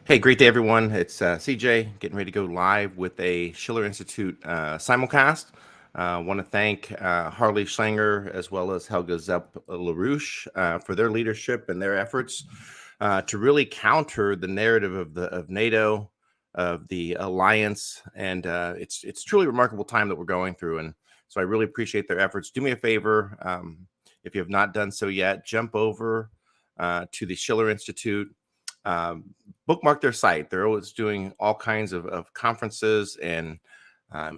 Hey, great day, everyone. It's CJ getting ready to go live with a Schiller Institute simulcast. I want to thank Harley Schlanger as well as Helga Zepp-LaRouche for their leadership and their efforts to really counter the narrative of NATO, of the alliance, and it's truly a remarkable time that we're going through. And so I really appreciate their efforts. Do me a favor, if you have not done so yet, jump over to the Schiller Institute. Bookmark their site. They're always doing all kinds of conferences and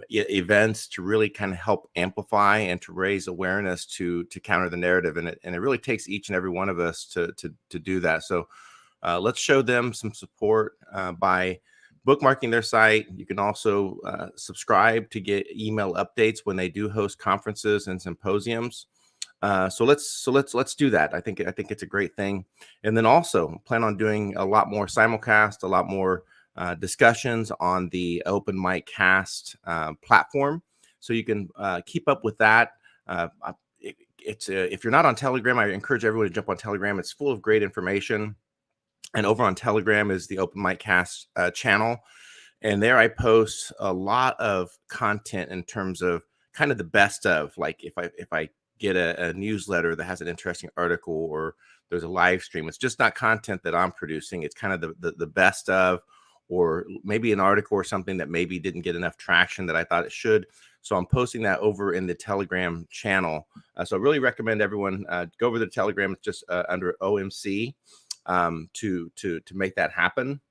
events to really kind of help amplify and to raise awareness to counter the narrative. And it really takes each and every one of us to do that. So let's show them some support by bookmarking their site. You can also subscribe to get email updates when they do host conferences and symposiums. So let's do that. I think it's a great thing. And then also plan on doing a lot more simulcast, a lot more discussions on the Open Mic Cast platform. So you can keep up with that. If you're not on Telegram, I encourage everyone to jump on Telegram. It's full of great information. And over on Telegram is the Open Mic Cast channel. And there I post a lot of content in terms of kind of the best of, like if I get a newsletter that has an interesting article or there's a live stream. It's just not content that I'm producing. It's kind of the best of, or maybe an article or something that maybe didn't get enough traction that I thought it should. So I'm posting that over in the Telegram channel. So I really recommend everyone go over to the Telegram. It's just under OMC to make that happen.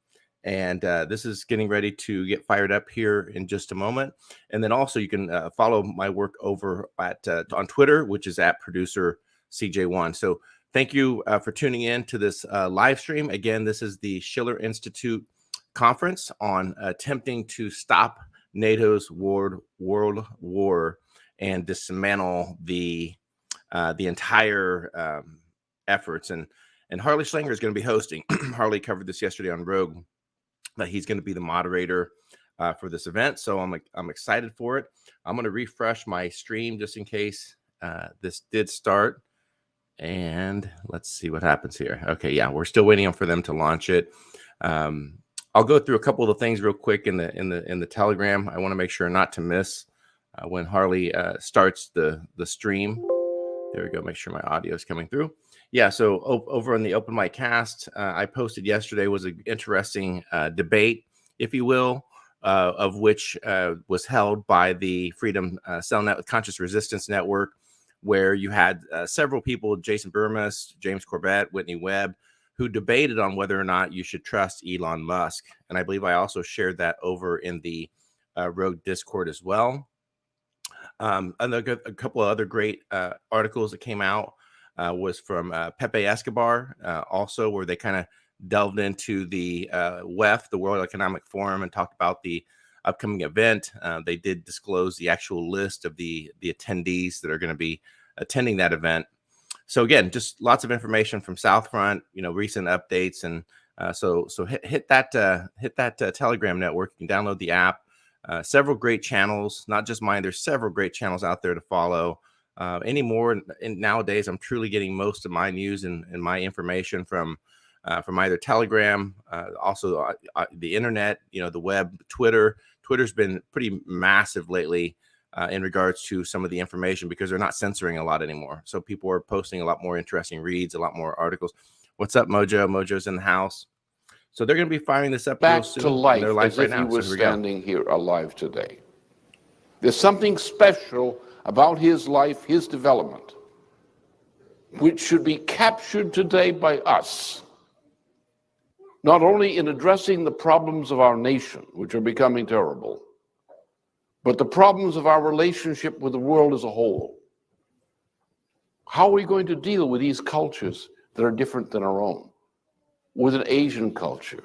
And this is getting ready to get fired up here in just a moment. And then also you can follow my work over at on Twitter, which is at producer CJ1. So thank you for tuning in to this live stream. Again, this is the Schiller Institute conference on attempting to stop NATO's world war and dismantle the entire efforts. And Harley Schlanger is going to be hosting. Harley covered this yesterday on Rogue, that he's going to be the moderator for this event. So I'm excited for it. I'm going to refresh my stream just in case this did start. And let's see what happens here. Okay, yeah, we're still waiting for them to launch it. I'll go through a couple of the things real quick in the Telegram. I want to make sure not to miss when Harley starts the stream. There we go. Make sure my audio is coming through. Yeah, so over on the Open Mic Cast, I posted yesterday was an interesting debate, if you will, of which was held by the Freedom Cell Net Conscious Resistance Network, where you had several people, Jason Burmas, James Corbett, Whitney Webb, who debated on whether or not you should trust Elon Musk. And I believe I also shared that over in the Rogue Discord as well. And a couple of other great articles that came out was from Pepe Escobar, also, where they kind of delved into the WEF, the World Economic Forum, and talked about the upcoming event. They did disclose the actual list of the attendees that are going to be attending that event. So again, just lots of information from Southfront, recent updates, and so hit that Telegram network. You can download the app. Several great channels, not just mine. There's several great channels out there to follow. Anymore, and nowadays, I'm truly getting most of my news and my information from either Telegram, also the internet, the web, Twitter. Twitter's been pretty massive lately in regards to some of the information because they're not censoring a lot anymore. So people are posting a lot more interesting reads, a lot more articles. What's up, Mojo? Mojo's in the house. So they're going to be firing this up back real soon. to life, they're live as right if now. he was so standing here alive today. There's something special about his life, his development, which should be captured today by us, not only in addressing the problems of our nation, which are becoming terrible, but the problems of our relationship with the world as a whole. How are we going to deal with these cultures that are different than our own? With an Asian culture,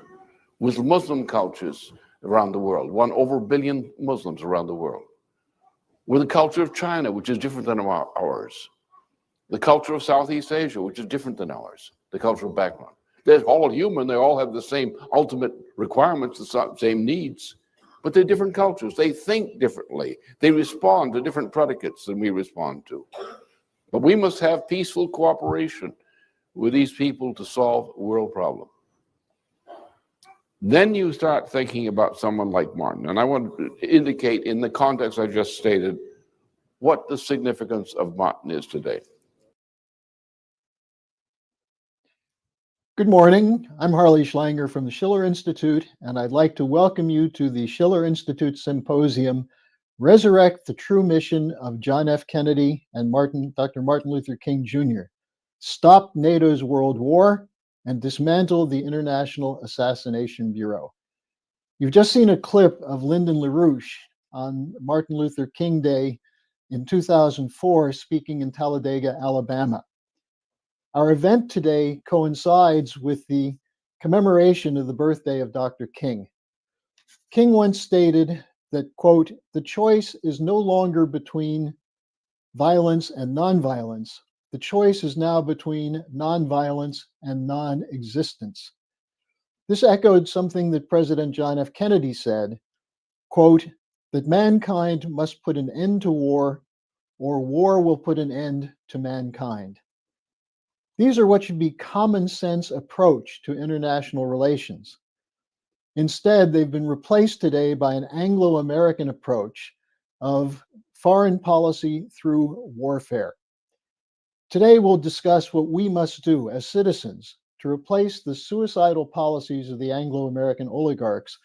with Muslim cultures around the world, over 1 billion Muslims around the world, with the culture of China, which is different than ours, the culture of Southeast Asia, which is different than ours, the cultural background. They're all human, they all have the same ultimate requirements, the same needs, but they're different cultures. They think differently. They respond to different predicates than we respond to. But we must have peaceful cooperation with these people to solve a world problem. Then you start thinking about someone like Martin. And I want to indicate in the context I just stated what the significance of Martin is today. Good morning. I'm Harley Schlanger from the Schiller Institute, and I'd like to welcome you to the Schiller Institute Symposium, Resurrect the True Mission of John F. Kennedy and Dr. Martin Luther King Jr. Stop NATO's World War and Dismantle the International Assassination Bureau. You've just seen a clip of Lyndon LaRouche on Martin Luther King Day in 2004 speaking in Talladega, Alabama. Our event today coincides with the commemoration of the birthday of Dr. King. King once stated that, quote, "The choice is no longer between violence and nonviolence. The choice is now between nonviolence and non-existence." This echoed something that President John F. Kennedy said, quote, "that mankind must put an end to war, or war will put an end to mankind." These are what should be common sense approach to international relations. Instead, they've been replaced today by an Anglo-American approach of foreign policy through warfare. Today, we'll discuss what we must do as citizens to replace the suicidal policies of the Anglo-American oligarchs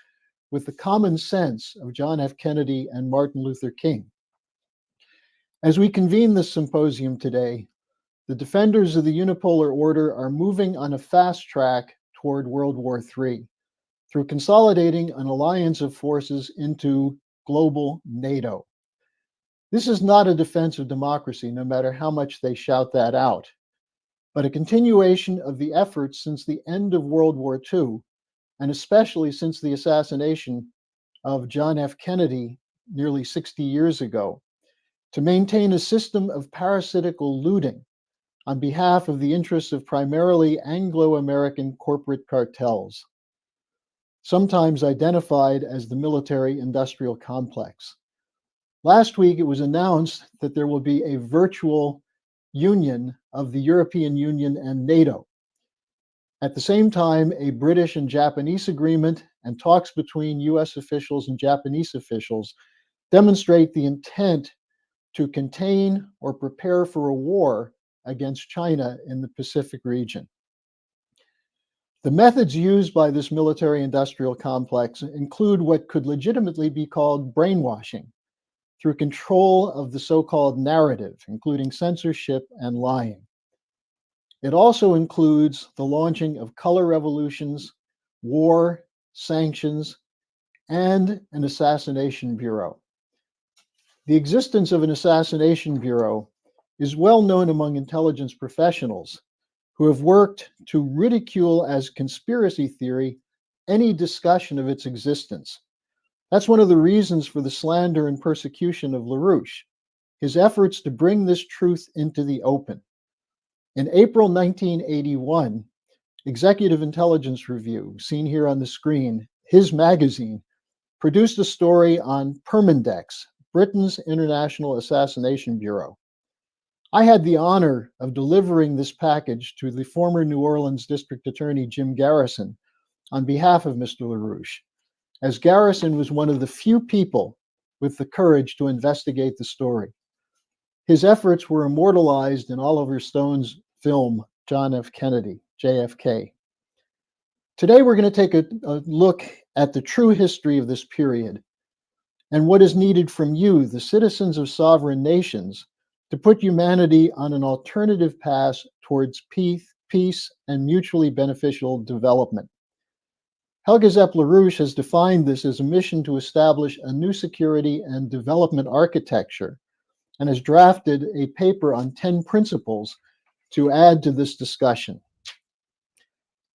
with the common sense of John F. Kennedy and Martin Luther King. As we convene this symposium today, the defenders of the unipolar order are moving on a fast track toward World War III through consolidating an alliance of forces into global NATO. This is not a defense of democracy, no matter how much they shout that out, but a continuation of the efforts since the end of World War II, and especially since the assassination of John F. Kennedy nearly 60 years ago, to maintain a system of parasitical looting on behalf of the interests of primarily Anglo-American corporate cartels, sometimes identified as the military-industrial complex. Last week, it was announced that there will be a virtual union of the European Union and NATO. At the same time, a British and Japanese agreement and talks between US officials and Japanese officials demonstrate the intent to contain or prepare for a war against China in the Pacific region. The methods used by this military-industrial complex include what could legitimately be called brainwashing through control of the so-called narrative, including censorship and lying. It also includes the launching of color revolutions, war, sanctions, and an assassination bureau. The existence of an assassination bureau is well known among intelligence professionals who have worked to ridicule as conspiracy theory any discussion of its existence. That's one of the reasons for the slander and persecution of LaRouche, his efforts to bring this truth into the open. In April 1981, Executive Intelligence Review, seen here on the screen, his magazine, produced a story on Permindex, Britain's International Assassination Bureau. I had the honor of delivering this package to the former New Orleans District Attorney Jim Garrison on behalf of Mr. LaRouche, as Garrison was one of the few people with the courage to investigate the story. His efforts were immortalized in Oliver Stone's film, John F. Kennedy, JFK. Today, we're going to take a look at the true history of this period and what is needed from you, the citizens of sovereign nations, to put humanity on an alternative path towards peace and mutually beneficial development. Helga Zepp-LaRouche has defined this as a mission to establish a new security and development architecture and has drafted a paper on 10 principles to add to this discussion.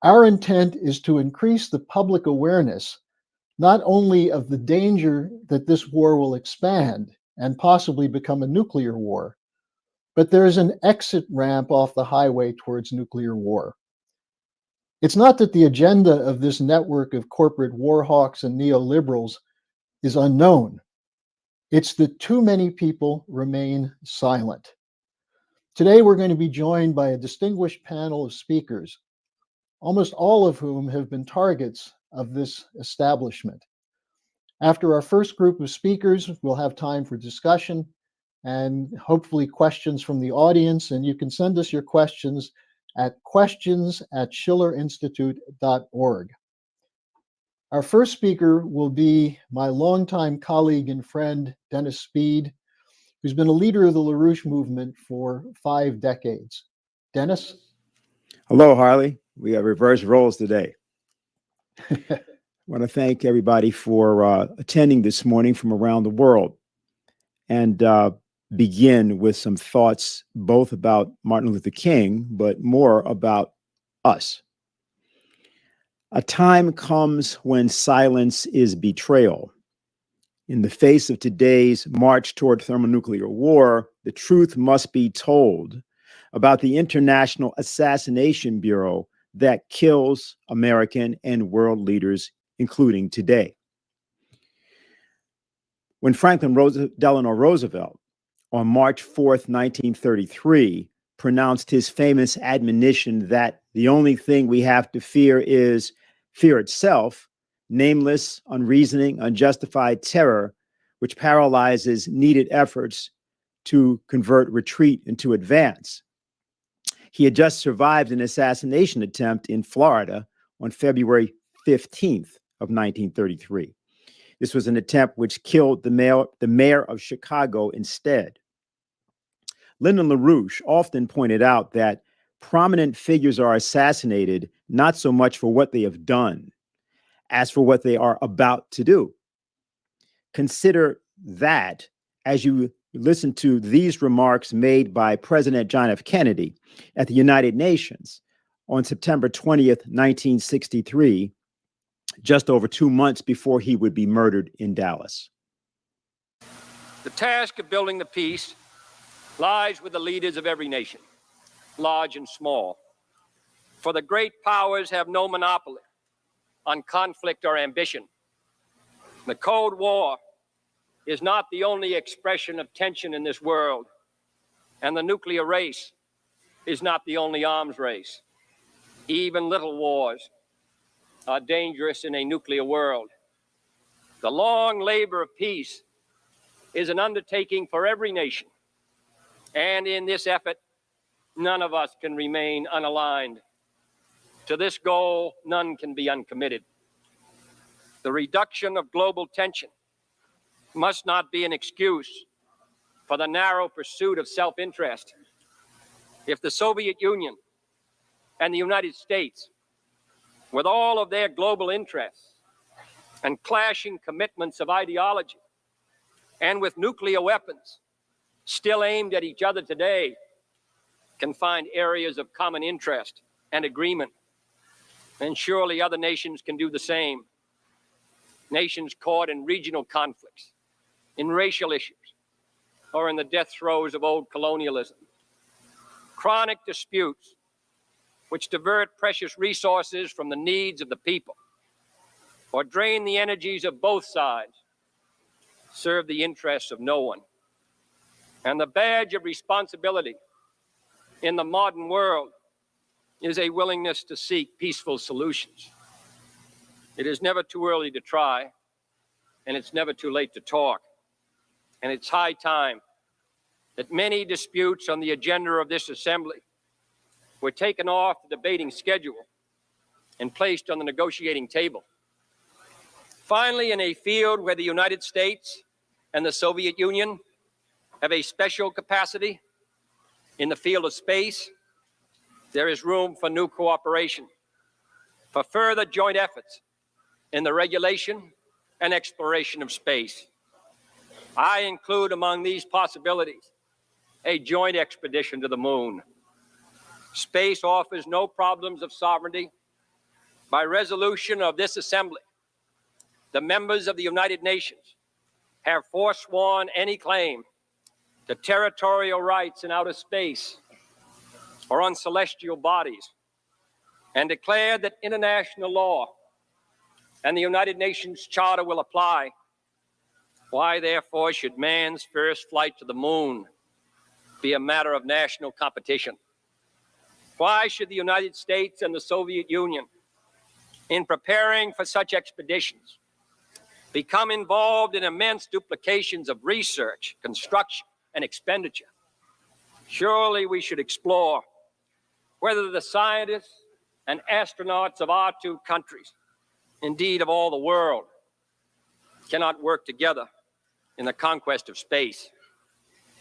Our intent is to increase the public awareness not only of the danger that this war will expand and possibly become a nuclear war, but there is an exit ramp off the highway towards nuclear war. It's not that the agenda of this network of corporate war hawks and neoliberals is unknown. It's that too many people remain silent. Today, we're going to be joined by a distinguished panel of speakers almost all of whom have been targets of this establishment. After our first group of speakers, we'll have time for discussion and hopefully questions from the audience, and you can send us your questions at questions@schillerinstitute.org. Our first speaker will be my longtime colleague and friend, Dennis Speed, who's been a leader of the LaRouche movement for 5 decades. Dennis? Hello, Harley. We have reversed roles today. I want to thank everybody for attending this morning from around the world, and begin with some thoughts both about Martin Luther King, but more about us. A time comes when silence is betrayal. In the face of today's march toward thermonuclear war, the truth must be told about the International Assassination Bureau that kills American and world leaders, including today. When Franklin Delano Roosevelt, on March 4th, 1933, pronounced his famous admonition that the only thing we have to fear is fear itself, nameless, unreasoning, unjustified terror, which paralyzes needed efforts to convert retreat into advance. He had just survived an assassination attempt in Florida on February 15th of 1933. This was an attempt which killed the mayor of Chicago instead. Lyndon LaRouche often pointed out that prominent figures are assassinated not so much for what they have done, as for what they are about to do. Consider that as you listen to these remarks made by President John F. Kennedy at the United Nations on September 20th, 1963, just over 2 months before he would be murdered in Dallas. The task of building the peace lies with the leaders of every nation, large and small. For the great powers have no monopoly on conflict or ambition. The Cold War is not the only expression of tension in this world, and the nuclear race is not the only arms race. Even little wars are dangerous in a nuclear world. The long labor of peace is an undertaking for every nation, and in this effort, none of us can remain unaligned. To this goal, none can be uncommitted. The reduction of global tension must not be an excuse for the narrow pursuit of self-interest. If the Soviet Union and the United States, with all of their global interests and clashing commitments of ideology, and with nuclear weapons still aimed at each other today, can find areas of common interest and agreement, then surely other nations can do the same. Nations caught in regional conflicts, in racial issues, or in the death throes of old colonialism. Chronic disputes which divert precious resources from the needs of the people or drain the energies of both sides serve the interests of no one. And the badge of responsibility in the modern world is a willingness to seek peaceful solutions. It is never too early to try, and it's never too late to talk. And it's high time that many disputes on the agenda of this assembly were taken off the debating schedule and placed on the negotiating table. Finally, in a field where the United States and the Soviet Union have a special capacity, in the field of space, there is room for new cooperation, for further joint efforts in the regulation and exploration of space. I include among these possibilities a joint expedition to the moon. Space offers no problems of sovereignty. By resolution of this assembly, the members of the United Nations have forsworn any claim to territorial rights in outer space or on celestial bodies, and declared that international law and the United Nations Charter will apply. Why, therefore, should man's first flight to the moon be a matter of national competition? Why should the United States and the Soviet Union, in preparing for such expeditions, become involved in immense duplications of research, construction, and expenditure? Surely we should explore whether the scientists and astronauts of our two countries, indeed of all the world, cannot work together in the conquest of space,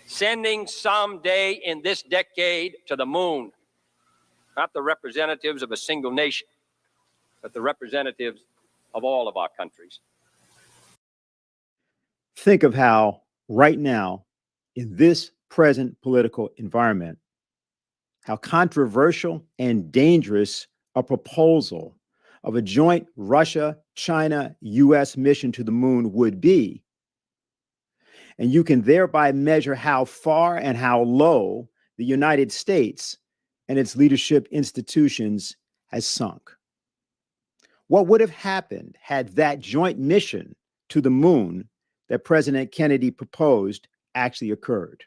sending someday in this decade to the moon, not the representatives of a single nation, but the representatives of all of our countries. Think of how right now, in this present political environment, how controversial and dangerous a proposal of a joint Russia-China-US mission to the moon would be. And you can thereby measure how far and how low the United States and its leadership institutions has sunk. What would have happened had that joint mission to the moon that President Kennedy proposed actually occurred?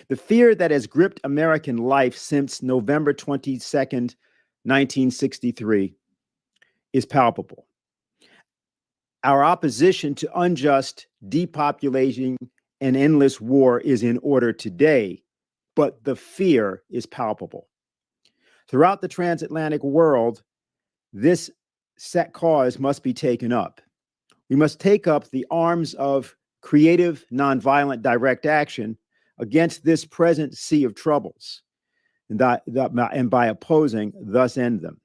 The fear that has gripped American life since November 22nd, 1963 is palpable. Our opposition to unjust depopulating and endless war is in order today, but the fear is palpable. Throughout the transatlantic world, this set cause must be taken up. We must take up the arms of creative, nonviolent direct action against this present sea of troubles, and by opposing, thus end them.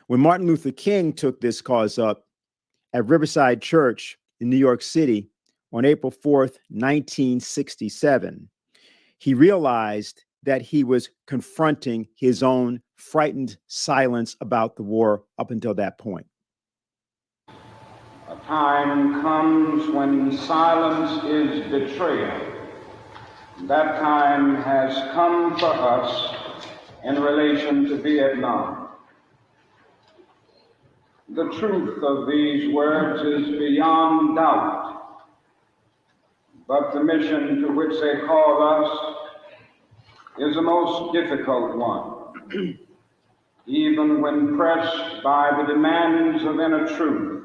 When Martin Luther King took this cause up at Riverside Church in New York City on April 4th, 1967, he realized that he was confronting his own frightened silence about the war up until that point. A time comes when silence is betrayal. That time has come for us in relation to Vietnam. The truth of these words is beyond doubt, but the mission to which they call us is a most difficult one. Even when pressed by the demands of inner truth,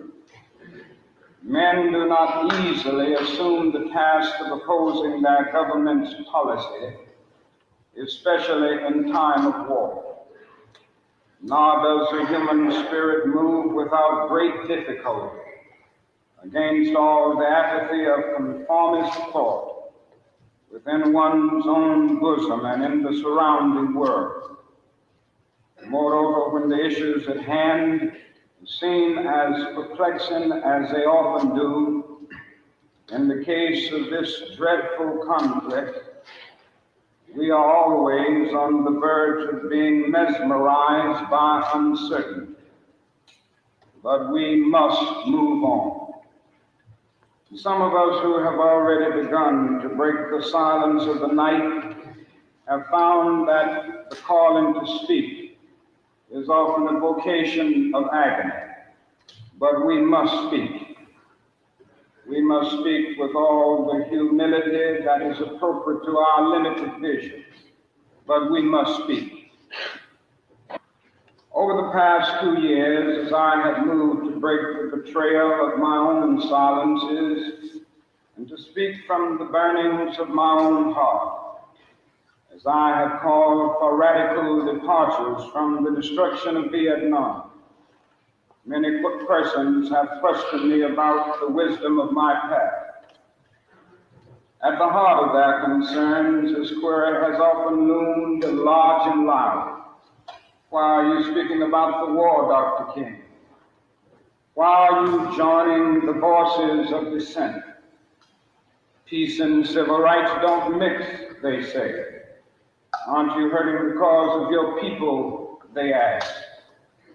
men do not easily assume the task of opposing their government's policy, especially in time of war. Nor does the human spirit move without great difficulty against all the apathy of conformist thought within one's own bosom and in the surrounding world. Moreover, when the issues at hand seem as perplexing as they often do, in the case of this dreadful conflict, we are always on the verge of being mesmerized by uncertainty. But we must move on. Some of us who have already begun to break the silence of the night have found that the calling to speak is often a vocation of agony. But we must speak. We must speak with all the humility that is appropriate to our limited vision. But we must speak. Over the past 2 years, as I have moved to break the betrayal of my own silences and to speak from the burnings of my own heart, as I have called for radical departures from the destruction of Vietnam, many persons have questioned me about the wisdom of my path. At the heart of their concerns, this query has often loomed large and loud. Why are you speaking about the war, Dr. King? Why are you joining the voices of dissent? Peace and civil rights don't mix, they say. Aren't you hurting the cause of your people, they ask.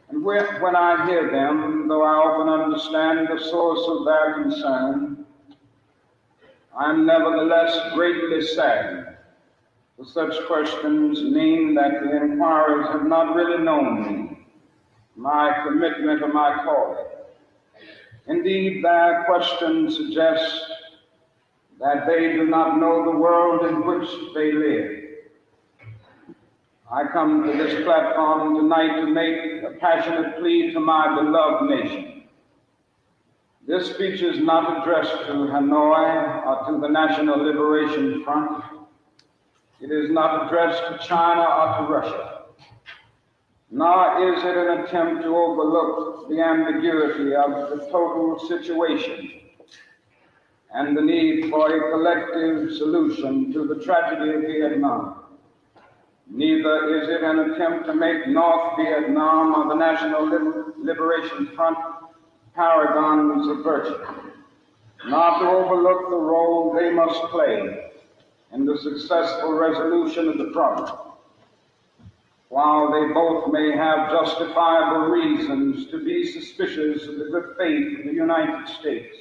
And when I hear them, though I often understand the source of their concern, I am nevertheless greatly saddened. For such questions mean that the inquirers have not really known me, my commitment or my calling. Indeed, their questions suggest that they do not know the world in which they live. I come to this platform tonight to make a passionate plea to my beloved nation. This speech is not addressed to Hanoi or to the National Liberation Front. It is not addressed to China or to Russia. Nor is it an attempt to overlook the ambiguity of the total situation and the need for a collective solution to the tragedy of Vietnam. Neither is it an attempt to make North Vietnam or the National Liberation Front paragons of virtue, nor to overlook the role they must play in the successful resolution of the problem. While they both may have justifiable reasons to be suspicious of the good faith of the United States,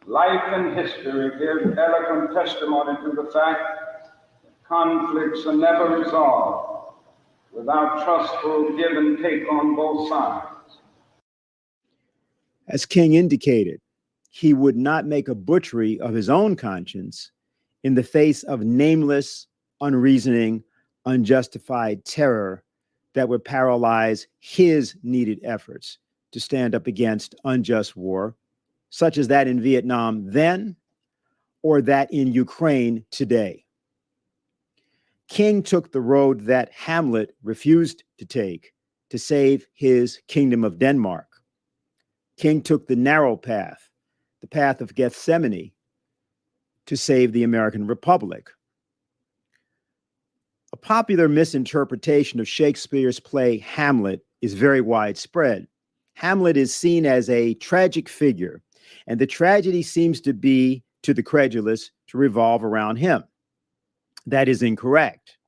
life and history give eloquent testimony to the fact that conflicts are never resolved without trustful give and take on both sides. As King indicated, he would not make a butchery of his own conscience in the face of nameless, unreasoning, unjustified terror that would paralyze his needed efforts to stand up against unjust war, such as that in Vietnam then or that in Ukraine today. King took the road that Hamlet refused to take to save his kingdom of Denmark. King took the narrow path, the path of Gethsemane, to save the American Republic. A popular misinterpretation of Shakespeare's play Hamlet is very widespread. Hamlet is seen as a tragic figure, and the tragedy seems to be, to the credulous, to revolve around him. That is incorrect.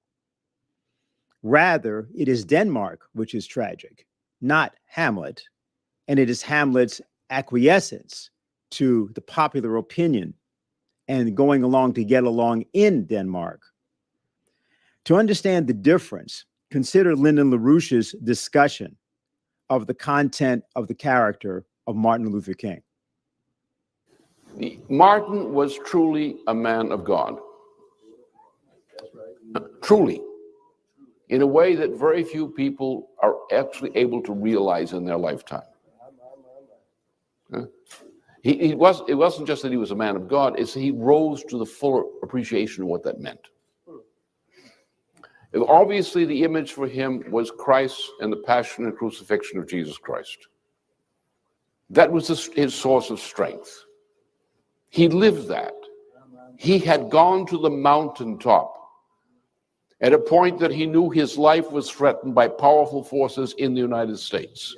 Rather, it is Denmark which is tragic, not Hamlet, and it is Hamlet's acquiescence to the popular opinion and going along to get along in Denmark. To understand the difference, consider Lyndon LaRouche's discussion of the content of the character of Martin Luther King. Martin was truly a man of God. Truly. In a way that very few people are actually able to realize in their lifetime. It wasn't just that he was a man of God, it's that he rose to the full appreciation of what that meant. Obviously, the image for him was Christ and the passion and crucifixion of Jesus Christ. That was his source of strength. He lived that. He had gone to the mountaintop at a point that he knew his life was threatened by powerful forces in the United States.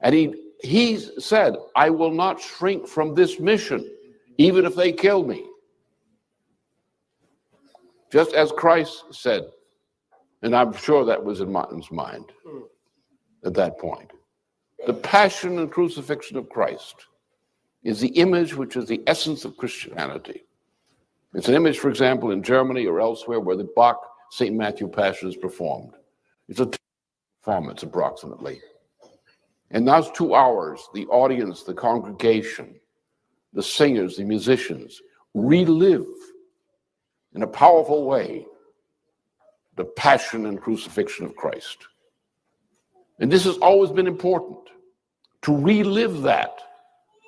And he said, I will not shrink from this mission, even if they kill me. Just as Christ said, and I'm sure that was in Martin's mind at that point. The passion and crucifixion of Christ is the image which is the essence of Christianity. It's an image, for example, in Germany or elsewhere where the Bach St. Matthew Passion is performed. It's a performance approximately. In those 2 hours, the audience, the congregation, the singers, the musicians relive in a powerful way the passion and crucifixion of Christ. And this has always been important, to relive that,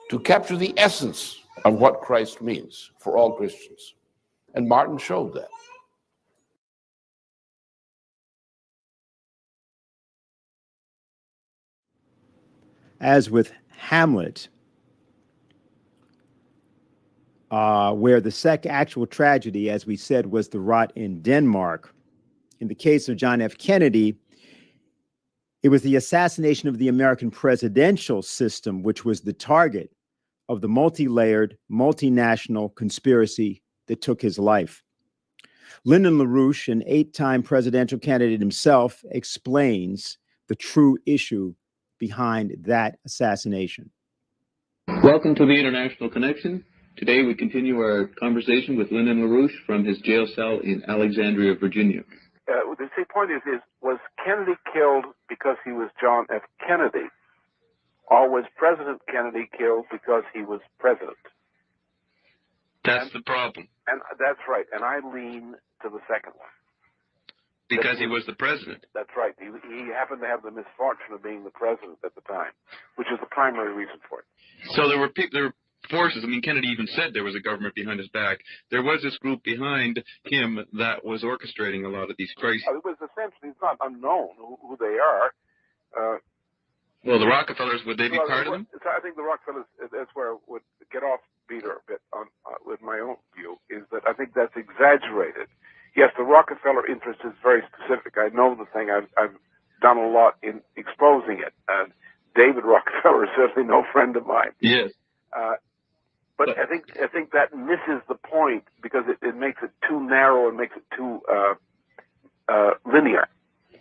to capture the essence of what Christ means for all Christians. And Martin showed that. As with Hamlet, where the actual tragedy, as we said, was the rot in Denmark. In the case of John F. Kennedy, it was the assassination of the American presidential system, which was the target of the multi-layered, multinational conspiracy that took his life. Lyndon LaRouche, an 8-time presidential candidate himself, explains the true issue behind that assassination. Welcome to the International Connection. Today we continue our conversation with Lyndon LaRouche from his jail cell in Alexandria, Virginia. The point is, was Kennedy killed because he was John F. Kennedy? Or was President Kennedy killed because he was president? That's the problem. And that's right. And I lean to the second one. Because he was the president. That's right. He happened to have the misfortune of being the president at the time, which is the primary reason for it. So there were forces. I mean, Kennedy even said there was a government behind his back. There was this group behind him that was orchestrating a lot of these crises. It was essentially, it's not unknown who they are. Well, the Rockefellers, would they be part of them? So I think the Rockefellers, that's where I would get off Peter a bit on, with my own view, is that I think that's exaggerated. Yes, the Rockefeller interest is very specific. I know the thing. I've done a lot in exposing it. David Rockefeller is certainly no friend of mine. Yes. But I think that misses the point because it makes it too narrow and makes it too linear.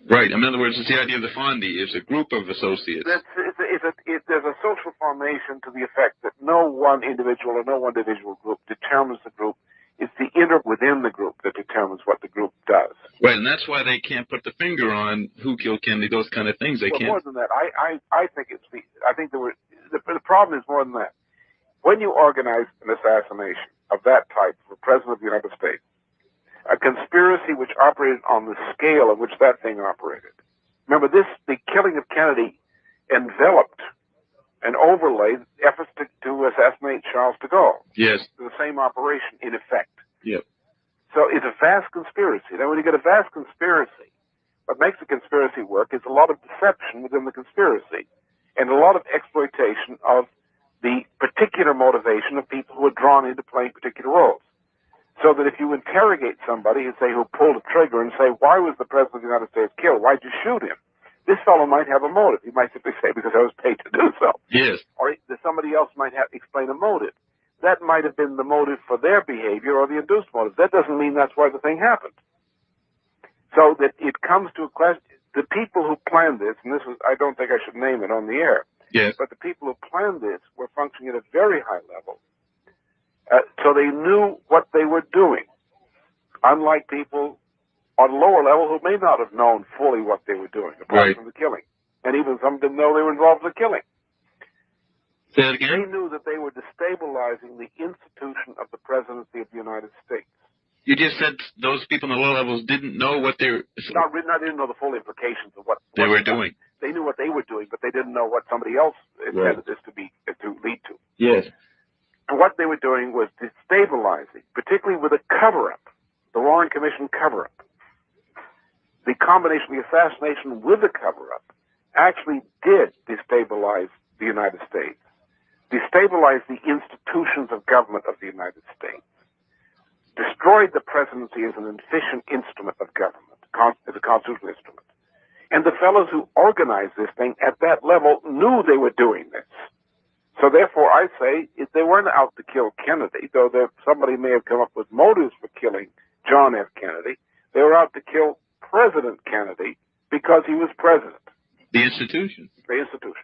Right. In other words, it's the idea of the Fondi. It's a group of associates. There's a social formation to the effect that no one individual or no one individual group determines the group. It's the inner within the group that determines what the group does. Right, and that's why they can't put the finger on who killed Kennedy, those kind of things. They can't. More than that, I think the problem is more than that. When you organize an assassination of that type for the President of the United States, a conspiracy which operated on the scale of which that thing operated. Remember, the killing of Kennedy enveloped and overlaid efforts to assassinate Charles de Gaulle. Yes. The same operation, in effect. Yep. So it's a vast conspiracy. Then when you get a vast conspiracy, what makes the conspiracy work is a lot of deception within the conspiracy and a lot of exploitation of the particular motivation of people who are drawn into playing particular roles. So that if you interrogate somebody and say who pulled a trigger and say, why was the President of the United States killed? Why'd you shoot him? This fellow might have a motive. He might simply say, because I was paid to do so. Yes. Or somebody else might have explain a motive. That might have been the motive for their behavior or the induced motive. That doesn't mean that's why the thing happened. So that it comes to a question, the people who planned this, and I don't think I should name it on the air, yes, but the people who planned this were functioning at a very high level. So they knew what they were doing, unlike people on a lower level who may not have known fully what they were doing, apart from the killing. And even some didn't know they were involved in the killing. Say that again? They knew that they were destabilizing the institution of the presidency of the United States. You just said those people in the low levels didn't know what they were... Didn't know the full implications of what they were doing. They knew what they were doing, but they didn't know what somebody else intended this to lead to. Yes. And what they were doing was destabilizing, particularly with a cover-up, the Warren Commission cover-up. The combination of the assassination with the cover-up actually did destabilize the United States, destabilize the institutions of government of the United States, destroyed the presidency as an efficient instrument of government, as a constitutional instrument. And the fellows who organized this thing at that level knew they were doing this. So therefore, I say, if they weren't out to kill Kennedy, though somebody may have come up with motives for killing John F. Kennedy, they were out to kill President Kennedy because he was president. The institution. The institution.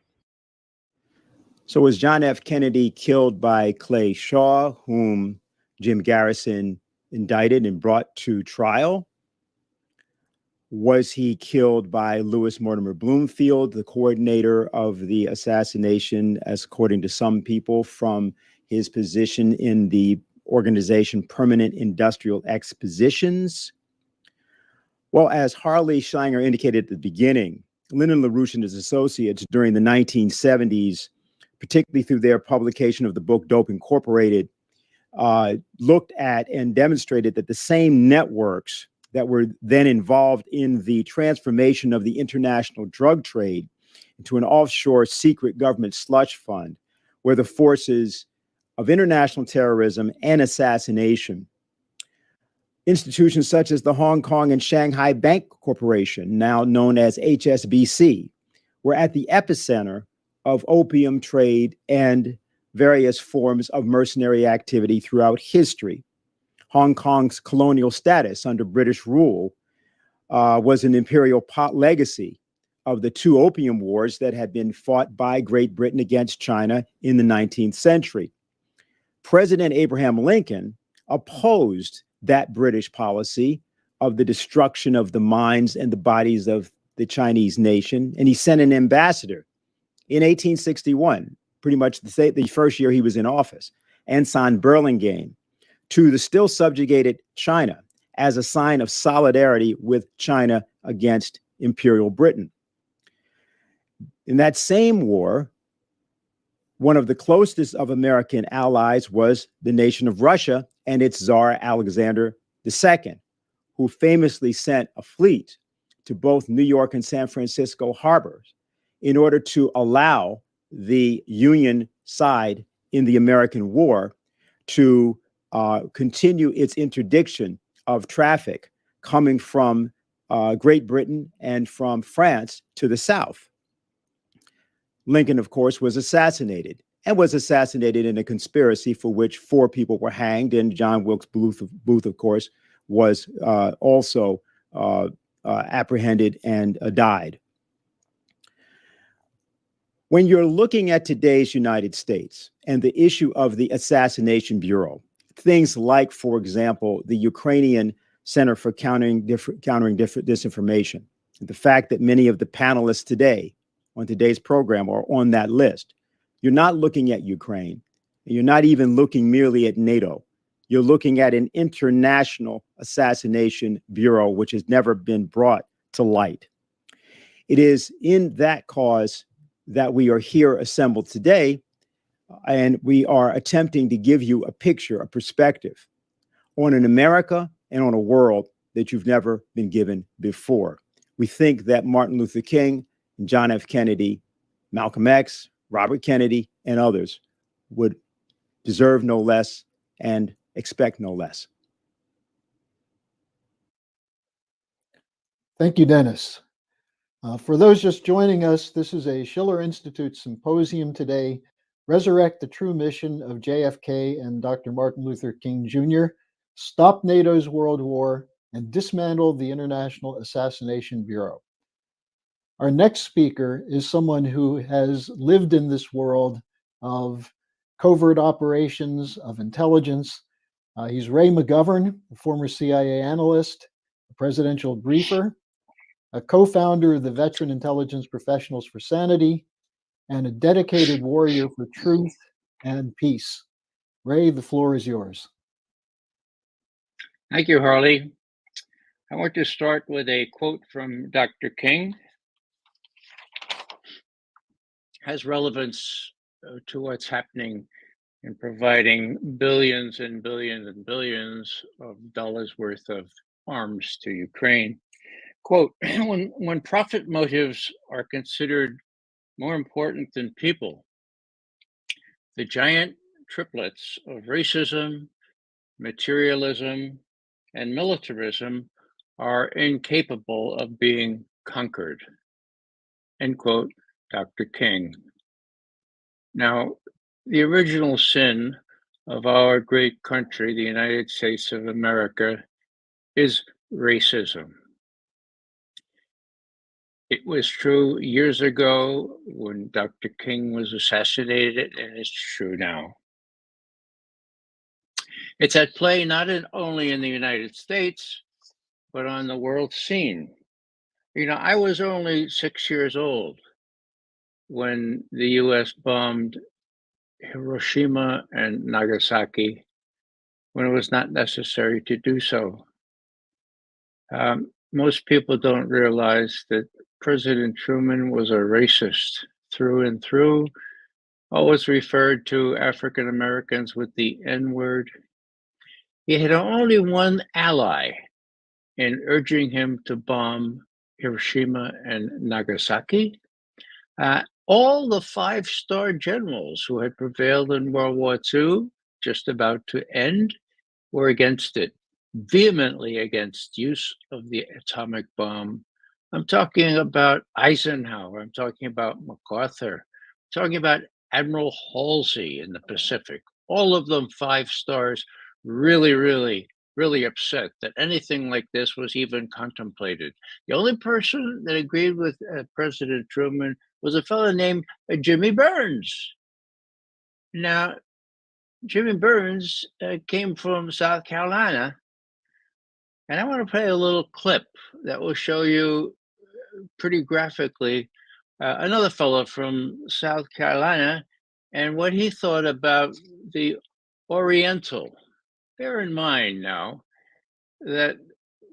So was John F. Kennedy killed by Clay Shaw, whom Jim Garrison indicted and brought to trial? Was he killed by Lewis Mortimer Bloomfield, the coordinator of the assassination, as according to some people, from his position in the organization Permanent Industrial Expositions? Well, as Harley Schlanger indicated at the beginning, Lyndon LaRouche and his associates during the 1970s, particularly through their publication of the book Dope Incorporated, looked at and demonstrated that the same networks that were then involved in the transformation of the international drug trade into an offshore secret government slush fund were the forces of international terrorism and assassination. Institutions such as the Hong Kong and Shanghai Bank Corporation, now known as HSBC, were at the epicenter of opium trade and various forms of mercenary activity throughout history. Hong Kong's colonial status under British rule was an imperial legacy of the two opium wars that had been fought by Great Britain against China in the 19th century. President Abraham Lincoln opposed that British policy of the destruction of the minds and the bodies of the Chinese nation, and he sent an ambassador in 1861, pretty much the first year he was in office, Anson Burlingame, to the still subjugated China as a sign of solidarity with China against Imperial Britain. In that same war, one of the closest of American allies was the nation of Russia and its Tsar Alexander II, who famously sent a fleet to both New York and San Francisco harbors in order to allow the Union side in the American war to continue its interdiction of traffic coming from Great Britain and from France to the south. Lincoln, of course, was assassinated in a conspiracy for which 4 people were hanged, and John Wilkes Booth, of course, was also apprehended and died. When you're looking at today's United States and the issue of the Assassination Bureau, things like, for example, the Ukrainian Center for Countering Disinformation, the fact that many of the panelists today on today's program are on that list, you're not looking at Ukraine. You're not even looking merely at NATO. You're looking at an international assassination bureau, which has never been brought to light. It is in that cause that we are here assembled today, and we are attempting to give you a picture, a perspective on an America and on a world that you've never been given before. We think that Martin Luther King, John F. Kennedy, Malcolm X, Robert Kennedy, and others would deserve no less and expect no less. Thank you, Dennis. For those just joining us, this is a Schiller Institute symposium today, Resurrect the True Mission of JFK and Dr. Martin Luther King Jr., Stop NATO's World War, and Dismantle the International Assassination Bureau. Our next speaker is someone who has lived in this world of covert operations, of intelligence. He's Ray McGovern, a former CIA analyst, a presidential briefer, a co-founder of the Veteran Intelligence Professionals for Sanity, and a dedicated warrior for truth and peace. Ray, the floor is yours. Thank you, Harley. I want to start with a quote from Dr. King. Has relevance to what's happening in providing billions and billions and billions of dollars worth of arms to Ukraine. Quote, when profit motives are considered more important than people, the giant triplets of racism, materialism, and militarism are incapable of being conquered. End quote, Dr. King. Now, the original sin of our great country, the United States of America, is racism. It was true years ago when Dr. King was assassinated, and it's true now. It's at play not only in the United States, but on the world scene. You know, I was only 6 years old when the US bombed Hiroshima and Nagasaki when it was not necessary to do so. Most people don't realize that President Truman was a racist through and through, always referred to African Americans with the N-word. He had only one ally in urging him to bomb Hiroshima and Nagasaki. All the 5-star generals who had prevailed in World War II, just about to end, were against it, vehemently against use of the atomic bomb. I'm talking about Eisenhower, I'm talking about MacArthur, I'm talking about Admiral Halsey in the Pacific. All of them 5 stars, really upset that anything like this was even contemplated. The only person that agreed with President Truman was a fellow named Jimmy Burns. Now, Jimmy Burns came from South Carolina, and I want to play a little clip that will show you pretty graphically another fellow from South Carolina and what he thought about the Oriental. Bear in mind now that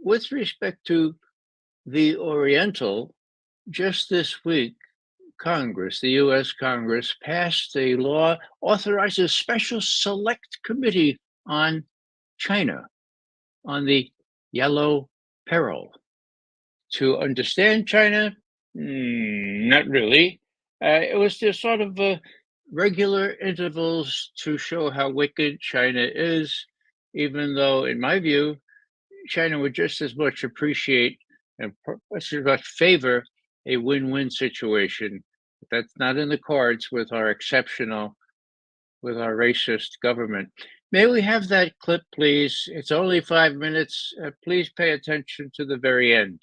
with respect to the Oriental, just this week, Congress, the U.S. Congress, passed a law authorizes a special select committee on China, on the yellow peril. To understand China, not really. It was just sort of regular intervals to show how wicked China is, even though, in my view, China would just as much appreciate and just as much favor a win-win situation. That's not in the cards with our racist government. May we have that clip, please? It's only 5 minutes. Please pay attention to the very end.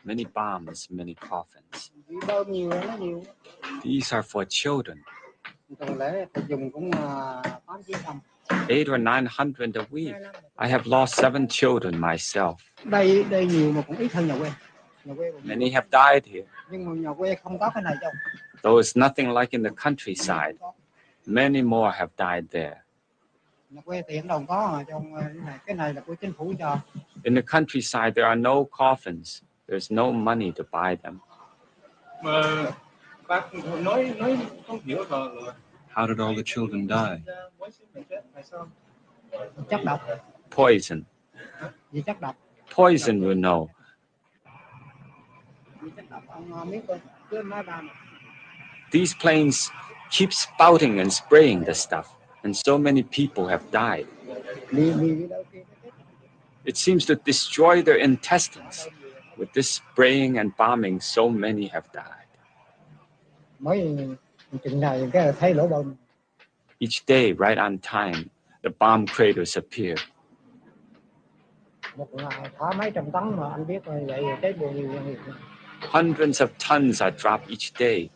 Many bombs, many coffins. These are for children. 800 or 900 a week. I have lost 7 children myself. Many have died here. Though it's nothing like in the countryside, many more have died there. In the countryside, there are no coffins. There's no money to buy them. How did all the children die? Poison. Poison, you know. These planes keep spouting and spraying the stuff, and so many people have died. It seems to destroy their intestines. With this spraying and bombing, so many have died. Each day, right on time, the bomb craters appear. Hundreds of tons are dropped each day.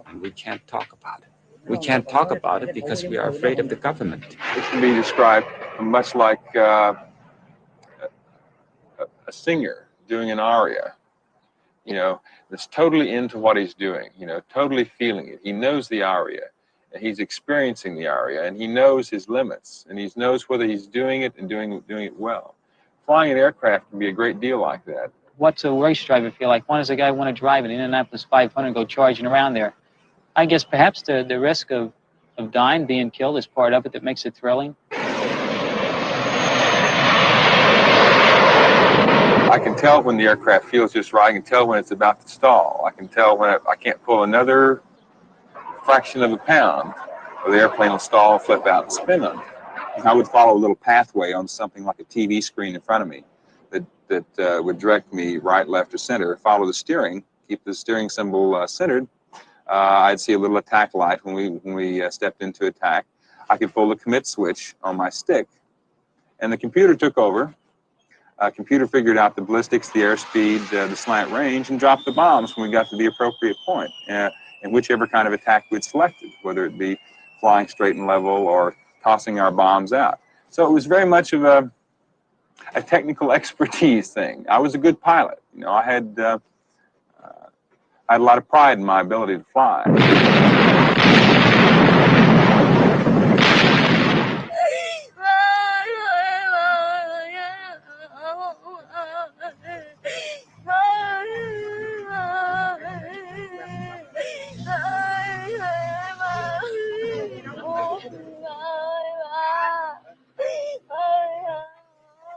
And we can't talk about it. We can't talk about it because we are afraid of the government. It can be described much like a singer doing an aria, that's totally into what he's doing, totally feeling it. He knows the aria, and he's experiencing the aria, and he knows his limits, and he knows whether he's doing it and doing it well. Flying an aircraft can be a great deal like that. What's a race driver feel like? One is a guy want to drive an Indianapolis 500, go charging around there. I guess perhaps the risk of dying, being killed is part of it that makes it thrilling. I can tell when the aircraft feels just right. I can tell when it's about to stall. I can tell when I can't pull another fraction of a pound, or the airplane will stall, flip out, and spin on me. I would follow a little pathway on something like a TV screen in front of me that would direct me right, left, or center. Follow the steering, keep the steering symbol centered. I'd see a little attack light when we stepped into attack. I could pull the commit switch on my stick, and the computer took over. Computer figured out the ballistics, the airspeed, the slant range, and dropped the bombs when we got to the appropriate point, and whichever kind of attack we'd selected, whether it be flying straight and level or tossing our bombs out. So it was very much of a technical expertise thing. I was a good pilot. I had a lot of pride in my ability to fly.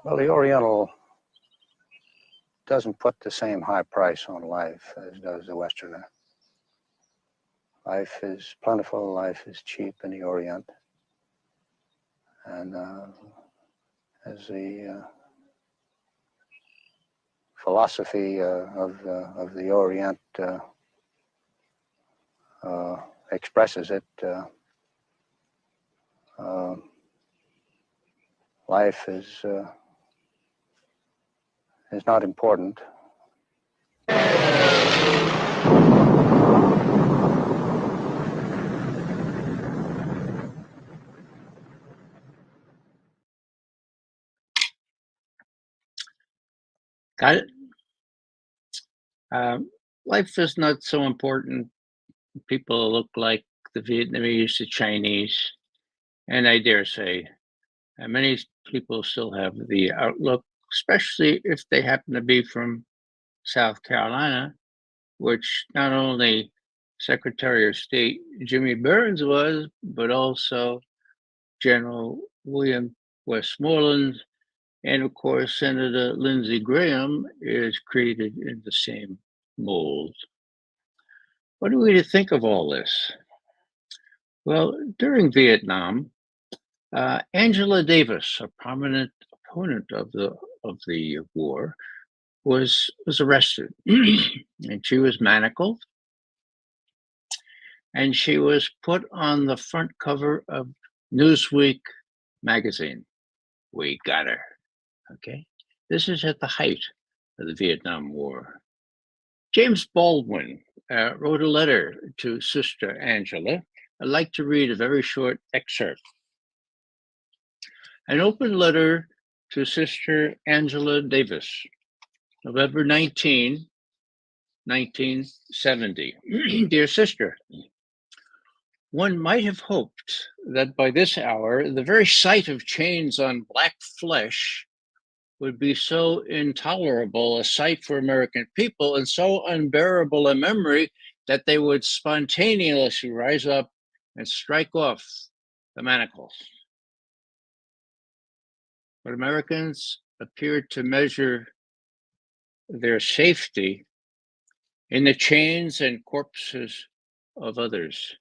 Well, the Oriental doesn't put the same high price on life as does the Westerner. Life is plentiful, life is cheap in the Orient. And as the philosophy of the Orient expresses it. Life is not important. Got it? Life is not so important. People look like the Vietnamese, the Chinese, and I dare say many people still have the outlook, especially if they happen to be from South Carolina, which not only Secretary of State Jimmy Burns was, but also General William Westmoreland, and of course, Senator Lindsey Graham is created in the same mold. What are we to think of all this? Well, during Vietnam, Angela Davis, a prominent opponent of the war, was arrested, and she was manacled, and she was put on the front cover of Newsweek magazine. We got her. Okay, this is at the height of the Vietnam War. James Baldwin wrote a letter to Sister Angela. I'd like to read a very short excerpt. An open letter to Sister Angela Davis, November 19, 1970. Dear Sister, one might have hoped that by this hour, the very sight of chains on black flesh would be so intolerable a sight for American people and so unbearable a memory that they would spontaneously rise up and strike off the manacles. But Americans appeared to measure their safety in the chains and corpses of others.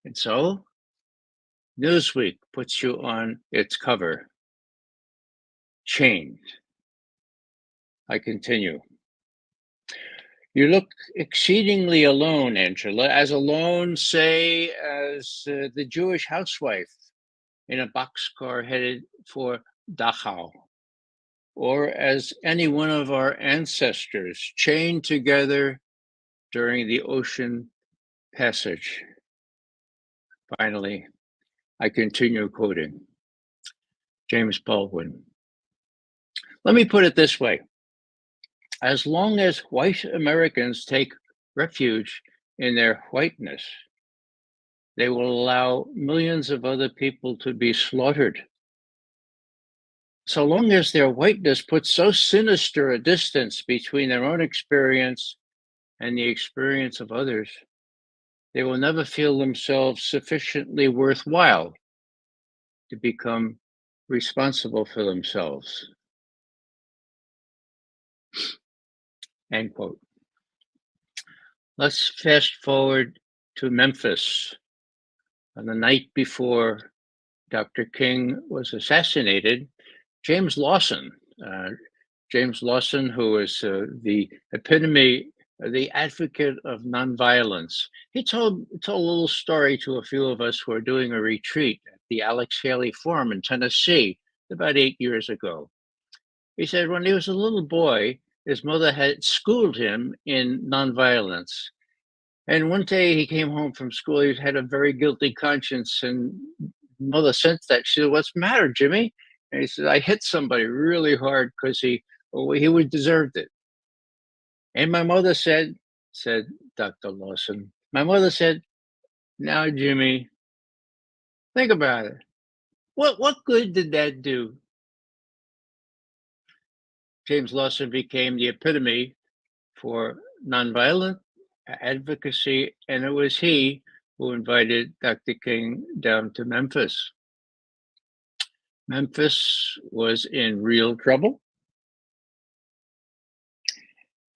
And so, Newsweek puts you on its cover. Chained. I continue. You look exceedingly alone, Angela, as alone, say, as the Jewish housewife in a boxcar headed for Dachau, or as any one of our ancestors chained together during the ocean passage. Finally, I continue quoting James Baldwin. Let me put it this way. As long as white Americans take refuge in their whiteness, they will allow millions of other people to be slaughtered. So long as their whiteness puts so sinister a distance between their own experience and the experience of others, they will never feel themselves sufficiently worthwhile to become responsible for themselves. End quote. Let's fast forward to Memphis. On the night before Dr. King was assassinated, James Lawson, who is the epitome, the advocate of nonviolence, he told a little story to a few of us who are doing a retreat at the Alex Haley Farm in Tennessee about 8 years ago. He said when he was a little boy, his mother had schooled him in nonviolence. And one day he came home from school, he had a very guilty conscience, and mother sensed that. She said, "What's the matter, Jimmy?" And he said, "I hit somebody really hard because he would deserved it." And my mother said Dr. Lawson, my mother said, "Now, Jimmy, think about it. What good did that do?" James Lawson became the epitome for nonviolent advocacy, and it was he who invited Dr. King down to Memphis. Memphis was in real trouble.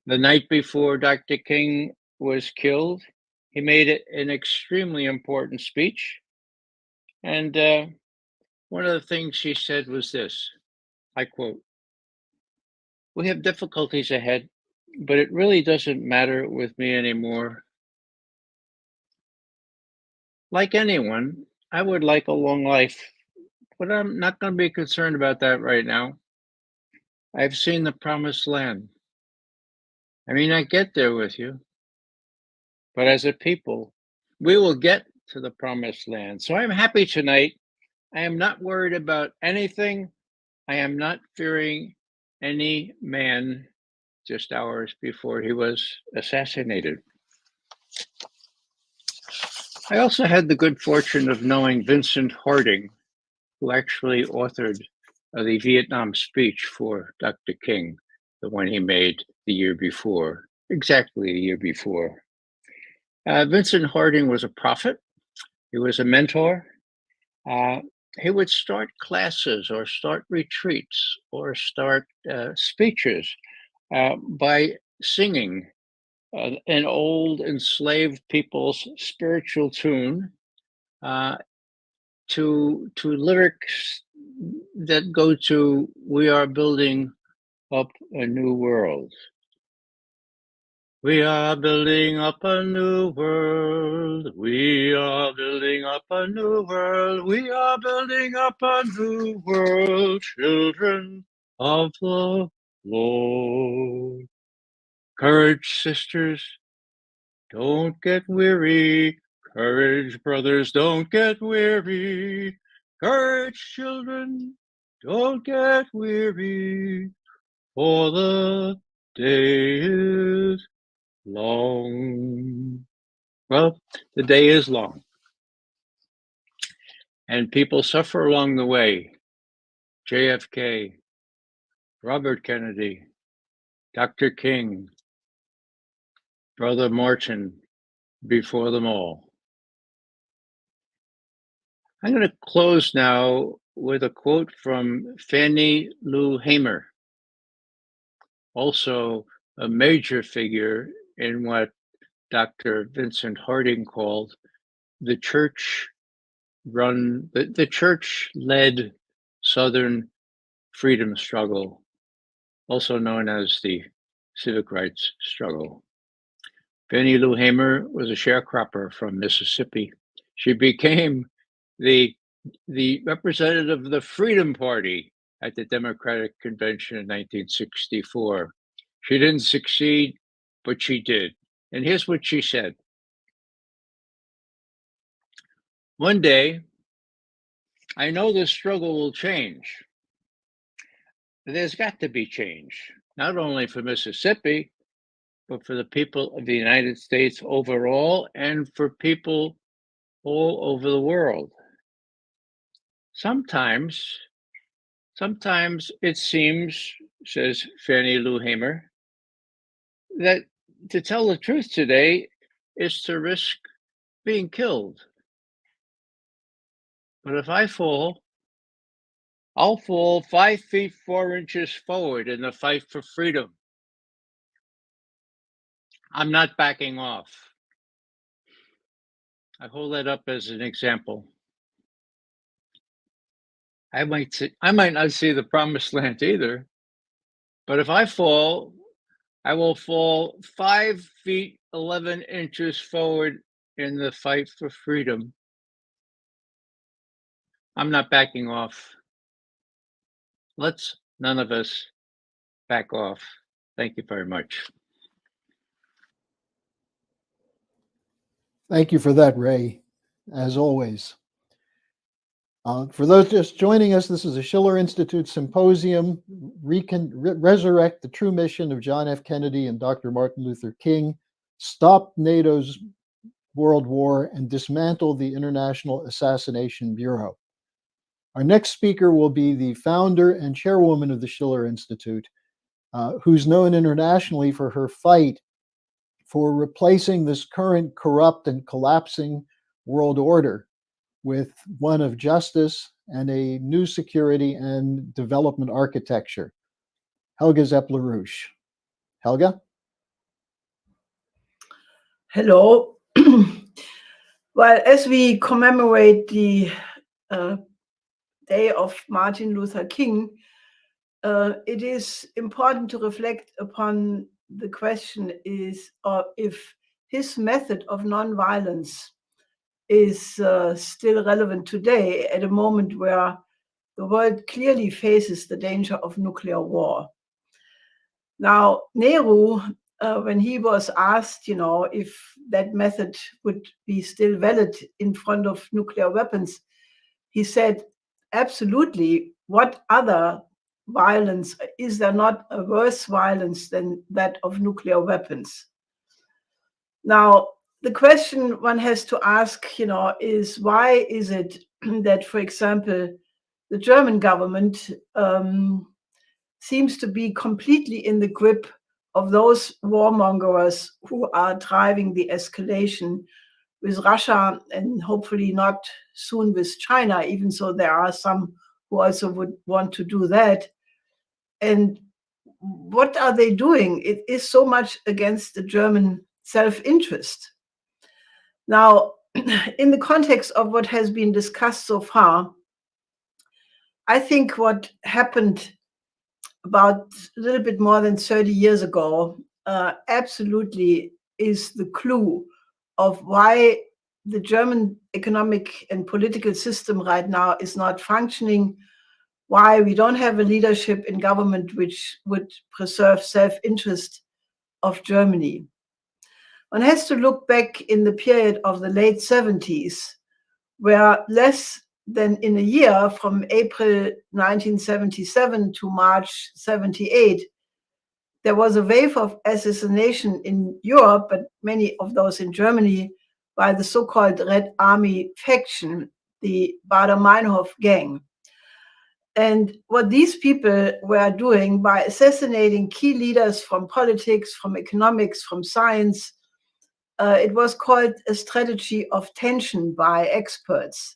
The night before Dr. King was killed, he made an extremely important speech. And one of the things he said was this: I quote, "We have difficulties ahead, but it really doesn't matter with me anymore. Like anyone, I would like a long life, but I'm not going to be concerned about that right now. I've seen the promised land. I may not get there with you, but as a people, we will get to the promised land. So I'm happy tonight. I am not worried about anything. I am not fearing any man," just hours before he was assassinated. I also had the good fortune of knowing Vincent Harding, who actually authored the Vietnam speech for Dr. King, the one he made the year before, exactly a year before. Vincent Harding was a prophet. He was a mentor. He would start classes or start retreats or start speeches by singing an old enslaved people's spiritual tune to lyrics that go to "We are building up a new world. We are building up a new world. We are building up a new world. We are building up a new world, children of the Lord. Courage, sisters, don't get weary. Courage, brothers, don't get weary. Courage, children, don't get weary. For the day is long." Well, the day is long, and people suffer along the way. JFK, Robert Kennedy, Dr. King, Brother Martin, before them all. I'm going to close now with a quote from Fannie Lou Hamer, also a major figure in what Dr. Vincent Harding called the the church-led Southern freedom struggle, also known as the civil rights struggle. Fannie Lou Hamer was a sharecropper from Mississippi. She became the representative of the Freedom Party at the Democratic Convention in 1964. She didn't succeed, but she did. And here's what she said. "One day, I know this struggle will change. There's got to be change, not only for Mississippi, but for the people of the United States overall and for people all over the world. Sometimes it seems," says Fannie Lou Hamer, "that to tell the truth today is to risk being killed. But if I fall, I'll fall 5 feet 4 inches forward in the fight for freedom. I'm not backing off." I hold that up as an example. I might not see the promised land either, but if I fall, I will fall 5 feet 11 inches forward in the fight for freedom. I'm not backing off. Let's none of us back off. Thank you very much. Thank you for that, Ray, as always. For those just joining us, this is a Schiller Institute Symposium, Resurrect the True Mission of John F. Kennedy and Dr. Martin Luther King, Stop NATO's World War, and Dismantle the International Assassination Bureau. Our next speaker will be the founder and chairwoman of the Schiller Institute, who's known internationally for her fight for replacing this current corrupt and collapsing world order with one of justice and a new security and development architecture. Helga Zepp-LaRouche. Helga? Hello. Well, as we commemorate the day of Martin Luther King, it is important to reflect upon the question is if his method of nonviolence is still relevant today at a moment where the world clearly faces the danger of nuclear war. Now, Nehru, when he was asked, if that method would be still valid in front of nuclear weapons, he said, absolutely. What other violence, is there not a worse violence than that of nuclear weapons? Now, the question one has to ask, is why is it that, for example, the German government seems to be completely in the grip of those warmongers who are driving the escalation with Russia and hopefully not soon with China, even so there are some who also would want to do that. And what are they doing? It is so much against the German self-interest. Now, in the context of what has been discussed so far, I think what happened about a little bit more than 30 years ago absolutely is the clue of why the German economic and political system right now is not functioning, why we don't have a leadership in government which would preserve self-interest of Germany. One has to look back in the period of the late 70s, where less than in a year, from April 1977 to March 78, there was a wave of assassination in Europe, but many of those in Germany, by the so-called Red Army faction, the Baader-Meinhof gang. And what these people were doing by assassinating key leaders from politics, from economics, from science, it was called a strategy of tension by experts.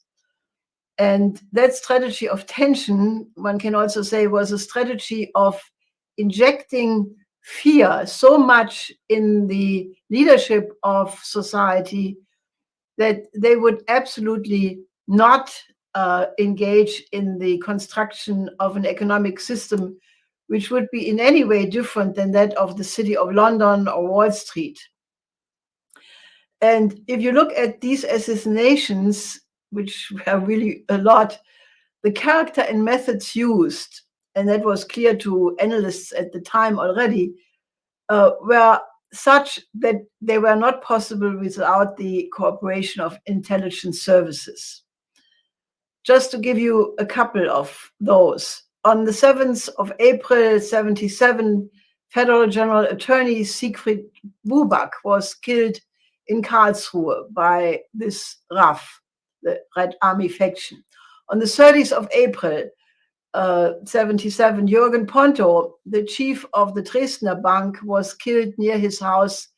And that strategy of tension, one can also say, was a strategy of injecting fear so much in the leadership of society that they would absolutely not engage in the construction of an economic system which would be in any way different than that of the City of London or Wall Street. And if you look at these assassinations, which were really a lot, the character and methods used, and that was clear to analysts at the time already, were such that they were not possible without the cooperation of intelligence services. Just to give you a couple of those. On the 7th of April, 77, Federal General Attorney Siegfried Buback was killed in Karlsruhe by this RAF, the Red Army faction. On the 30th of April, 77, Jürgen Ponto, the chief of the Dresdner Bank, was killed near his house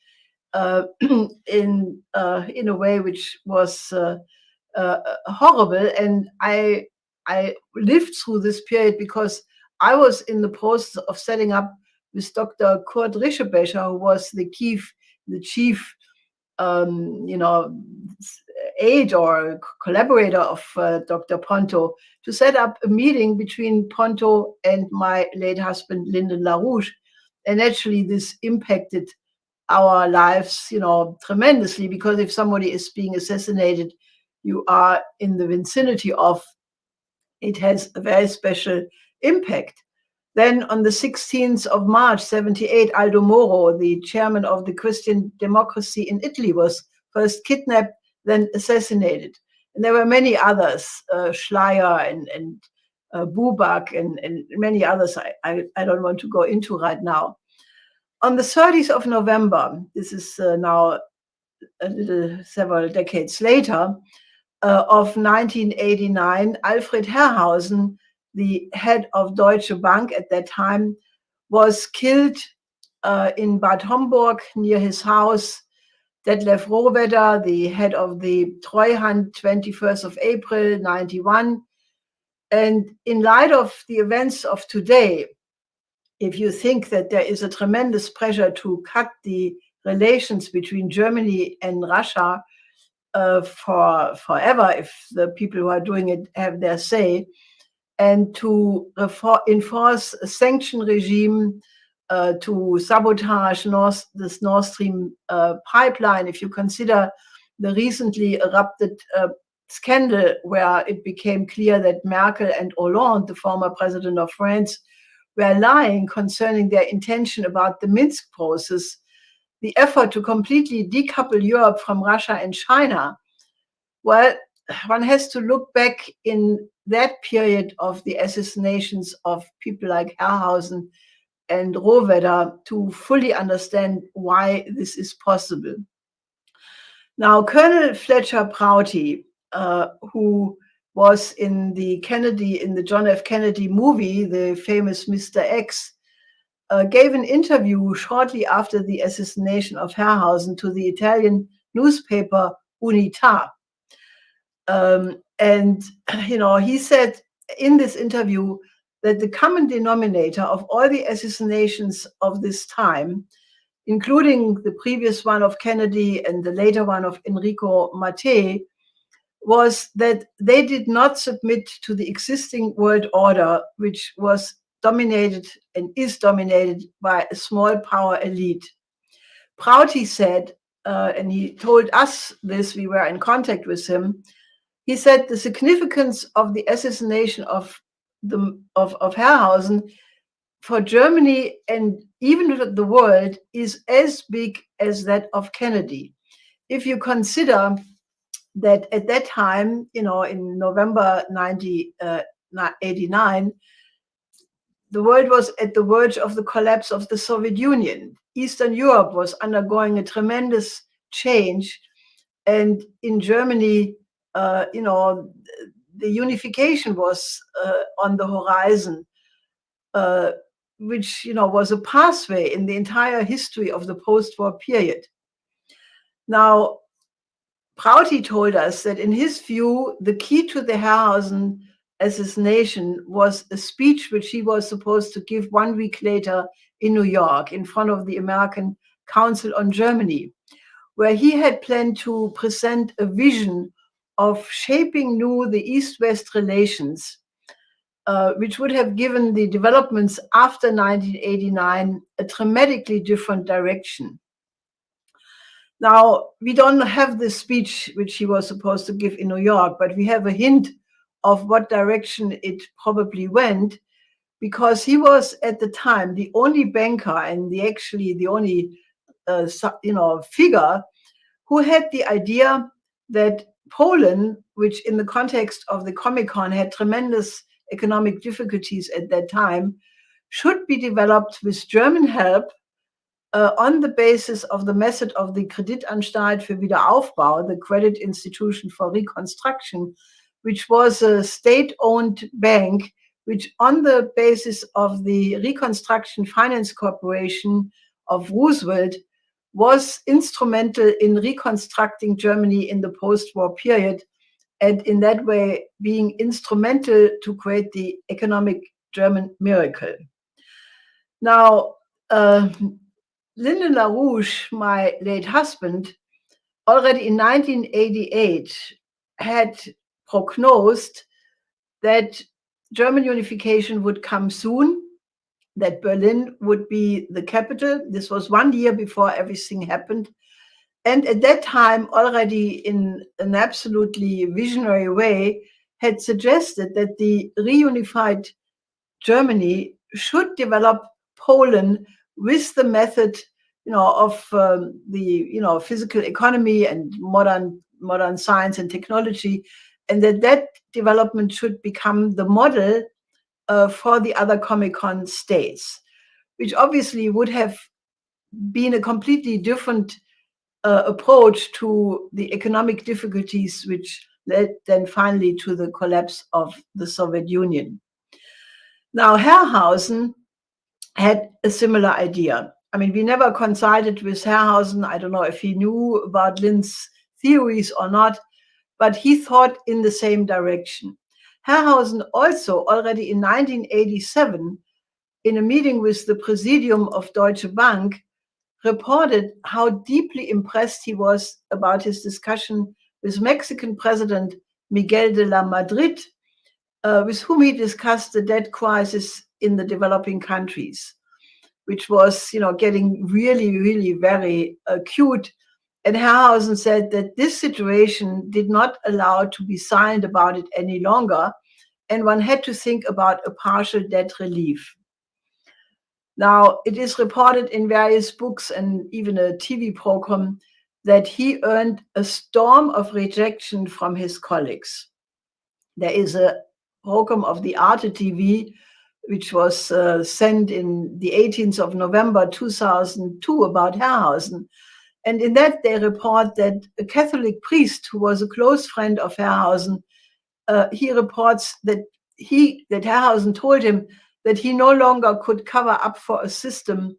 in a way which was horrible. And I lived through this period because I was in the process of setting up with Dr. Kurt Rischebecher, who was the chief aide or collaborator of Dr. Ponto, to set up a meeting between Ponto and my late husband, Lyndon LaRouche. And actually this impacted our lives, tremendously, because if somebody is being assassinated, you are in the vicinity of, it has a very special impact. Then on the 16th of March, 78, Aldo Moro, the chairman of the Christian Democracy in Italy, was first kidnapped, then assassinated. And there were many others, Schleyer and Buback and many others I don't want to go into right now. On the 30th of November, this is now several decades later, of 1989, Alfred Herrhausen, the head of Deutsche Bank at that time, was killed in Bad Homburg near his house. Detlef Rohwedder, the head of the Treuhand, 21st of April, 91. And in light of the events of today, if you think that there is a tremendous pressure to cut the relations between Germany and Russia for forever, if the people who are doing it have their say, and to enforce a sanction regime to sabotage this Nord Stream pipeline. If you consider the recently erupted scandal where it became clear that Merkel and Hollande, the former president of France, were lying concerning their intention about the Minsk process, the effort to completely decouple Europe from Russia and China, well, one has to look back in that period of the assassinations of people like Herrhausen and Rohwedder to fully understand why this is possible. Now, Colonel Fletcher Prouty, who was in the John F. Kennedy movie, the famous Mr. X, gave an interview shortly after the assassination of Herrhausen to the Italian newspaper Unità. And, he said in this interview that the common denominator of all the assassinations of this time, including the previous one of Kennedy and the later one of Enrico Mattei, was that they did not submit to the existing world order, which was dominated and is dominated by a small power elite. Prouty said, and he told us this, we were in contact with him, he said the significance of the assassination of Herrhausen for Germany and even the world is as big as that of Kennedy. If you consider that at that time, in November 1989, the world was at the verge of the collapse of the Soviet Union. Eastern Europe was undergoing a tremendous change. And in Germany, the unification was on the horizon, which, was a pathway in the entire history of the post-war period. Now, Prouty told us that in his view, the key to the Herrhausen assassination was a speech which he was supposed to give 1 week later in New York in front of the American Council on Germany, where he had planned to present a vision of shaping new the East-West relations, which would have given the developments after 1989 a dramatically different direction. Now, we don't have this speech which he was supposed to give in New York, but we have a hint of what direction it probably went, because he was at the time the only banker and the only figure who had the idea that Poland, which in the context of the Comic-Con had tremendous economic difficulties at that time, should be developed with German help on the basis of the method of the Kreditanstalt für Wiederaufbau, the credit institution for reconstruction, which was a state-owned bank, which on the basis of the Reconstruction Finance Corporation of Roosevelt was instrumental in reconstructing Germany in the post-war period, and in that way being instrumental to create the economic German miracle. Now, Lyndon LaRouche, my late husband, already in 1988 had prognosed that German unification would come soon, that Berlin would be the capital. This was 1 year before everything happened. And at that time, already in an absolutely visionary way, had suggested that the reunified Germany should develop Poland with the method, of the physical economy and modern science and technology, and that development should become the model for the other Comic-Con states, which obviously would have been a completely different approach to the economic difficulties, which led then finally to the collapse of the Soviet Union. Now, Herrhausen had a similar idea. I mean, we never consulted with Herrhausen. I don't know if he knew about Lind's theories or not, but he thought in the same direction. Herrhausen also, already in 1987, in a meeting with the Presidium of Deutsche Bank, reported how deeply impressed he was about his discussion with Mexican President Miguel de la Madrid with whom he discussed the debt crisis in the developing countries, which was, getting really, really very acute. And Herrhausen said that this situation did not allow to be silent about it any longer, and one had to think about a partial debt relief. Now, it is reported in various books and even a TV program that he earned a storm of rejection from his colleagues. There is a program of the Arte TV, which was sent in the 18th of November 2002 about Herrhausen. And in that, they report that a Catholic priest who was a close friend of Herrhausen, he reports that Herrhausen told him that he no longer could cover up for a system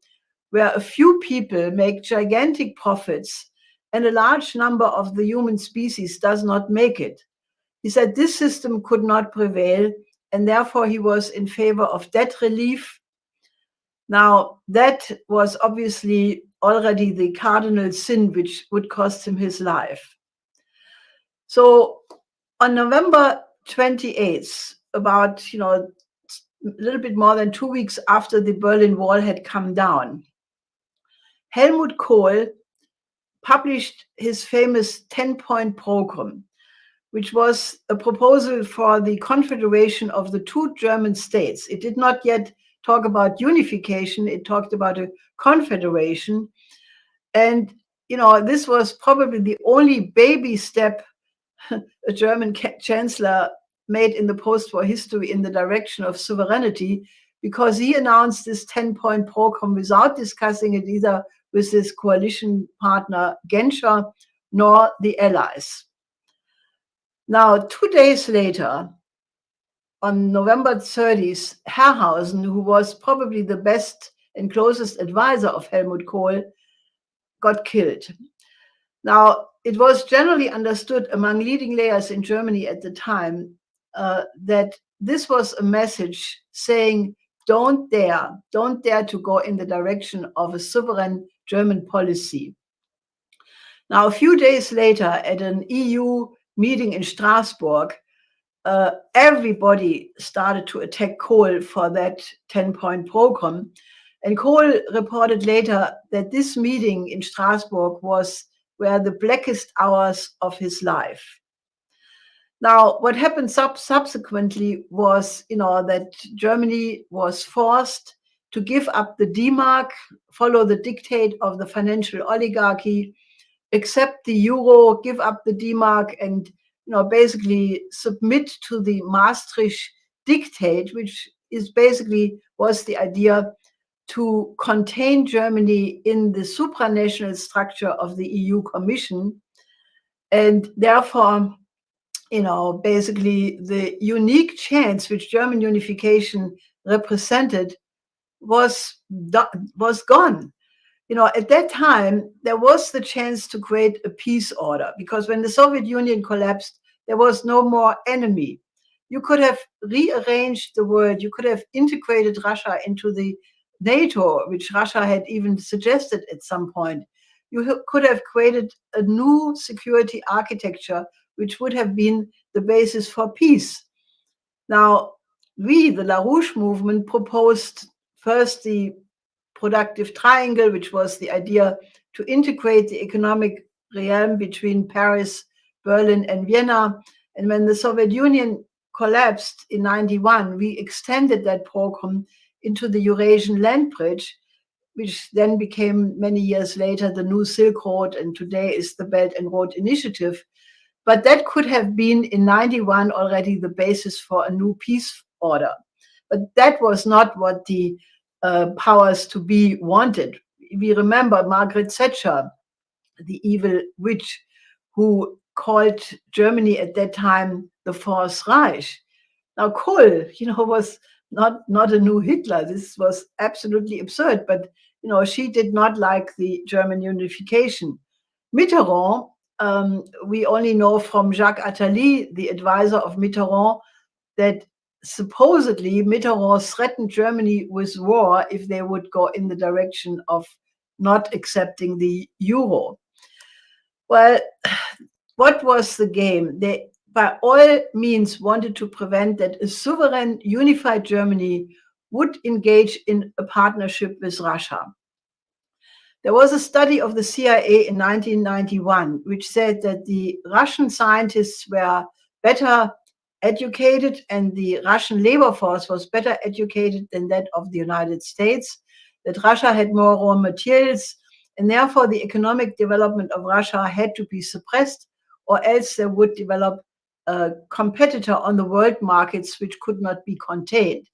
where a few people make gigantic profits and a large number of the human species does not make it. He said this system could not prevail, and therefore he was in favor of debt relief. Now, that was obviously already the cardinal sin which would cost him his life. So on November 28th, about, a little bit more than 2 weeks after the Berlin Wall had come down, Helmut Kohl published his famous 10-point program, which was a proposal for the confederation of the two German states. It did not yet talk about unification, it talked about a confederation. And, this was probably the only baby step a German chancellor made in the post-war history in the direction of sovereignty, because he announced this 10-point program without discussing it either with his coalition partner Genscher nor the Allies. Now, 2 days later, on November 30th, Herrhausen, who was probably the best and closest advisor of Helmut Kohl, got killed. Now, it was generally understood among leading layers in Germany at the time that this was a message saying, don't dare to go in the direction of a sovereign German policy. Now, a few days later, at an EU meeting in Strasbourg, everybody started to attack Kohl for that 10-point program. And Kohl reported later that this meeting in Strasbourg were the blackest hours of his life. Now, what happened subsequently was, that Germany was forced to give up the D-Mark, follow the dictate of the financial oligarchy, accept the euro, give up the D-Mark, and basically submit to the Maastricht dictate, which is basically was the idea to contain Germany in the supranational structure of the EU Commission. And therefore, basically the unique chance which German unification represented was gone. At that time, there was the chance to create a peace order, because when the Soviet Union collapsed, there was no more enemy. You could have rearranged the world. You could have integrated Russia into the NATO, which Russia had even suggested at some point. You could have created a new security architecture, which would have been the basis for peace. Now, the LaRouche movement, proposed first the productive triangle, which was the idea to integrate the economic realm between Paris, Berlin, and Vienna. And when the Soviet Union collapsed in 1991, we extended that program into the Eurasian land bridge, which then became many years later the new Silk Road, and today is the Belt and Road Initiative. But that could have been in 1991 already the basis for a new peace order. But that was not what the powers to be wanted. We remember Margaret Thatcher, the evil witch, who called Germany at that time the Fourth Reich. Now, Kohl, was not a new Hitler. This was absolutely absurd, but, she did not like the German unification. Mitterrand, we only know from Jacques Attali, the advisor of Mitterrand, that supposedly Mitterrand threatened Germany with war if they would go in the direction of not accepting the euro. Well, what was the game? by all means wanted to prevent that a sovereign, unified Germany would engage in a partnership with Russia. There was a study of the CIA in 1991, which said that the Russian scientists were better educated and the Russian labor force was better educated than that of the United States, that Russia had more raw materials, and therefore the economic development of Russia had to be suppressed, or else they would develop a competitor on the world markets which could not be contained.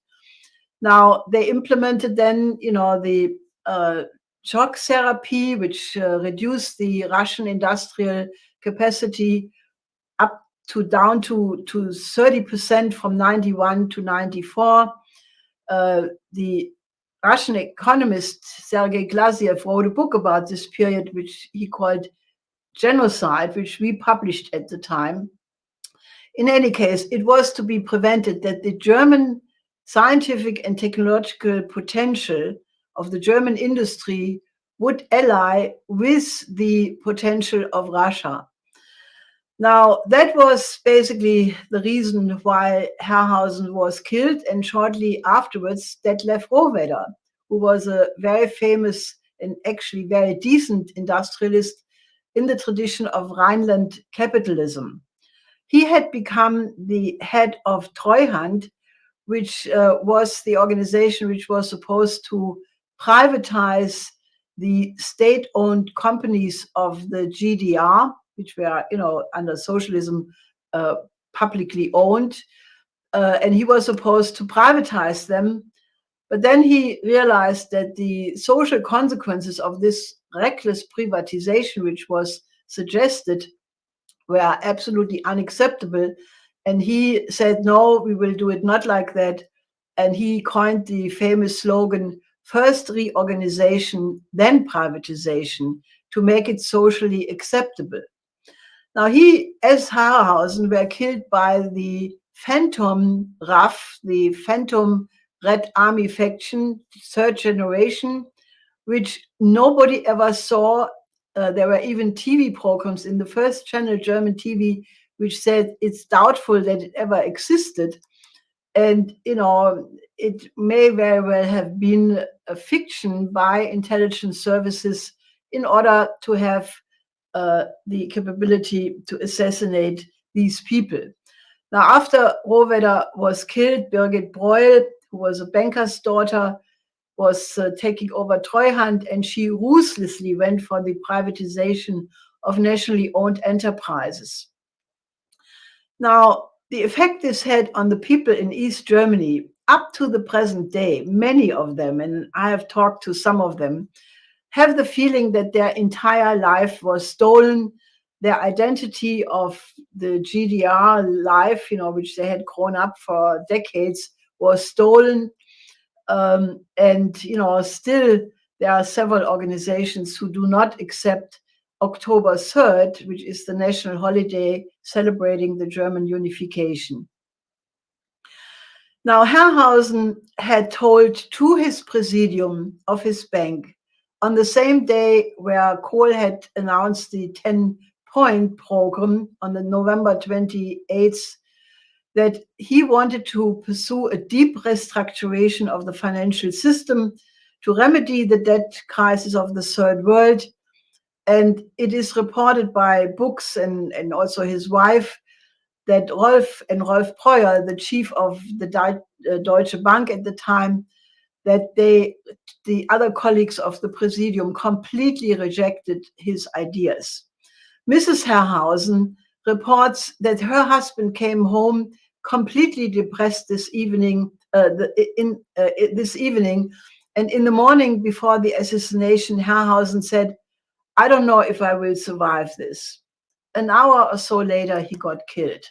Now, they implemented then, the shock therapy, which reduced the Russian industrial capacity up to down to 30% from 91 to 94. The Russian economist Sergei Glaziev wrote a book about this period, which he called Genocide, which we published at the time. In any case, it was to be prevented that the German scientific and technological potential of the German industry would ally with the potential of Russia. Now, that was basically the reason why Herrhausen was killed, and shortly afterwards, Detlef Rohwedder, who was a very famous and actually very decent industrialist in the tradition of Rhineland capitalism. He had become the head of Treuhand, which was the organization which was supposed to privatize the state-owned companies of the GDR, which were, under socialism, publicly owned. And he was supposed to privatize them. But then he realized that the social consequences of this reckless privatization, which was suggested, were absolutely unacceptable. And he said, no, we will do it not like that. And he coined the famous slogan, first reorganization, then privatization, to make it socially acceptable. Now he, as Herrhausen, were killed by the Phantom RAF, the Phantom Red Army faction, third generation, which nobody ever saw. There were even TV programs in the first channel, German TV, which said it's doubtful that it ever existed. And, it may very well have been a fiction by intelligence services in order to have the capability to assassinate these people. Now, after Rohwedder was killed, Birgit Breuel, who was a banker's daughter, was taking over Treuhand, and she ruthlessly went for the privatization of nationally owned enterprises. Now, the effect this had on the people in East Germany up to the present day, many of them, and I have talked to some of them, have the feeling that their entire life was stolen. Their identity of the GDR life, which they had grown up for decades, was stolen. And still there are several organizations who do not accept October 3rd, which is the national holiday celebrating the German unification. Now, Herrhausen had told to his presidium of his bank on the same day where Kohl had announced the 10-point program on the November 28th, that he wanted to pursue a deep restructuration of the financial system to remedy the debt crisis of the Third World. And it is reported by books and also his wife that Rolf Preuer, the chief of the Deutsche Bank at the time, that the other colleagues of the presidium completely rejected his ideas. Mrs. Herrhausen reports that her husband came home completely depressed this evening, and in the morning before the assassination, Herrhausen said, "I don't know if I will survive this." An hour or so later, he got killed.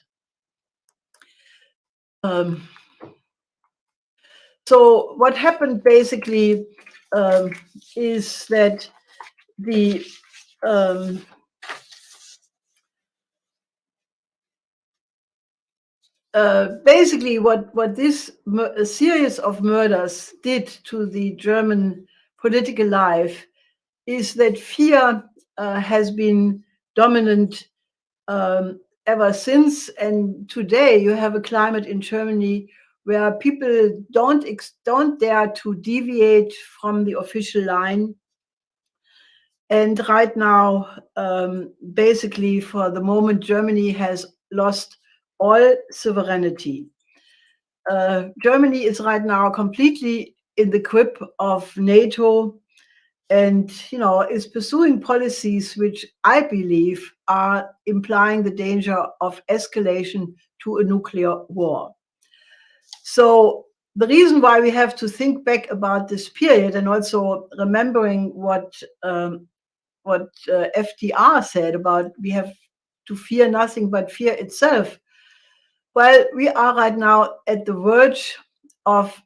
So what happened basically is that the basically what this series of murders did to the German political life is that fear has been dominant ever since. And today you have a climate in Germany where people don't dare to deviate from the official line. And right now, basically, for the moment, Germany has lost all sovereignty. Germany is right now completely in the grip of NATO, and is pursuing policies which I believe are implying the danger of escalation to a nuclear war. So the reason why we have to think back about this period, and also remembering what FDR said about we have to fear nothing but fear itself. Well, we are right now at the verge of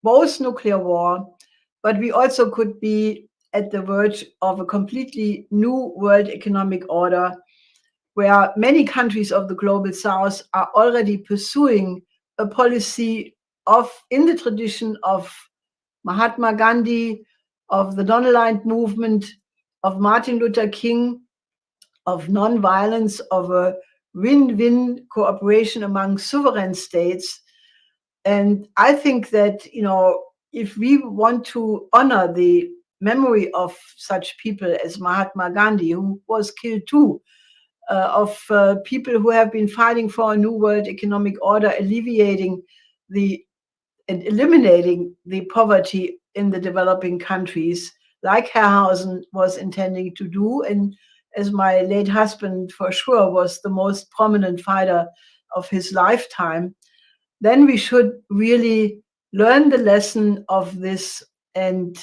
both nuclear war, but we also could be at the verge of a completely new world economic order, where many countries of the global south are already pursuing a policy in the tradition of Mahatma Gandhi, of the non-aligned movement, of Martin Luther King, of nonviolence, of a win-win cooperation among sovereign states. And I think that, if we want to honor the memory of such people as Mahatma Gandhi, who was killed too, of people who have been fighting for a new world economic order, alleviating and eliminating the poverty in the developing countries, like Herrhausen was intending to do, and as my late husband for sure was the most prominent fighter of his lifetime, then we should really learn the lesson of this and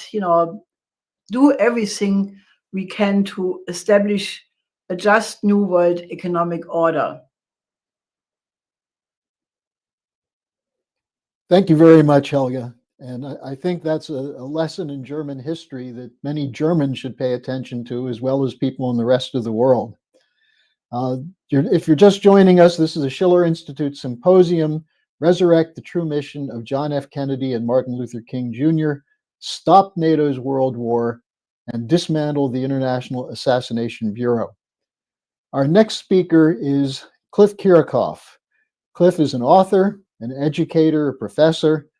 do everything we can to establish a just new world economic order. Thank you very much, Helga. And I think that's a lesson in German history that many Germans should pay attention to, as well as people in the rest of the world. If you're just joining us, this is a Schiller Institute Symposium, Resurrect the True Mission of John F. Kennedy and Martin Luther King Jr., Stop NATO's World War, and Dismantle the International Assassination Bureau. Our next speaker is Cliff Kirikoff. Cliff is an author, an educator, a professor,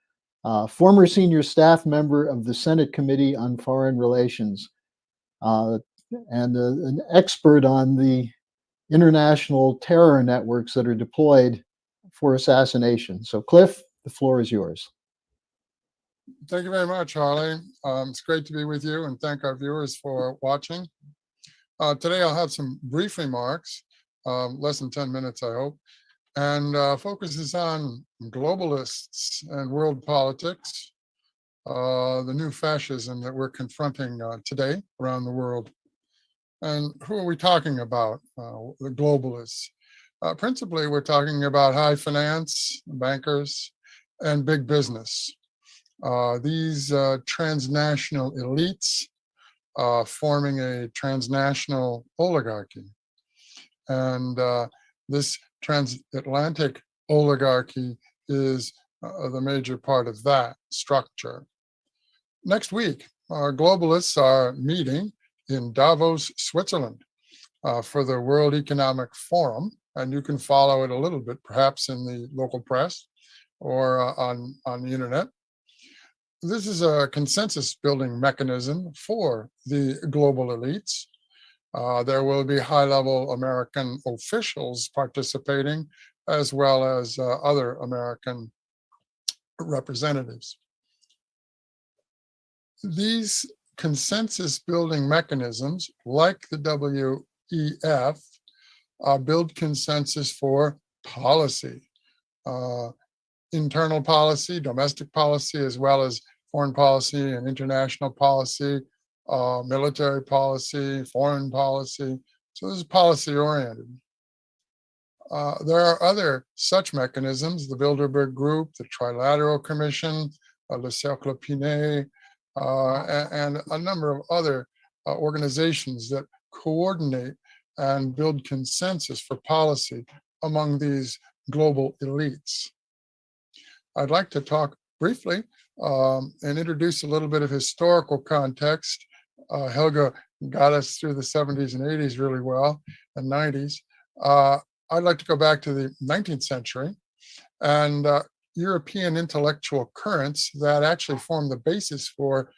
former senior staff member of the Senate Committee on Foreign Relations, and an expert on the international terror networks that are deployed for assassination. So, Cliff, the floor is yours. Thank you very much, Harley. It's great to be with you, and thank our viewers for watching. Today I'll have some brief remarks, less than 10 minutes, I hope, and focuses on globalists and world politics, the new fascism that we're confronting today around the world. And who are we talking about, the globalists? Principally, we're talking about high finance, bankers, and big business. These transnational elites forming a transnational oligarchy. And this transatlantic oligarchy is the major part of that structure. Next week, our globalists are meeting in Davos, Switzerland, for the World Economic Forum, and you can follow it a little bit, perhaps in the local press or on the internet. This is a consensus-building mechanism for the global elites. There will be high-level American officials participating, as well as other American representatives. These consensus-building mechanisms, like the WEF, build consensus for policy, internal policy, domestic policy, as well as foreign policy and international policy, military policy, foreign policy. So this is policy-oriented. There are other such mechanisms, the Bilderberg Group, the Trilateral Commission, Le Cercle Pinet, and a number of other organizations that coordinate and build consensus for policy among these global elites. I'd like to talk briefly and introduce a little bit of historical context. Helga got us through the 70s and 80s really well, and 90s. I'd like to go back to the 19th century and European intellectual currents that actually formed the basis for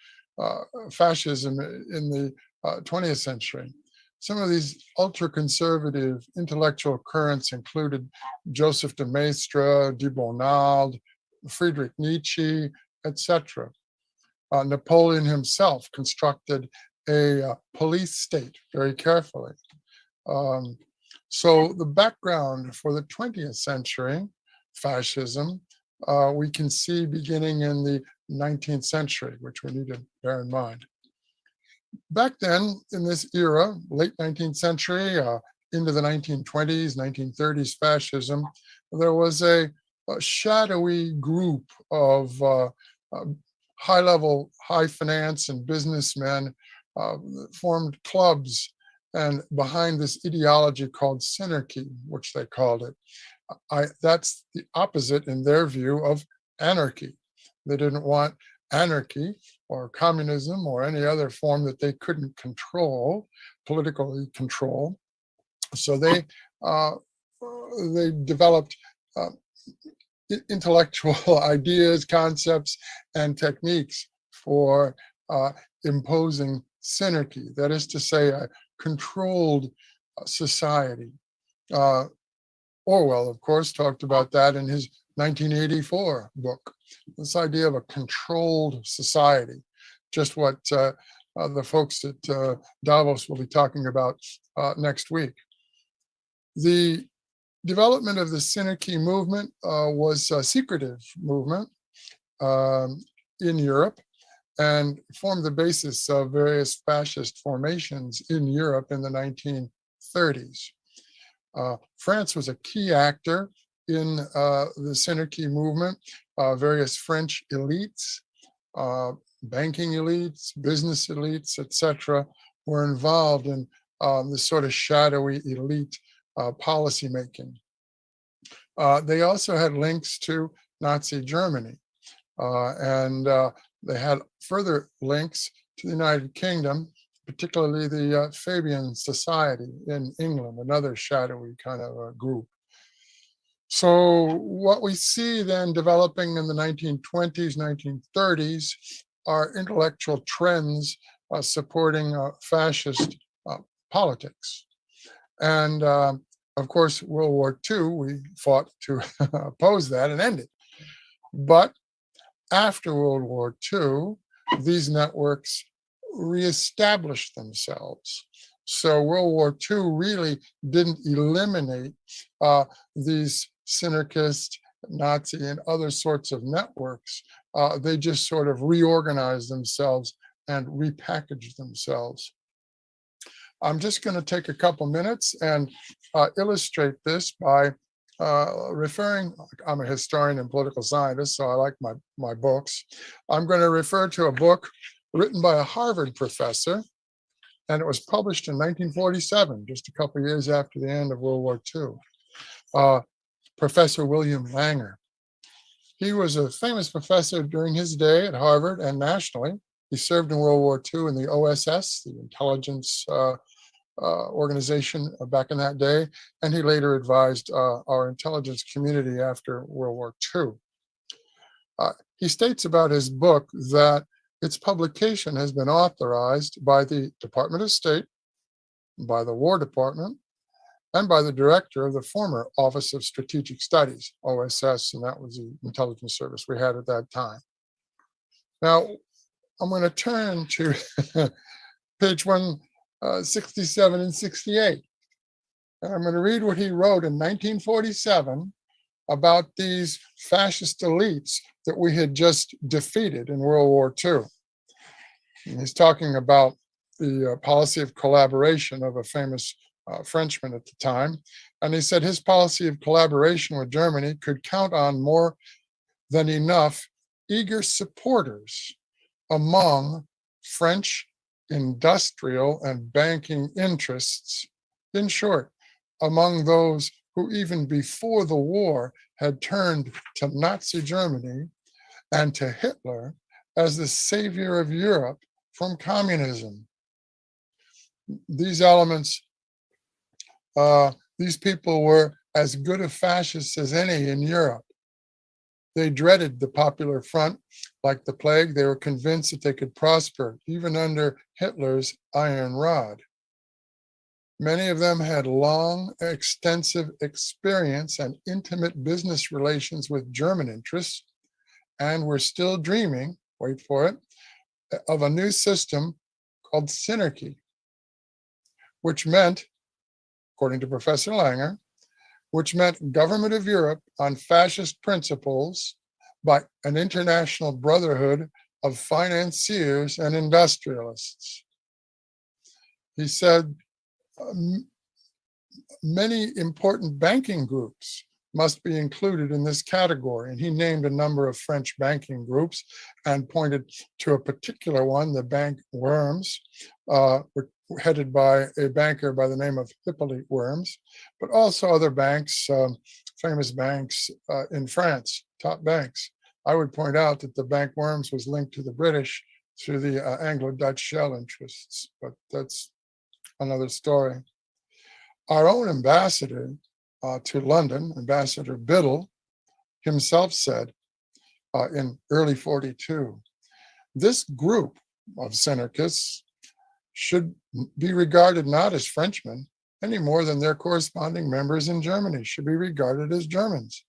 fascism in the 20th century. Some of these ultra-conservative intellectual currents included Joseph de Maistre, de Bonald, Friedrich Nietzsche, etc. Napoleon himself constructed a police state very carefully. So the background for the 20th century fascism, we can see beginning in the 19th century, which we need to bear in mind. Back then, in this era, late 19th century, into the 1920s, 1930s fascism, there was a shadowy group of high-level, high finance and businessmen formed clubs, and behind this ideology called Synarchy, which they called it. That's the opposite, in their view, of anarchy. They didn't want anarchy or communism or any other form that they couldn't control, politically control. So they developed intellectual ideas, concepts, and techniques for imposing synarchy, that is to say, a controlled society. Orwell, of course, talked about that in his 1984 book, this idea of a controlled society, just what the folks at Davos will be talking about next week. The development of the Synarchy movement was a secretive movement in Europe and formed the basis of various fascist formations in Europe in the 1930s. France was a key actor in the Synarchy movement. Various French elites, banking elites, business elites, etc., were involved in this sort of shadowy elite policymaking. They also had links to Nazi Germany, and they had further links to the United Kingdom, particularly the Fabian Society in England, another shadowy kind of group. So what we see then developing in the 1920s, 1930s are intellectual trends supporting fascist politics. And of course, World War II, we fought to oppose that and end it. But after World War II, these networks reestablished themselves. So World War II really didn't eliminate these synarchist, Nazi, and other sorts of networks. They just sort of reorganized themselves and repackaged themselves. I'm just going to take a couple minutes and illustrate this by referring, I'm a historian and political scientist, so I like my books. I'm going to refer to a book written by a Harvard professor, and it was published in 1947, just a couple of years after the end of World War II. Professor William Langer. He was a famous professor during his day at Harvard and nationally. He served in World War II in the OSS, the intelligence organization back in that day, and he later advised our intelligence community after World War II. He states about his book that its publication has been authorized by the Department of State, by the War Department, and by the director of the former Office of Strategic Studies, OSS, and that was the intelligence service we had at that time. Now, I'm going to turn to page 167 and 68. And I'm going to read what he wrote in 1947 about these fascist elites that we had just defeated in World War II. And he's talking about the policy of collaboration of a famous Frenchman at the time. And he said his policy of collaboration with Germany could count on more than enough eager supporters among French industrial and banking interests. In short, among those who even before the war had turned to Nazi Germany and to Hitler as the savior of Europe from communism. These elements, these people were as good a fascists as any in Europe. They dreaded the Popular Front like the plague. They were convinced that they could prosper even under Hitler's iron rod. Many of them had long, extensive experience and intimate business relations with German interests and were still dreaming, wait for it, of a new system called Synarchy, which meant, according to Professor Langer, which meant government of Europe on fascist principles by an international brotherhood of financiers and industrialists. He said many important banking groups must be included in this category. And he named a number of French banking groups and pointed to a particular one, the Bank Worms, headed by a banker by the name of Hippolyte Worms, but also other banks, famous banks in France, top banks. I would point out that the Bank Worms was linked to the British through the Anglo-Dutch shell interests, but that's another story. Our own ambassador to London, Ambassador Biddle, himself said in early 42, this group of Synarchists should be regarded not as Frenchmen any more than their corresponding members in Germany should be regarded as Germans,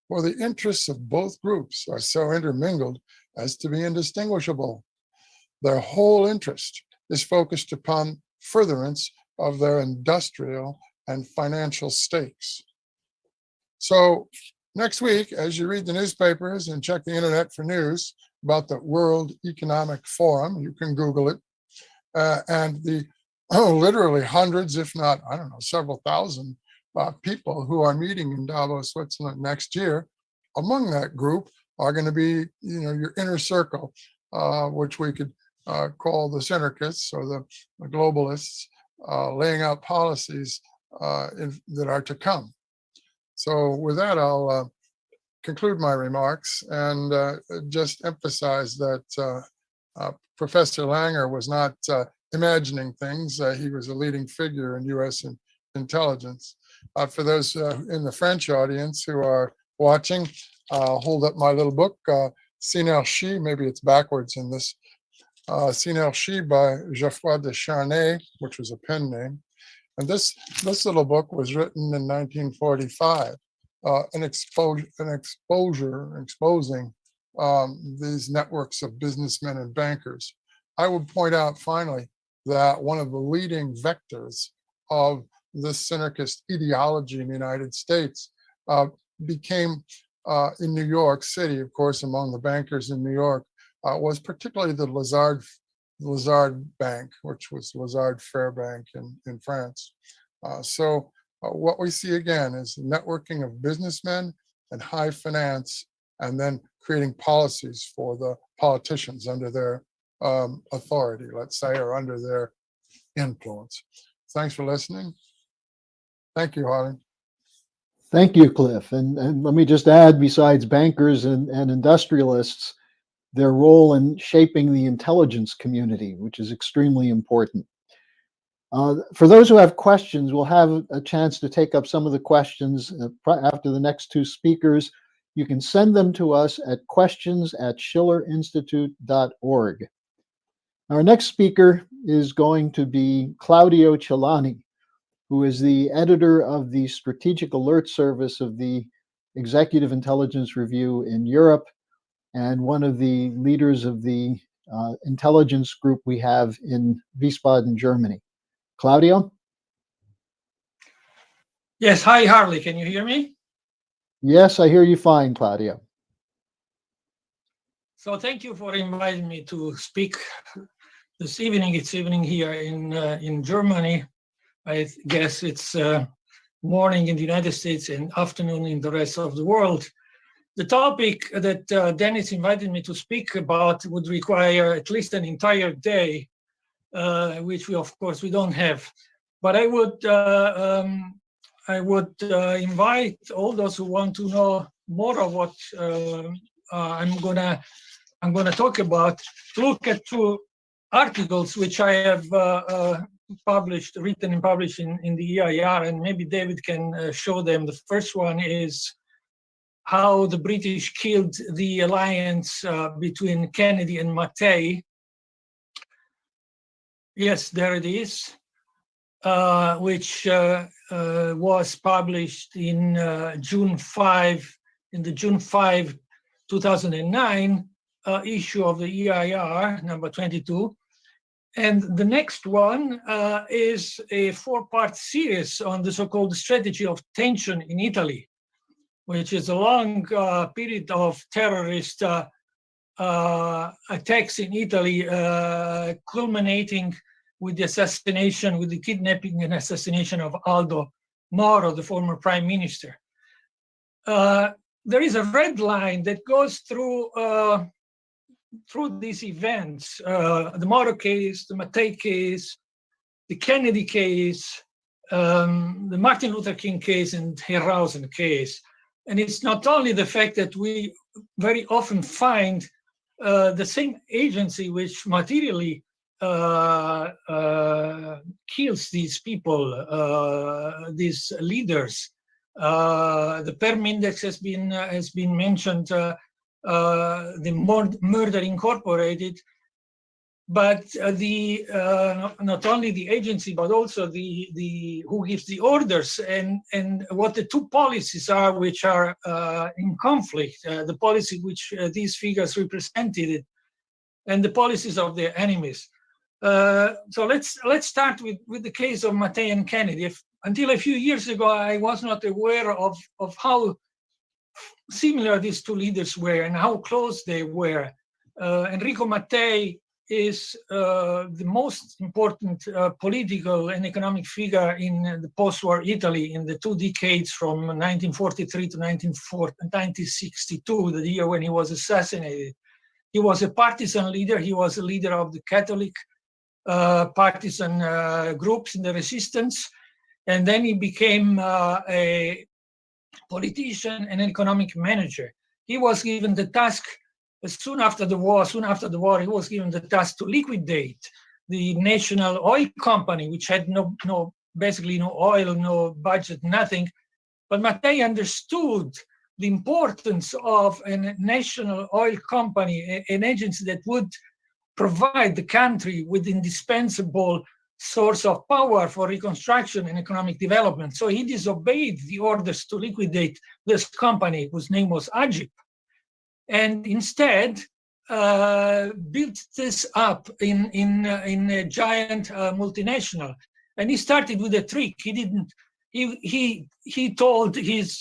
for the interests of both groups are so intermingled as to be indistinguishable. Their whole interest is focused upon furtherance of their industrial and financial stakes. So next week, as you read the newspapers and check the internet for news about the World Economic Forum, you can Google it, and the literally hundreds, if not, I don't know, several thousand people who are meeting in Davos, Switzerland next year. Among that group are going to be, your inner circle, which we could call the Synarchists or the globalists, laying out policies that are to come. So with that, I'll conclude my remarks and just emphasize that Professor Langer was not imagining things. He was a leading figure in U.S. intelligence. For those in the French audience who are watching, I'll hold up my little book, Synarchie, maybe it's backwards in this, Synarchie by Geoffroy de Charnay, which was a pen name. And this little book was written in 1945, exposing these networks of businessmen and bankers. I would point out finally that one of the leading vectors of this Synarchist ideology in the United States became in New York City, of course, among the bankers in New York, was particularly the Lazard Bank, which was Lazard Fairbank in France. So what we see again is networking of businessmen and high finance, and then creating policies for the politicians under their authority, let's say, or under their influence. Thanks for listening. Thank you, Harley. Thank you, Cliff. And let me just add, besides bankers and industrialists, their role in shaping the intelligence community, which is extremely important. For those who have questions, we'll have a chance to take up some of the questions after the next two speakers. You can send them to us at questions@schillerinstitute.org. Our next speaker is going to be Claudio Celani, who is the editor of the Strategic Alert Service of the Executive Intelligence Review in Europe, and one of the leaders of the intelligence group we have in Wiesbaden, Germany. Claudio? Yes, hi, Harley. Can you hear me? Yes, I hear you fine, Claudio. So thank you for inviting me to speak this evening. It's evening here in Germany. I guess it's morning in the United States and afternoon in the rest of the world. The topic that Dennis invited me to speak about would require at least an entire day, which we, of course, we don't have. But I would invite all those who want to know more of what I'm gonna talk about to look at two articles which I have written and published in the EIR, and maybe David can show them. The first one is how the British killed the alliance between Kennedy and Mattei. Yes, there it is, which was published in June 5, in the June 5, 2009 issue of the EIR, number 22. And the next one is a 4-part series on the so-called strategy of tension in Italy, which is a long period of terrorist attacks in Italy, culminating with the assassination, with the kidnapping and assassination of Aldo Moro, the former prime minister. There is a red line that goes through these events, the Moro case, the Mattei case, the Kennedy case, the Martin Luther King case, and Herrhausen case. And it's not only the fact that we very often find the same agency which materially kills these people, these leaders. The PERM index has been mentioned, the Murder Incorporated, but not only the agency, but also the who gives the orders, and what the two policies are which are in conflict, the policy which these figures represented, and the policies of their enemies. So let's start with the case of Mattei and Kennedy. Until a few years ago, I was not aware of how similar these two leaders were and how close they were. Enrico Mattei is the most important political and economic figure in the post-war Italy in the 2 decades from 1943 to 1962, the year when he was assassinated. He was a partisan leader. He was a leader of the Catholic partisan groups in the resistance. And then he became a politician and economic manager. He was given the task soon after the war, he was given the task to liquidate the national oil company, which had basically no oil, no budget, nothing. But Mattei understood the importance of a national oil company, an agency that would provide the country with indispensable source of power for reconstruction and economic development. So he disobeyed the orders to liquidate this company, whose name was Agip, and instead built this up in a giant multinational. And he started with a trick. He told his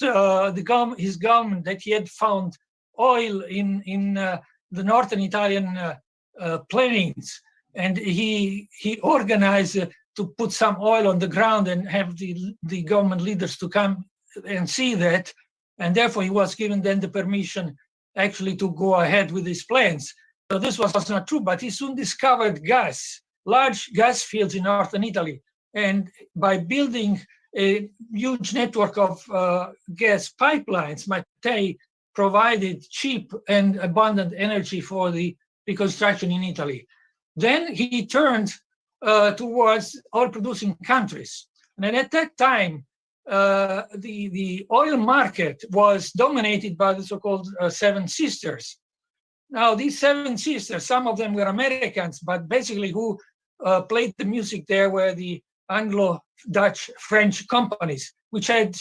government that he had found oil in the northern Italian plains, and he organized to put some oil on the ground and have the government leaders to come and see that, and therefore he was given then the permission actually to go ahead with his plans. So this was not true, but he soon discovered large gas fields in northern Italy, and by building a huge network of gas pipelines, Mattei provided cheap and abundant energy for the reconstruction in Italy. Then he turned towards oil-producing countries. And at that time, the oil market was dominated by the so-called Seven Sisters. Now, these Seven Sisters, some of them were Americans, but basically who played the music there were the Anglo-Dutch French companies, which had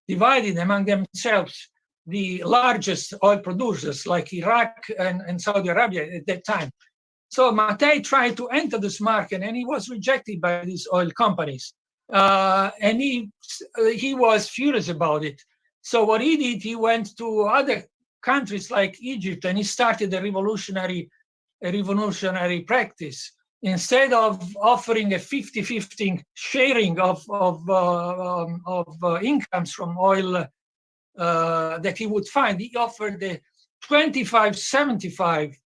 divided among themselves the largest oil producers like Iraq and Saudi Arabia at that time. So Mattei tried to enter this market, and he was rejected by these oil companies. And he was furious about it. So what he did, he went to other countries like Egypt, and he started a revolutionary practice. Instead of offering a 50-50 sharing of incomes from oil that he would find, he offered a 25-75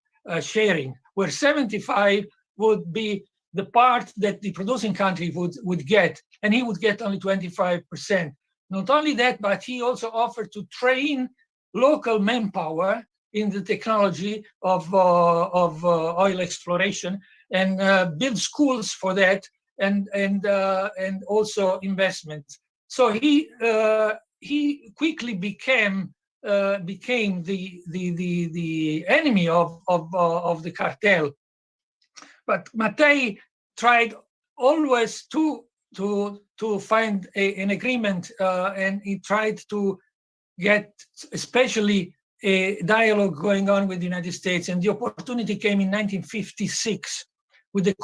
sharing, where 75 would be the part that the producing country would get, and he would get only 25%. Not only that, but he also offered to train local manpower in the technology of oil exploration and build schools for that, and also investments. So he quickly became the enemy of the cartel. But Mattei tried always to find an agreement, and he tried to get especially a dialogue going on with the United States. And the opportunity came in 1956 with the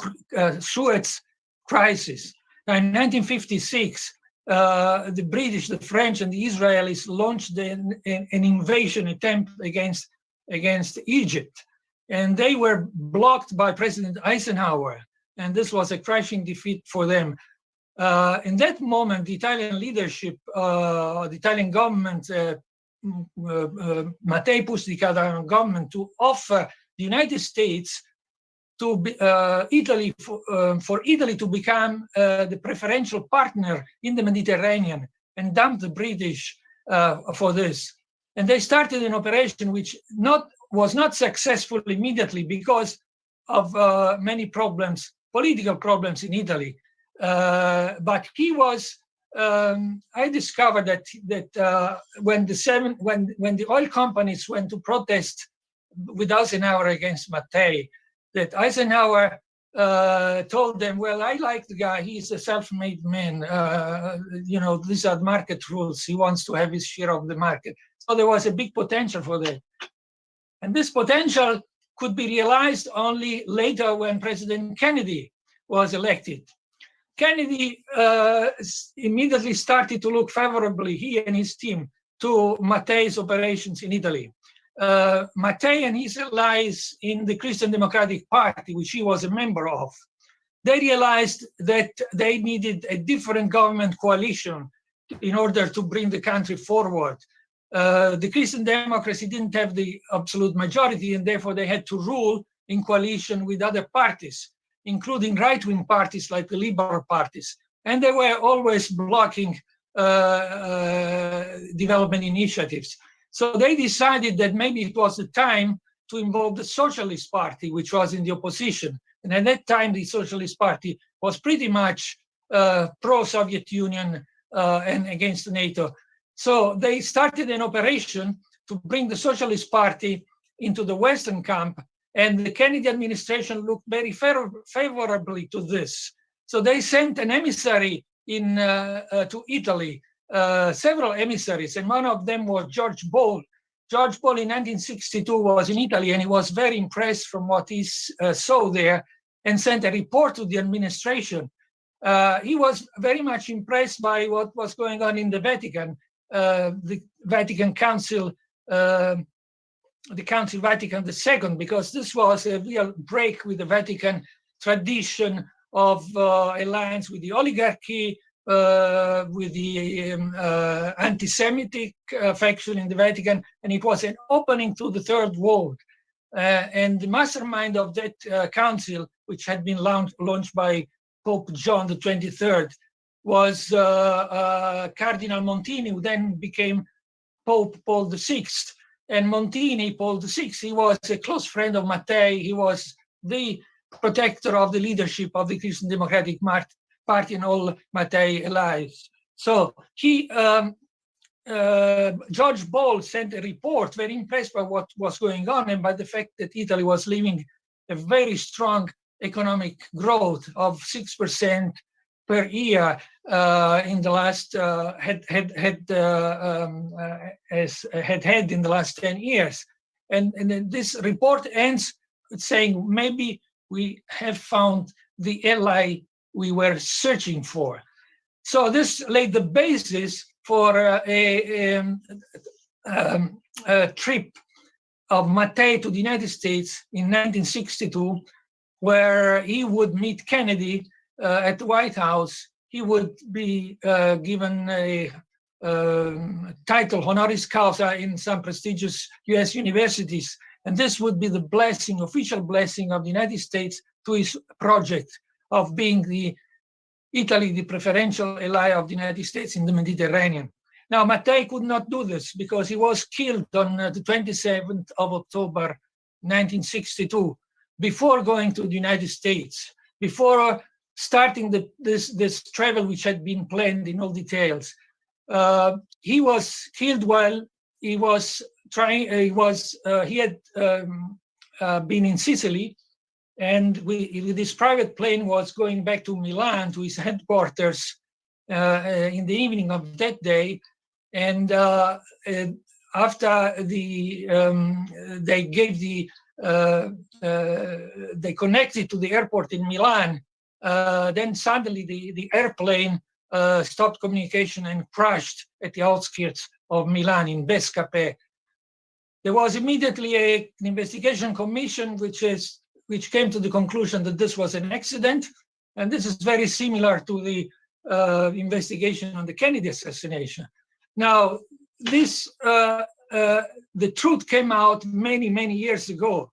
Suez crisis. Now, in 1956, the British, the French, and the Israelis launched an invasion attempt against Egypt. And they were blocked by President Eisenhower. And this was a crushing defeat for them. In that moment, the Italian leadership, the Italian government, Mattei pushed the Italian government to offer the United States to Italy for Italy to become the preferential partner in the Mediterranean, and dump the British for this. And they started an operation which was not successful immediately because of many problems, political problems in Italy. But he was. I discovered that when the oil companies went to protest with Eisenhower against Mattei, that Eisenhower told them, "Well, I like the guy. He's a self-made man. These are market rules. He wants to have his share of the market." So there was a big potential for that. And this potential could be realized only later when President Kennedy was elected. Kennedy immediately started to look favorably, he and his team, to Mattei's operations in Italy. Mattei and his allies in the Christian Democratic Party, which he was a member of, they realized that they needed a different government coalition in order to bring the country forward. The Christian democracy didn't have the absolute majority, and therefore they had to rule in coalition with other parties, including right-wing parties like the liberal parties. And they were always blocking development initiatives. So they decided that maybe it was the time to involve the Socialist Party, which was in the opposition. And at that time, the Socialist Party was pretty much pro-Soviet Union and against NATO. So they started an operation to bring the Socialist Party into the Western camp, and the Kennedy administration looked very favorably to this. So they sent an emissary to Italy, several emissaries, and one of them was George Ball. George Ball in 1962 was in Italy, and he was very impressed from what he saw there, and sent a report to the administration. He was very much impressed by what was going on in the Vatican, the Vatican Council, the Council Vatican II, because this was a real break with the Vatican tradition of alliance with the oligarchy, with the anti-Semitic faction in the Vatican, and it was an opening to the Third World. And the mastermind of that council, which had been launched by Pope John the 23rd, was Cardinal Montini, who then became Pope Paul VI. And Montini, Paul VI, he was a close friend of Mattei. He was the protector of the leadership of the Christian Democratic Party and all Mattei allies. So George Ball sent a report, very impressed by what was going on and by the fact that Italy was living a very strong economic growth of 6% per year in the last had in the last 10 years, and then this report ends saying maybe we have found the ally we were searching for. So this laid the basis for a trip of Mattei to the United States in 1962, where he would meet Kennedy at the White House. He would be given a title honoris causa in some prestigious US universities. And this would be the blessing, official blessing of the United States to his project of being Italy, the preferential ally of the United States in the Mediterranean. Now, Mattei could not do this because he was killed on the 27th of October, 1962, before going to the United States, before starting this travel which had been planned in all details. He was killed while he was trying. He had been in Sicily, and with his private plane was going back to Milan to his headquarters in the evening of that day. And after they gave they connected to the airport in Milan, then suddenly the airplane stopped communication and crashed at the outskirts of Milan in Bescapè. There was immediately an investigation commission which came to the conclusion that this was an accident, and this is very similar to the investigation on the Kennedy assassination. Now, the truth came out many years ago.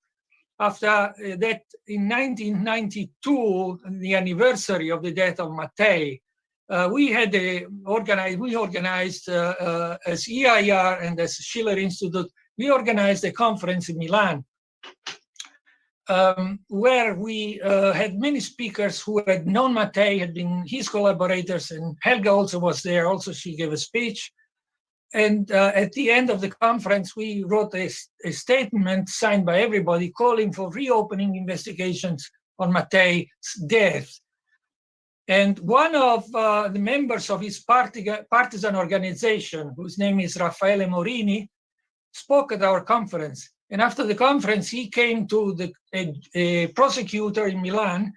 After that, in 1992, the anniversary of the death of Mattei, we organized as EIR and as Schiller Institute, we organized a conference in Milan where we had many speakers who had known Mattei, had been his collaborators, and Helga also was there. Also, she gave a speech. And at the end of the conference, we wrote a statement signed by everybody calling for reopening investigations on Mattei's death. And one of the members of his partisan organization, whose name is Raffaele Morini, spoke at our conference. And after the conference, he came to a prosecutor in Milan,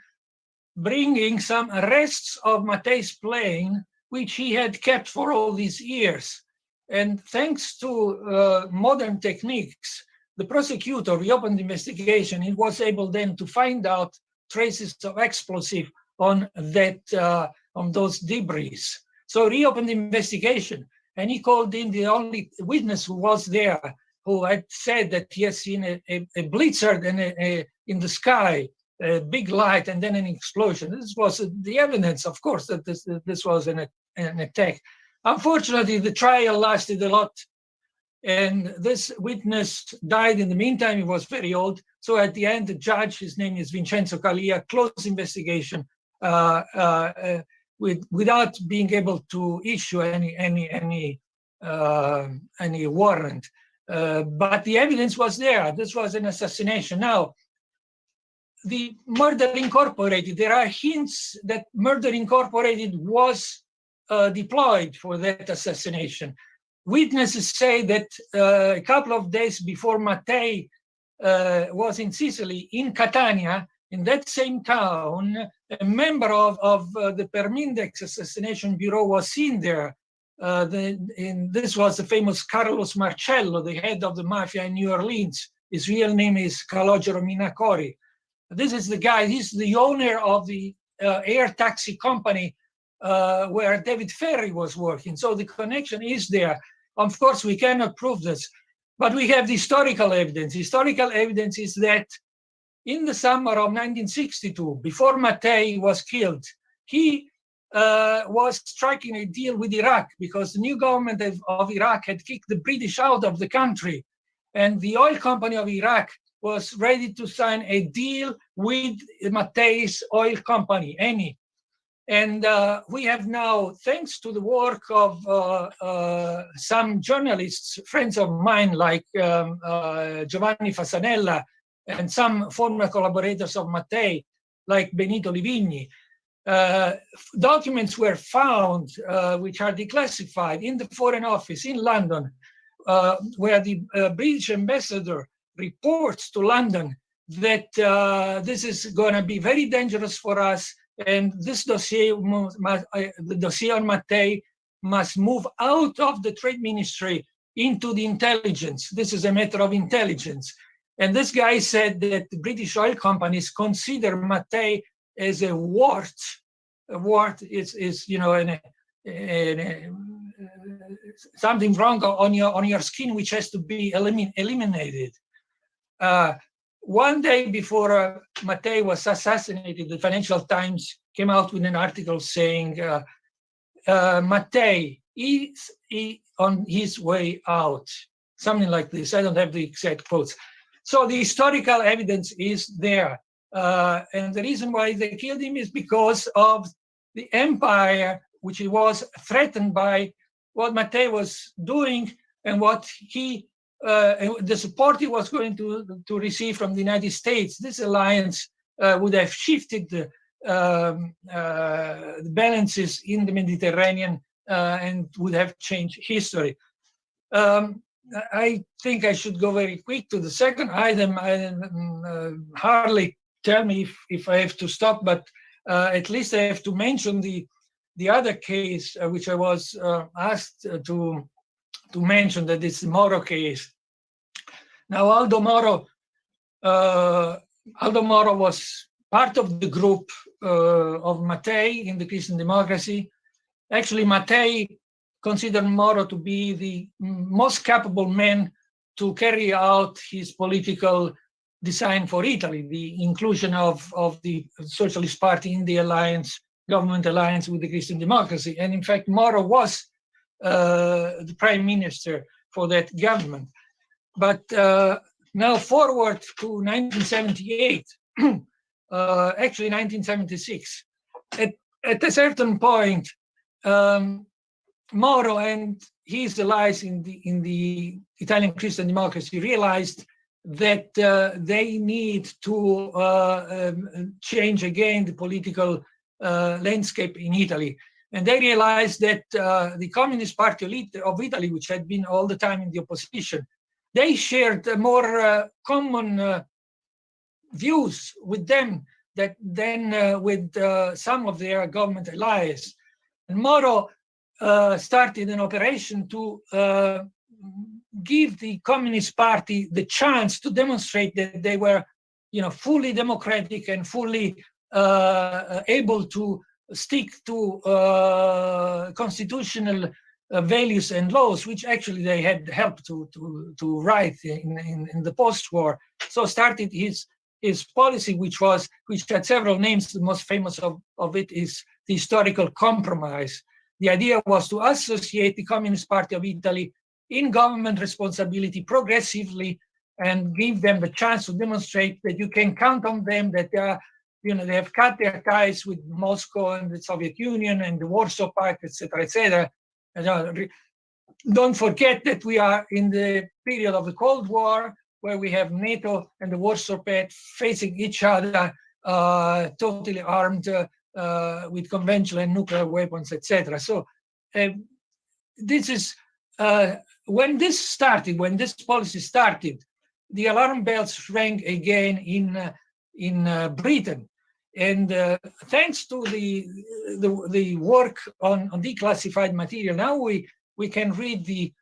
bringing some arrests of Mattei's plane, which he had kept for all these years. And thanks to modern techniques, the prosecutor reopened the investigation. He was able then to find out traces of explosive on those debris. So reopened the investigation, and he called in the only witness who was there, who had said that he had seen a blizzard in the sky, a big light, and then an explosion. This was the evidence, of course, that this was an attack. Unfortunately, the trial lasted a lot, and this witness died in the meantime. He was very old. So at the end, the judge, his name is Vincenzo Calia, closed investigation without being able to issue any warrant. But the evidence was there. This was an assassination. Now, the Murder Incorporated, there are hints that Murder Incorporated was deployed for that assassination. Witnesses say that a couple of days before Mattei was in Sicily, in Catania, in that same town, a member of the Permindex assassination bureau was seen there. This was the famous Carlos Marcello, the head of the mafia in New Orleans. His real name is Calogero Minacori. This is the guy, he's the owner of the air taxi company where David Ferry was working. So the connection is there. Of course, we cannot prove this, but we have the historical evidence. Historical evidence is that in the summer of 1962, before Mattei was killed, he was striking a deal with Iraq because the new government of Iraq had kicked the British out of the country. And the oil company of Iraq was ready to sign a deal with Mattei's oil company, Eni. And we have now, thanks to the work of some journalists, friends of mine like Giovanni Fasanella and some former collaborators of Mattei, like Benito Livigni, documents were found which are declassified in the Foreign Office in London, where the British ambassador reports to London that this is going to be very dangerous for us, and this dossier, the dossier on Mattei, must move out of the trade ministry into the intelligence. This is a matter of intelligence. And this guy said that the British oil companies consider Mattei as a wart. A wart is you know, something wrong on your skin which has to be eliminated. One day before Mattei was assassinated, the Financial Times came out with an article saying Mattei is on his way out, something like this. I don't have the exact quotes. So the historical evidence is there. And the reason why they killed him is because of the empire, which was threatened by what Mattei was doing and what the support he was going to receive from the United States. This alliance would have shifted the balances in the Mediterranean and would have changed history. I think I should go very quick to the second item. Hardly tell me if I have to stop, but at least I have to mention the other case which I was asked to mention, that is the Moro case. Now, Aldo Moro was part of the group of Mattei in the Christian Democracy. Actually, Mattei considered Moro to be the most capable man to carry out his political design for Italy, the inclusion of the Socialist Party in the government alliance with the Christian Democracy. And in fact, Moro was the prime minister for that government. But now forward to 1978, actually 1976, at a certain point, Moro and his allies in the Italian Christian Democracy realized that they need to change again the political landscape in Italy. And they realized that the Communist Party of Italy, which had been all the time in the opposition, they shared more common views with them than with some of their government allies. And Moro started an operation to give the Communist Party the chance to demonstrate that they were, fully democratic and fully able to stick to constitutional values and laws, which actually they had helped to write in the post-war. So started his policy, which had several names. The most famous of it is the historical compromise. The idea was to associate the Communist Party of Italy in government responsibility progressively and give them the chance to demonstrate that you can count on them, that they are, they have cut their ties with Moscow and the Soviet Union and the Warsaw Pact, etc., etc. Don't forget that we are in the period of the Cold War, where we have NATO and the Warsaw Pact facing each other, totally armed with conventional and nuclear weapons, etc. So this is when this policy started, the alarm bells rang again in Britain. And thanks to the work on declassified material, now we can read the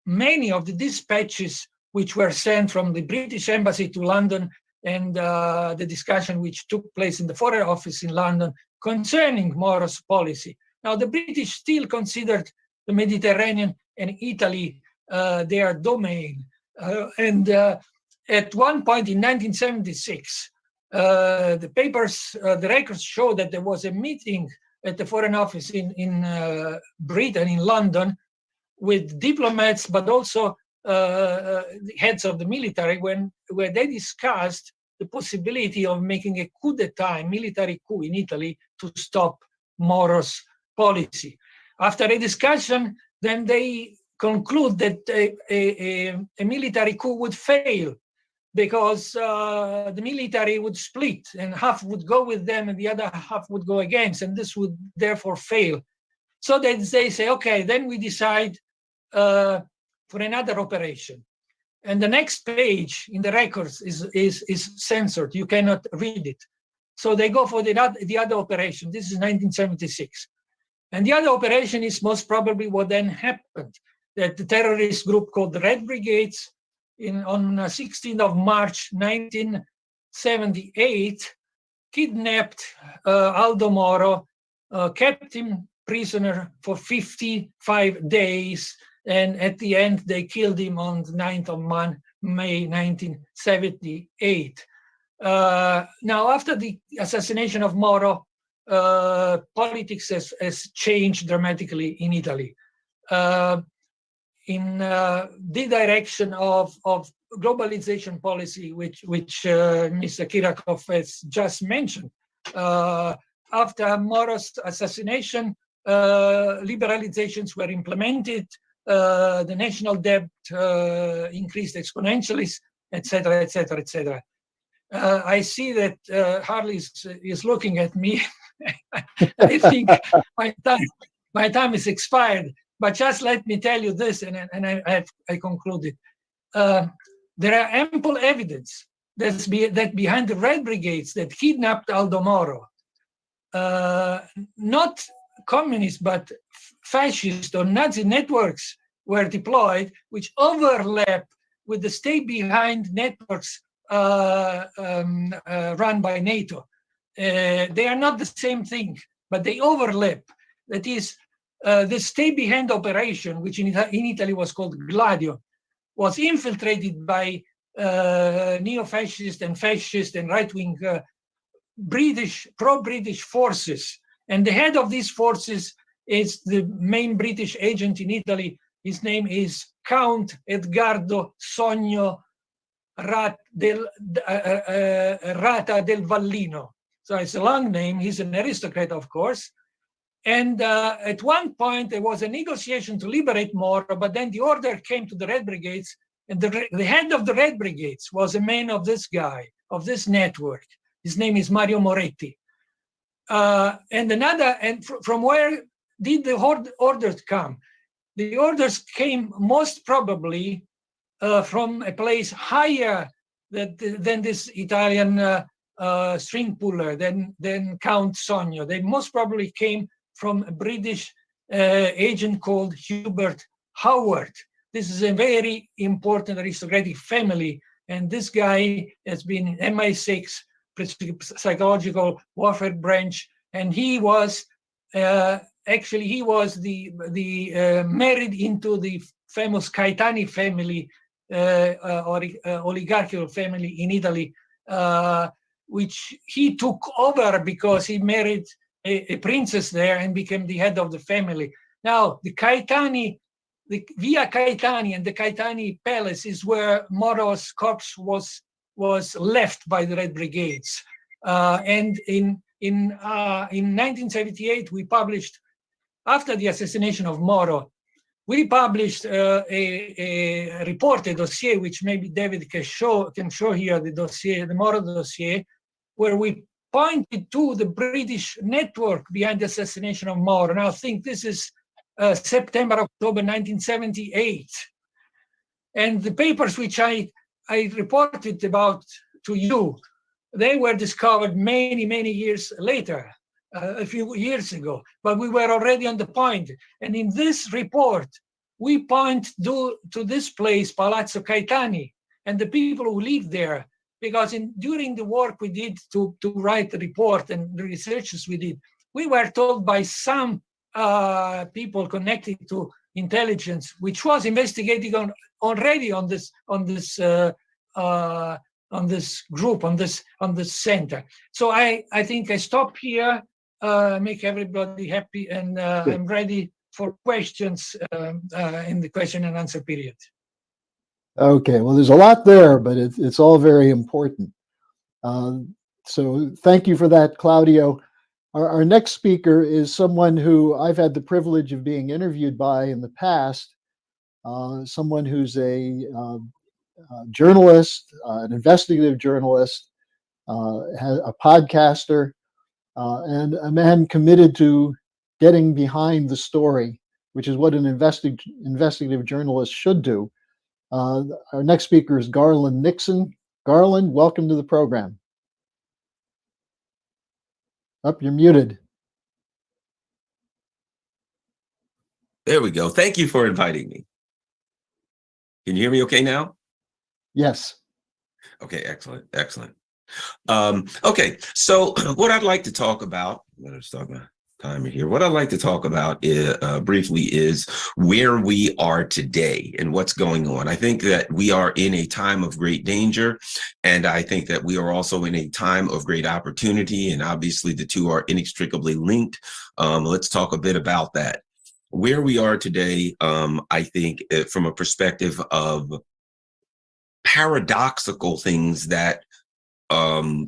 many of the dispatches which were sent from the British Embassy to London, and the discussion which took place in the Foreign Office in London concerning Moro's policy. Now, the British still considered the Mediterranean and Italy their domain. And at one point in 1976, the records show that there was a meeting at the Foreign Office in Britain, in London, with diplomats, but also heads of the military, where they discussed the possibility of making a coup d'etat, a military coup in Italy, to stop Moro's policy. After a discussion, then they conclude that a military coup would fail, because the military would split, and half would go with them and the other half would go against, and this would therefore fail. So they say, okay, then we decide for another operation. And the next page in the records is censored. You cannot read it. So they go for the other operation. This is 1976. And the other operation is most probably what then happened, that the terrorist group called the Red Brigades on 16th of March 1978 kidnapped Aldo Moro, kept him prisoner for 55 days, and at the end they killed him on the 9th of May 1978. Now, after the assassination of Moro, politics has changed dramatically in Italy. In the direction of globalization policy, which Mr. Kirakov has just mentioned. After Moro's assassination, liberalizations were implemented, the national debt increased exponentially, etc., etc., etc. I see that Harley is looking at me. I think my time is expired. But just let me tell you this, and I concluded. There are ample evidence that behind the Red Brigades that kidnapped Aldo Moro, not communist but fascist or Nazi networks were deployed, which overlap with the stay-behind networks run by NATO. They are not the same thing, but they overlap. That is, the stay-behind operation, which in Italy was called Gladio, was infiltrated by neo-fascist and fascist and right-wing pro-British forces. And the head of these forces is the main British agent in Italy. His name is Count Edgardo Sogno Rata del Vallino. So it's a long name. He's an aristocrat, of course. And at one point, there was a negotiation to liberate Moro, but then the order came to the Red Brigades, and the head of the Red Brigades was a man of this guy, of this network. His name is Mario Moretti. And from where did the orders come? The orders came most probably from a place higher than this Italian string puller, than Count Sogno. They most probably came from a British agent called Hubert Howard. This is a very important aristocratic family, and this guy has been in MI6, psychological warfare branch, and he was actually the married into the famous Caetani family, oligarchical family in Italy, which he took over because he married a princess there and became the head of the family. Now, the Caetani, the Via Caetani and the Caetani Palace is where Moro's corpse was left by the Red Brigades. And in 1978, we published, after the assassination of Moro, we published a report, a dossier, which maybe David can show here, the dossier, the Moro dossier, where we pointed to the British network behind the assassination of Moro. Now, I think this is September, October 1978. And the papers which I reported about to you, they were discovered many, many years later, a few years ago, but we were already on the point. And in this report, we point to this place, Palazzo Caetani, and the people who live there, because during the work we did to write the report and the researches we did, we were told by some people connected to intelligence, which was investigating already on this group, on this center. So I think I stop here, make everybody happy, and I'm ready for questions in the question and answer period. Okay, well, there's a lot there, but it's all very important. So thank you for that, Claudio. Our next speaker is someone who I've had the privilege of being interviewed by in the past, someone who's a journalist, an investigative journalist, a podcaster, and a man committed to getting behind the story, which is what an investigative journalist should do. Our next speaker is Garland Nixon. Garland, welcome to the program. You're muted. There we go. Thank you for inviting me. Can you hear me okay now? Yes. Okay, excellent, excellent. Okay, so what I'd like to talk about, I'm going to start my timer here. What I'd like to talk about briefly is where we are today and what's going on. I think that we are in a time of great danger, and I think that we are also in a time of great opportunity, and obviously the two are inextricably linked. Let's talk a bit about that. Where we are today, I think from a perspective of paradoxical things that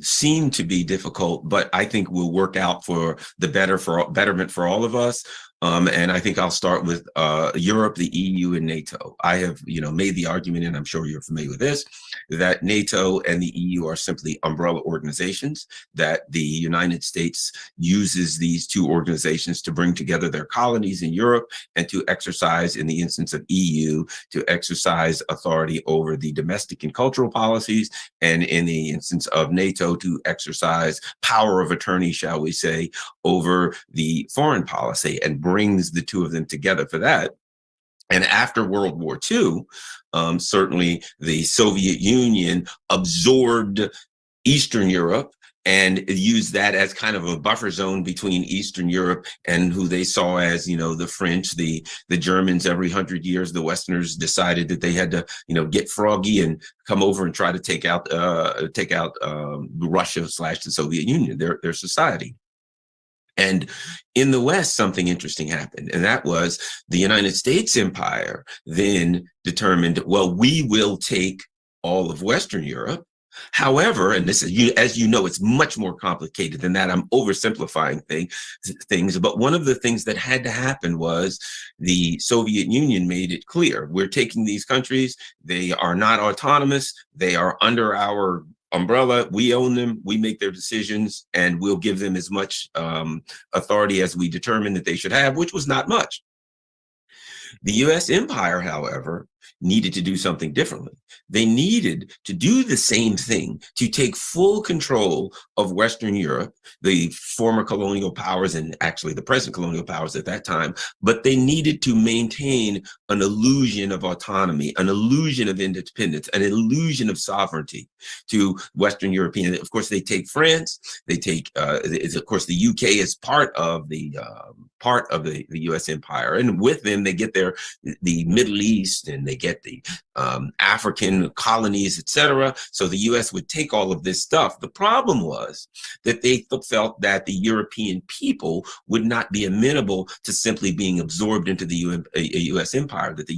seem to be difficult, but I think will work out for the betterment for all of us. And I think I'll start with Europe, the EU, and NATO. I have, made the argument, and I'm sure you're familiar with this, that NATO and the EU are simply umbrella organizations, that the United States uses these two organizations to bring together their colonies in Europe and to exercise, in the instance of EU, to exercise authority over the domestic and cultural policies, and in the instance of NATO, to exercise power of attorney, shall we say, over the foreign policy, and brings the two of them together for that. And after World War II, certainly the Soviet Union absorbed Eastern Europe and used that as kind of a buffer zone between Eastern Europe and who they saw as, the French, the Germans. Every 100 years, the Westerners decided that they had to, get froggy and come over and try to take out Russia / the Soviet Union, their society. And in the West, something interesting happened, and that was the United States empire then determined, well, we will take all of Western Europe. However, and this is, as you know, it's much more complicated than that. I'm oversimplifying things, but one of the things that had to happen was the Soviet Union made it clear, we're taking these countries, they are not autonomous, they are under our umbrella, we own them, we make their decisions, and we'll give them as much authority as we determine that they should have, which was not much. The US empire, however, needed to do something differently. They needed to do the same thing, to take full control of Western Europe, the former colonial powers, and actually the present colonial powers at that time, but they needed to maintain an illusion of autonomy, an illusion of independence, an illusion of sovereignty to Western European. Of course, they take France, they take, of course, the UK is part of the US empire, and with them they get the Middle East, and they get the African colonies, etc. So the US would take all of this stuff. The problem was that they felt that the European people would not be amenable to simply being absorbed into the US empire, that the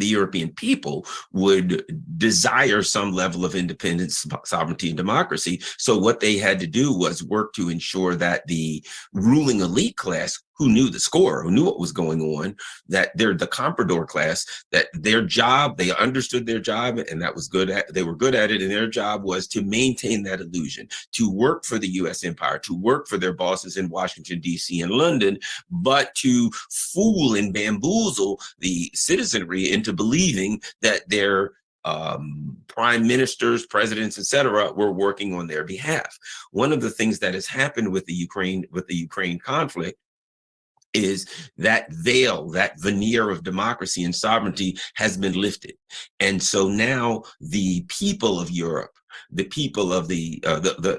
European people would desire some level of independence, sovereignty, and democracy. So what they had to do was work to ensure that the ruling elite class, who knew the score, who knew what was going on, that they're the comprador class, that their job, they understood their job, and that was good. They were good at it, and their job was to maintain that illusion, to work for the US empire, to work for their bosses in Washington, DC, and London, but to fool and bamboozle the citizenry into believing that their prime ministers, presidents, etc., were working on their behalf. One of the things that has happened with the Ukraine conflict is that veil, that veneer of democracy and sovereignty has been lifted. And so now the people of Europe, the people of the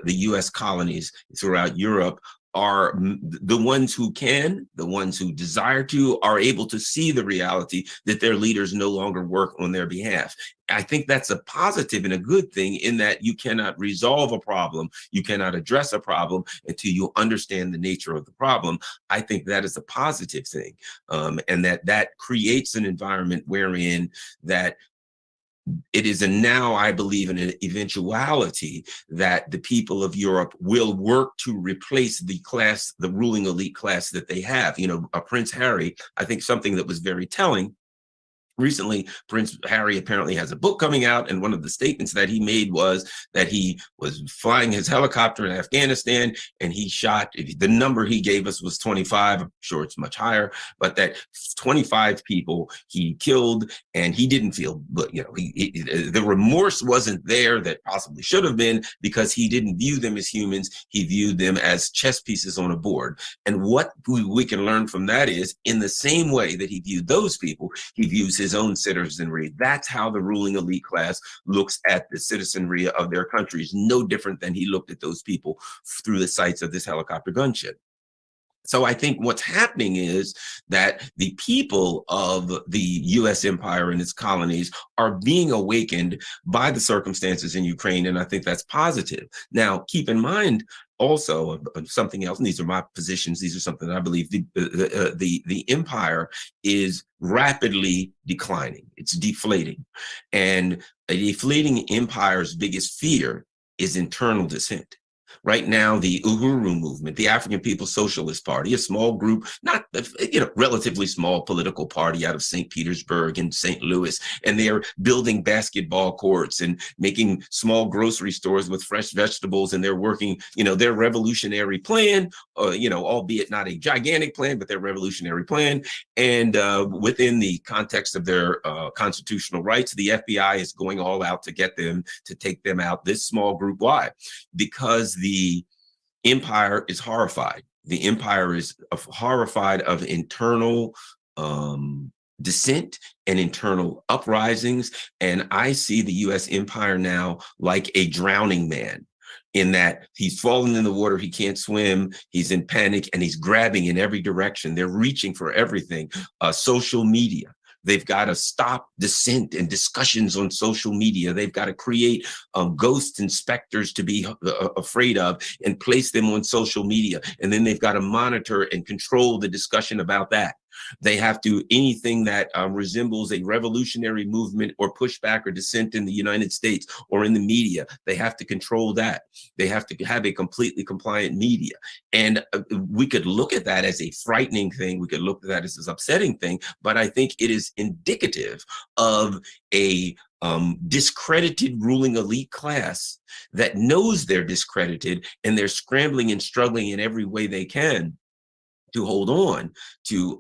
US colonies throughout Europe, are the ones who can, the ones who desire to, are able to see the reality that their leaders no longer work on their behalf. I think that's a positive and a good thing, in that you cannot resolve a problem, you cannot address a problem until you understand the nature of the problem. I think that is a positive thing, and that creates an environment wherein that it is now, I believe, an eventuality that the people of Europe will work to replace the ruling elite class that they have. Prince Harry, I think something that was very telling. Recently, Prince Harry apparently has a book coming out, and one of the statements that he made was that he was flying his helicopter in Afghanistan, and he shot, the number he gave us was 25, I'm sure it's much higher, but that 25 people he killed, and he didn't feel, but the remorse wasn't there that possibly should have been, because he didn't view them as humans, he viewed them as chess pieces on a board. And what we can learn from that is, in the same way that he viewed those people, he views his own citizenry. That's how the ruling elite class looks at the citizenry of their countries, no different than he looked at those people through the sights of this helicopter gunship. So I think what's happening is that the people of the US empire and its colonies are being awakened by the circumstances in Ukraine, and I think that's positive. Now, keep in mind, also of something else, and these are my positions, these are something that I believe the empire is rapidly declining. It's deflating. And a deflating empire's biggest fear is internal dissent. Right now, the Uhuru movement, the African People's Socialist Party, a small group, not, relatively small political party out of St. Petersburg and St. Louis, and they're building basketball courts and making small grocery stores with fresh vegetables, and they're working, their revolutionary plan, albeit not a gigantic plan, but their revolutionary plan. And within the context of their constitutional rights, the FBI is going all out to get them, to take them out, this small group. Why? Because the empire is horrified. The empire is horrified of internal dissent and internal uprisings. And I see the US empire now like a drowning man, in that he's fallen in the water, he can't swim, he's in panic, and he's grabbing in every direction. They're reaching for everything. Social media. They've got to stop dissent and discussions on social media. They've got to create ghost inspectors to be afraid of and place them on social media. And then they've got to monitor and control the discussion about that. They have to, anything that resembles a revolutionary movement or pushback or dissent in the United States or in the media, they have to control that. They have to have a completely compliant media. And we could look at that as a frightening thing. We could look at that as an upsetting thing, but I think it is indicative of a discredited ruling elite class that knows they're discredited, and they're scrambling and struggling in every way they can to hold on to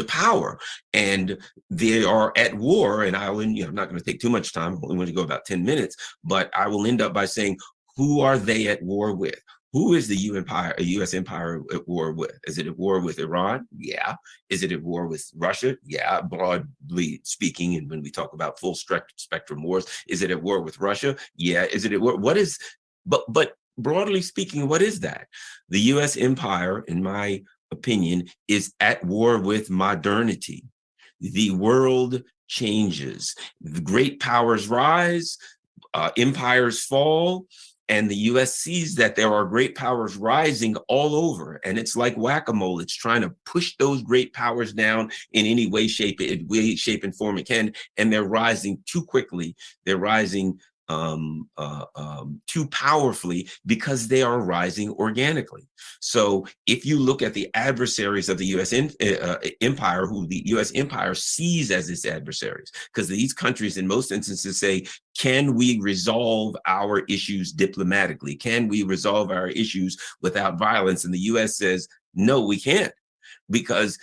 power. And they are at war. And I'm not going to take too much time. I'm only going to go about 10 minutes, but I will end up by saying, who are they at war with? Who is the U.S. empire at war with? Is it at war with Iran? Yeah. Is it at war with Russia? Yeah, broadly speaking. And when we talk about full spectrum wars, is it at war with Russia? Yeah. Is it at war? What is, but broadly speaking, what is that? The U.S. empire, in my opinion, is at war with modernity. The world changes. The great powers rise, empires fall, and the U.S. sees that there are great powers rising all over. And it's like whack-a-mole. It's trying to push those great powers down in any way, shape, and form it can. And they're rising too quickly. They're rising too powerfully because they are rising organically. So if you look at the adversaries of the U.S. empire, who the U.S. empire sees as its adversaries, because these countries in most instances say, can we resolve our issues diplomatically? Can we resolve our issues without violence? And the U.S. says, no, we can't, because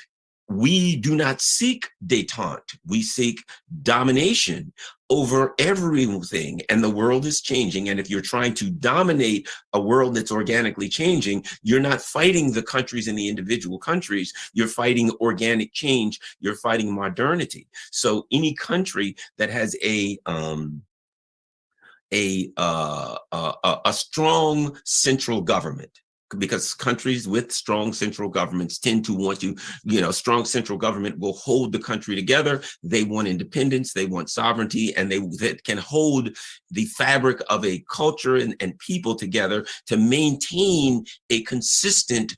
we do not seek détente. We seek domination over everything, and the world is changing. And if you're trying to dominate a world that's organically changing, you're not fighting the countries and the individual countries. You're fighting organic change. You're fighting modernity. So any country that has a strong central government, because countries with strong central governments tend to want to, strong central government will hold the country together. They want independence, they want sovereignty, and that can hold the fabric of a culture and people together to maintain a consistent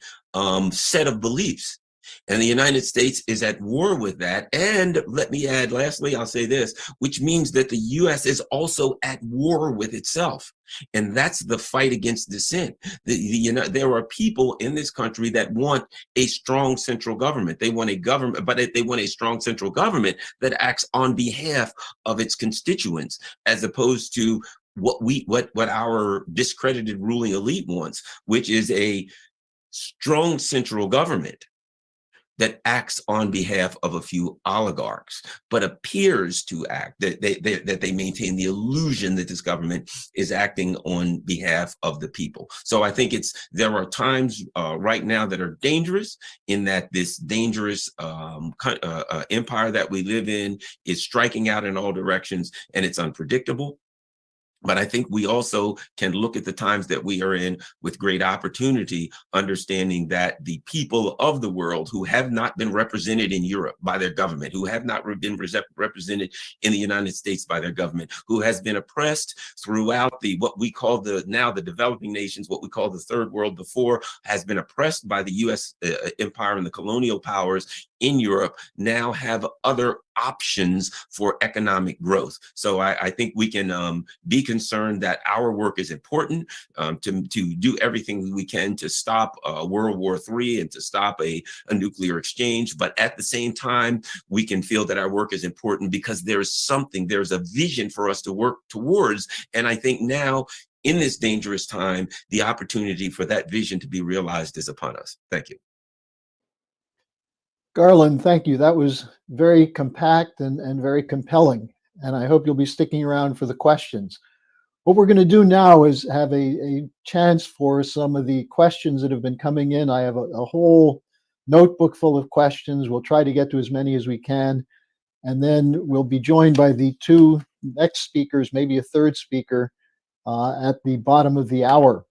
set of beliefs. And the United States is at war with that. And let me add, lastly, I'll say this, which means that the U.S. is also at war with itself. And that's the fight against dissent. There are people in this country that want a strong central government. They want a government, but they want a strong central government that acts on behalf of its constituents, as opposed to what our discredited ruling elite wants, which is a strong central government that acts on behalf of a few oligarchs, but appears to act, that they maintain the illusion that this government is acting on behalf of the people. So I think there are times right now that are dangerous, in that this dangerous empire that we live in is striking out in all directions, and it's unpredictable. But I think we also can look at the times that we are in with great opportunity, understanding that the people of the world who have not been represented in Europe by their government, who have not been represented in the United States by their government, who has been oppressed throughout what we call now the developing nations, what we call the third world before, has been oppressed by the US empire and the colonial powers in Europe, now have other options for economic growth. So I think we can be concerned that our work is important, to do everything we can to stop World War III and to stop a nuclear exchange. But at the same time, we can feel that our work is important because there's a vision for us to work towards. And I think now, in this dangerous time, the opportunity for that vision to be realized is upon us. Thank you. Garland, thank you. That was very compact and very compelling. And I hope you'll be sticking around for the questions. What we're going to do now is have a chance for some of the questions that have been coming in. I have a whole notebook full of questions. We'll try to get to as many as we can. And then we'll be joined by the two next speakers, maybe a third speaker, at the bottom of the hour.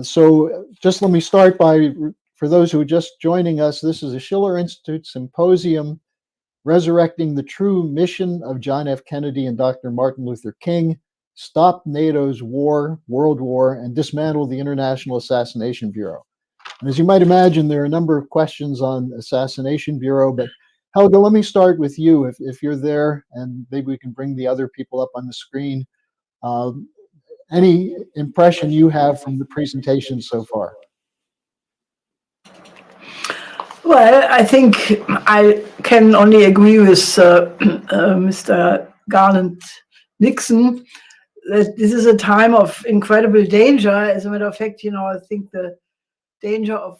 So just let me start by, for those who are just joining us, this is a Schiller Institute Symposium, Resurrecting the True Mission of John F. Kennedy and Dr. Martin Luther King, Stop NATO's World War, and Dismantle the International Assassination Bureau. And as you might imagine, there are a number of questions on Assassination Bureau, but Helga, let me start with you, if you're there, and maybe we can bring the other people up on the screen. Any impression you have from the presentation so far? Well, I think I can only agree with Mr. Garland Nixon that this is a time of incredible danger. As a matter of fact, I think the danger of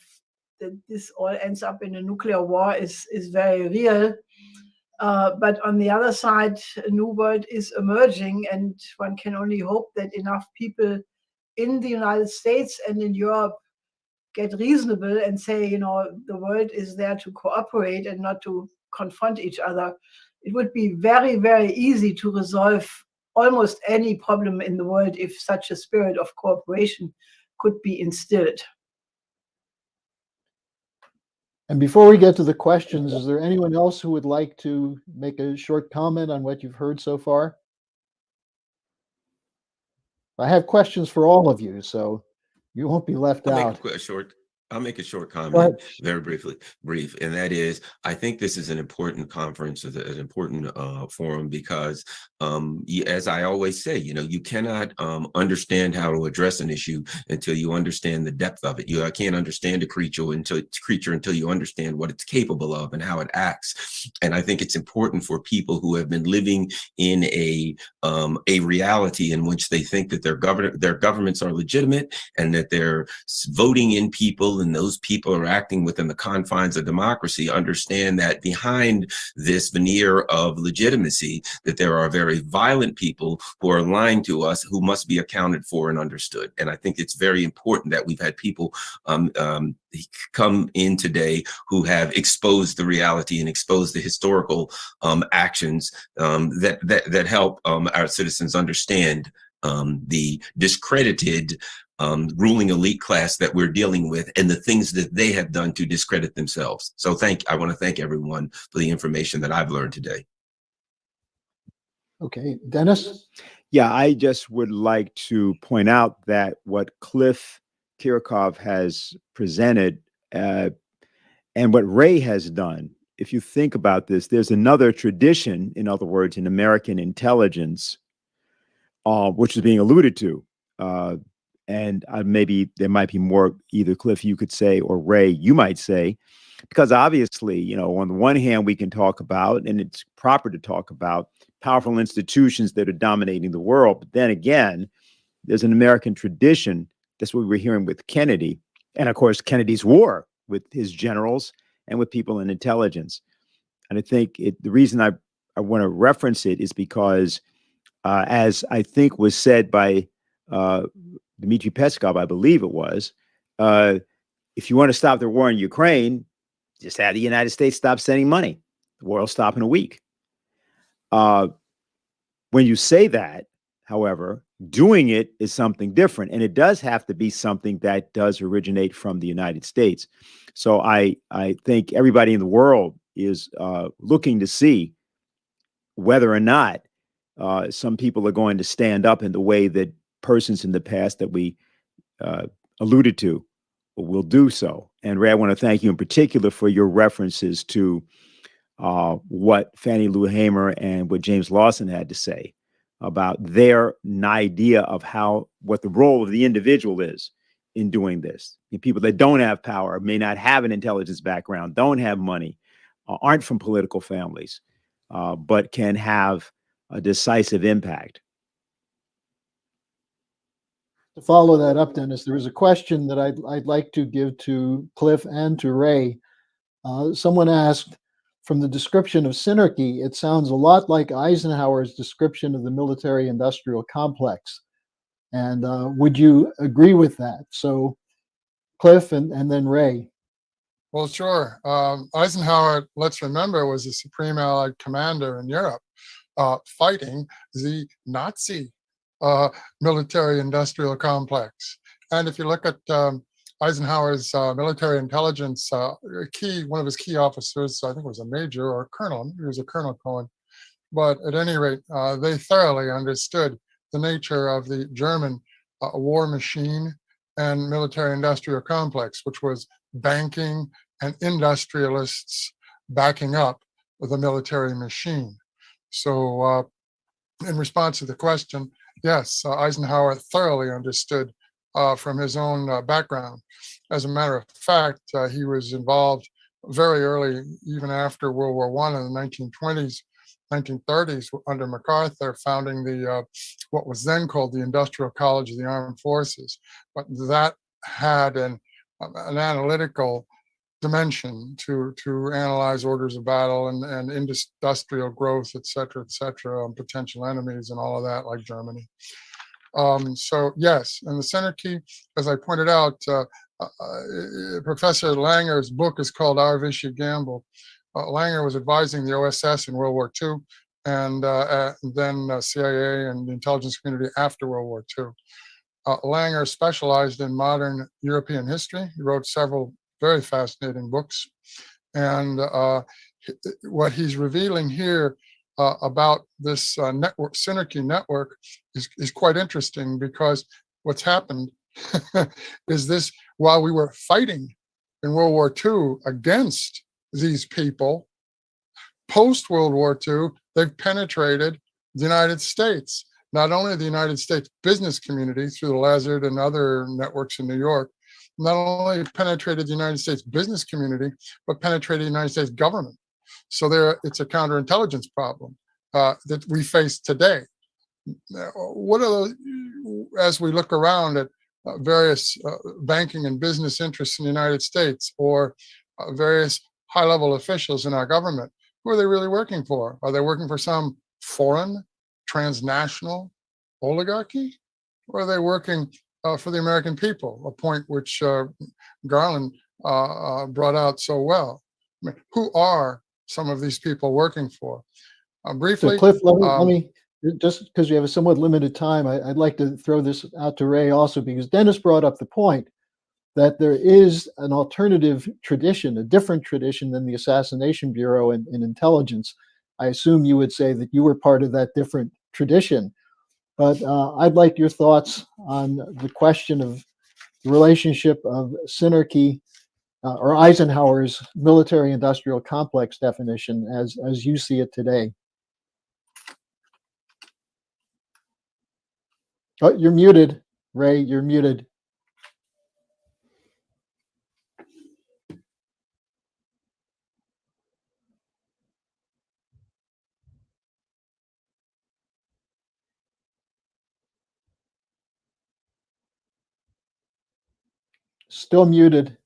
that this all ends up in a nuclear war is very real. But on the other side, a new world is emerging, and one can only hope that enough people in the United States and in Europe get reasonable and say, the world is there to cooperate and not to confront each other. It would be very, very easy to resolve almost any problem in the world if such a spirit of cooperation could be instilled. And before we get to the questions, is there anyone else who would like to make a short comment on what you've heard so far? I have questions for all of you, so you won't be left out. I'll make a short comment, very brief, and that is, I think this is an important conference, an important forum, because as I always say, you cannot understand how to address an issue until you understand the depth of it. You can't understand a creature until you understand what it's capable of and how it acts. And I think it's important for people who have been living in a reality in which they think that their governments are legitimate and that they're voting in people, and those people are acting within the confines of democracy, understand that behind this veneer of legitimacy, that there are very violent people who are lying to us, who must be accounted for and understood. And I think it's very important that we've had people come in today who have exposed the reality and exposed the historical actions that help our citizens understand the discredited ruling elite class that we're dealing with and the things that they have done to discredit themselves. So I want to thank everyone for the information that I've learned today. Okay, Dennis? Yeah, I just would like to point out that what Cliff Kirchhoff has presented and what Ray has done, if you think about this, there's another tradition, in other words, in American intelligence, which is being alluded to. And maybe there might be more, either Cliff, you could say, or Ray, you might say, because obviously, on the one hand, we can talk about, and it's proper to talk about, powerful institutions that are dominating the world. But then again, there's an American tradition. That's what we're hearing with Kennedy. And of course, Kennedy's war with his generals and with people in intelligence. And I think the reason I want to reference it is because, as I think was said by Dmitry Peskov, I believe it was, if you want to stop the war in Ukraine, just have the United States stop sending money. The war will stop in a week. When you say that, However, doing it is something different, and it does have to be something that does originate from the United States. So I think everybody in the world is looking to see whether or not some people are going to stand up in the way that persons in the past that we alluded to will do so. And Ray, I want to thank you in particular for your references to what Fannie Lou Hamer and what James Lawson had to say about their idea of what the role of the individual is in doing this. The people that don't have power, may not have an intelligence background, don't have money, aren't from political families, but can have a decisive impact. To follow that up, Dennis, there was a question that I'd like to give to Cliff and to Ray. Someone asked, from the description of Synarchy, it sounds a lot like Eisenhower's description of the military-industrial complex. And would you agree with that? So Cliff and then Ray. Well, sure. Eisenhower, let's remember, was a supreme Allied commander in Europe fighting the Nazi military-industrial complex. And if you look at Eisenhower's military intelligence, one of his key officers, I think it was a major or a colonel, he was a Colonel Cohen, but at any rate, they thoroughly understood the nature of the German war machine and military-industrial complex, which was banking and industrialists backing up the military machine. So in response to the question, yes, Eisenhower thoroughly understood from his own background. As a matter of fact, he was involved very early, even after World War I in the 1920s, 1930s, under MacArthur, founding the what was then called the Industrial College of the Armed Forces. But that had an analytical dimension to analyze orders of battle and industrial growth, et cetera, potential enemies and all of that, like Germany. So yes, and the Synarchy, as I pointed out, Professor Langer's book is called Our Vichy Gamble. Langer was advising the OSS in World War II, and then CIA and the intelligence community after World War II. Langer specialized in modern European history. He wrote several very fascinating books. And what he's revealing here about this network, Synarchy network, is quite interesting, because what's happened is this: while we were fighting in World War II against these people, post-World War II, they've penetrated the United States. Not only the United States business community through the Lazard and other networks in New York, not only penetrated the United States business community, but penetrated the United States government. So it's a counterintelligence problem that we face today. What are those, as we look around at various banking and business interests in the United States, or various high-level officials in our government, who are they really working for? Are they working for some foreign, transnational oligarchy? Or are they working for the American people, a point which Garland brought out so well? I mean, who are some of these people working for? Briefly, so Cliff, let me just, because we have a somewhat limited time, I'd like to throw this out to Ray also, because Dennis brought up the point that there is an alternative tradition, a different tradition than the Assassination Bureau in intelligence. I assume you would say that you were part of that different tradition. But I'd like your thoughts on the question of the relationship of Synarchy or Eisenhower's military-industrial complex definition as you see it today. Oh, you're muted, Ray. You're muted. Still muted.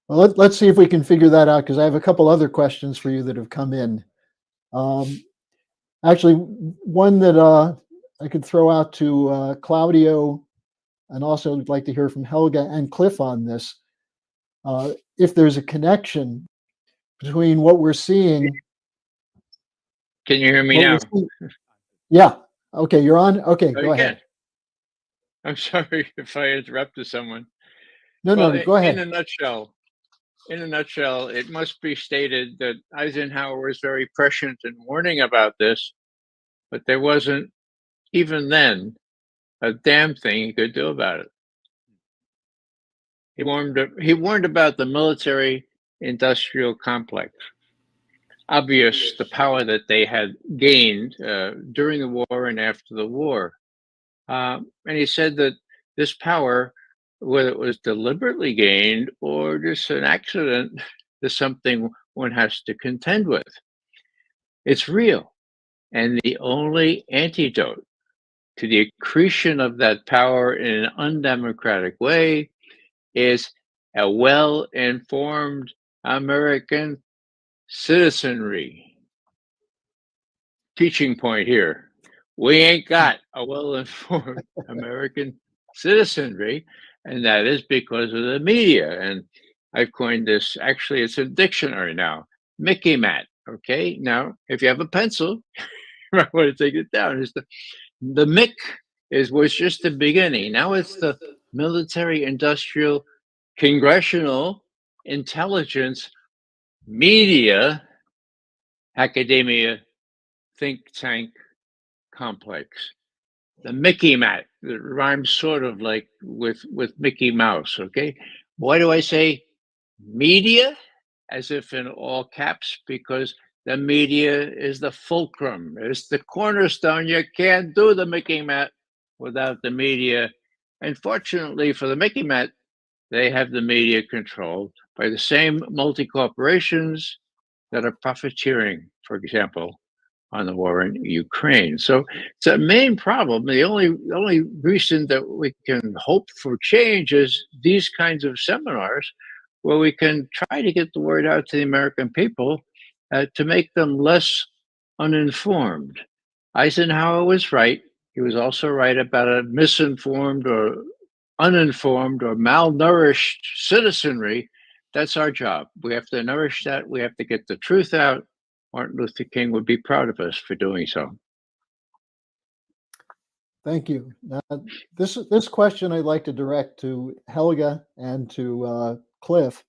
Well, let's see if we can figure that out, because I have a couple other questions for you that have come in. Actually, one that I could throw out to Claudio, and also would like to hear from Helga and Cliff on this. if there's a connection between what we're seeing. Can you hear me now? Yeah. Okay, you're on. Okay, go ahead. I'm sorry if I interrupted someone. No, go ahead. In a nutshell, it must be stated that Eisenhower was very prescient in warning about this, but there wasn't, even then, a damn thing he could do about it. He warned about the military-industrial complex. Obvious the power that they had gained during the war and after the war. And he said that this power, whether it was deliberately gained or just an accident, is something one has to contend with. It's real. And the only antidote to the accretion of that power in an undemocratic way is a well-informed American citizenry. Teaching point here. We ain't got a well-informed American citizenry, and that is because of the media. And I've coined this, actually, it's a dictionary now, Mickey Mat, okay? Now, if you have a pencil, I want to take it down. It's the Mick was just the beginning. Now it's the military, industrial, congressional, intelligence, media, academia, think tank complex. The Mickey Mat, that rhymes sort of like with Mickey Mouse, okay? Why do I say media? As if in all caps, because the media is the fulcrum, it's the cornerstone. You can't do the Mickey Mat without the media. And fortunately for the Mickey Mat, they have the media controlled by the same multi-corporations that are profiteering, for example, on the war in Ukraine. So it's a main problem. The only reason that we can hope for change is these kinds of seminars where we can try to get the word out to the American people to make them less uninformed. Eisenhower was right. He was also right about a misinformed or uninformed or malnourished citizenry. That's our job. We have to nourish that. We have to get the truth out. Martin Luther King would be proud of us for doing so. Thank you. This question I'd like to direct to Helga and to Cliff,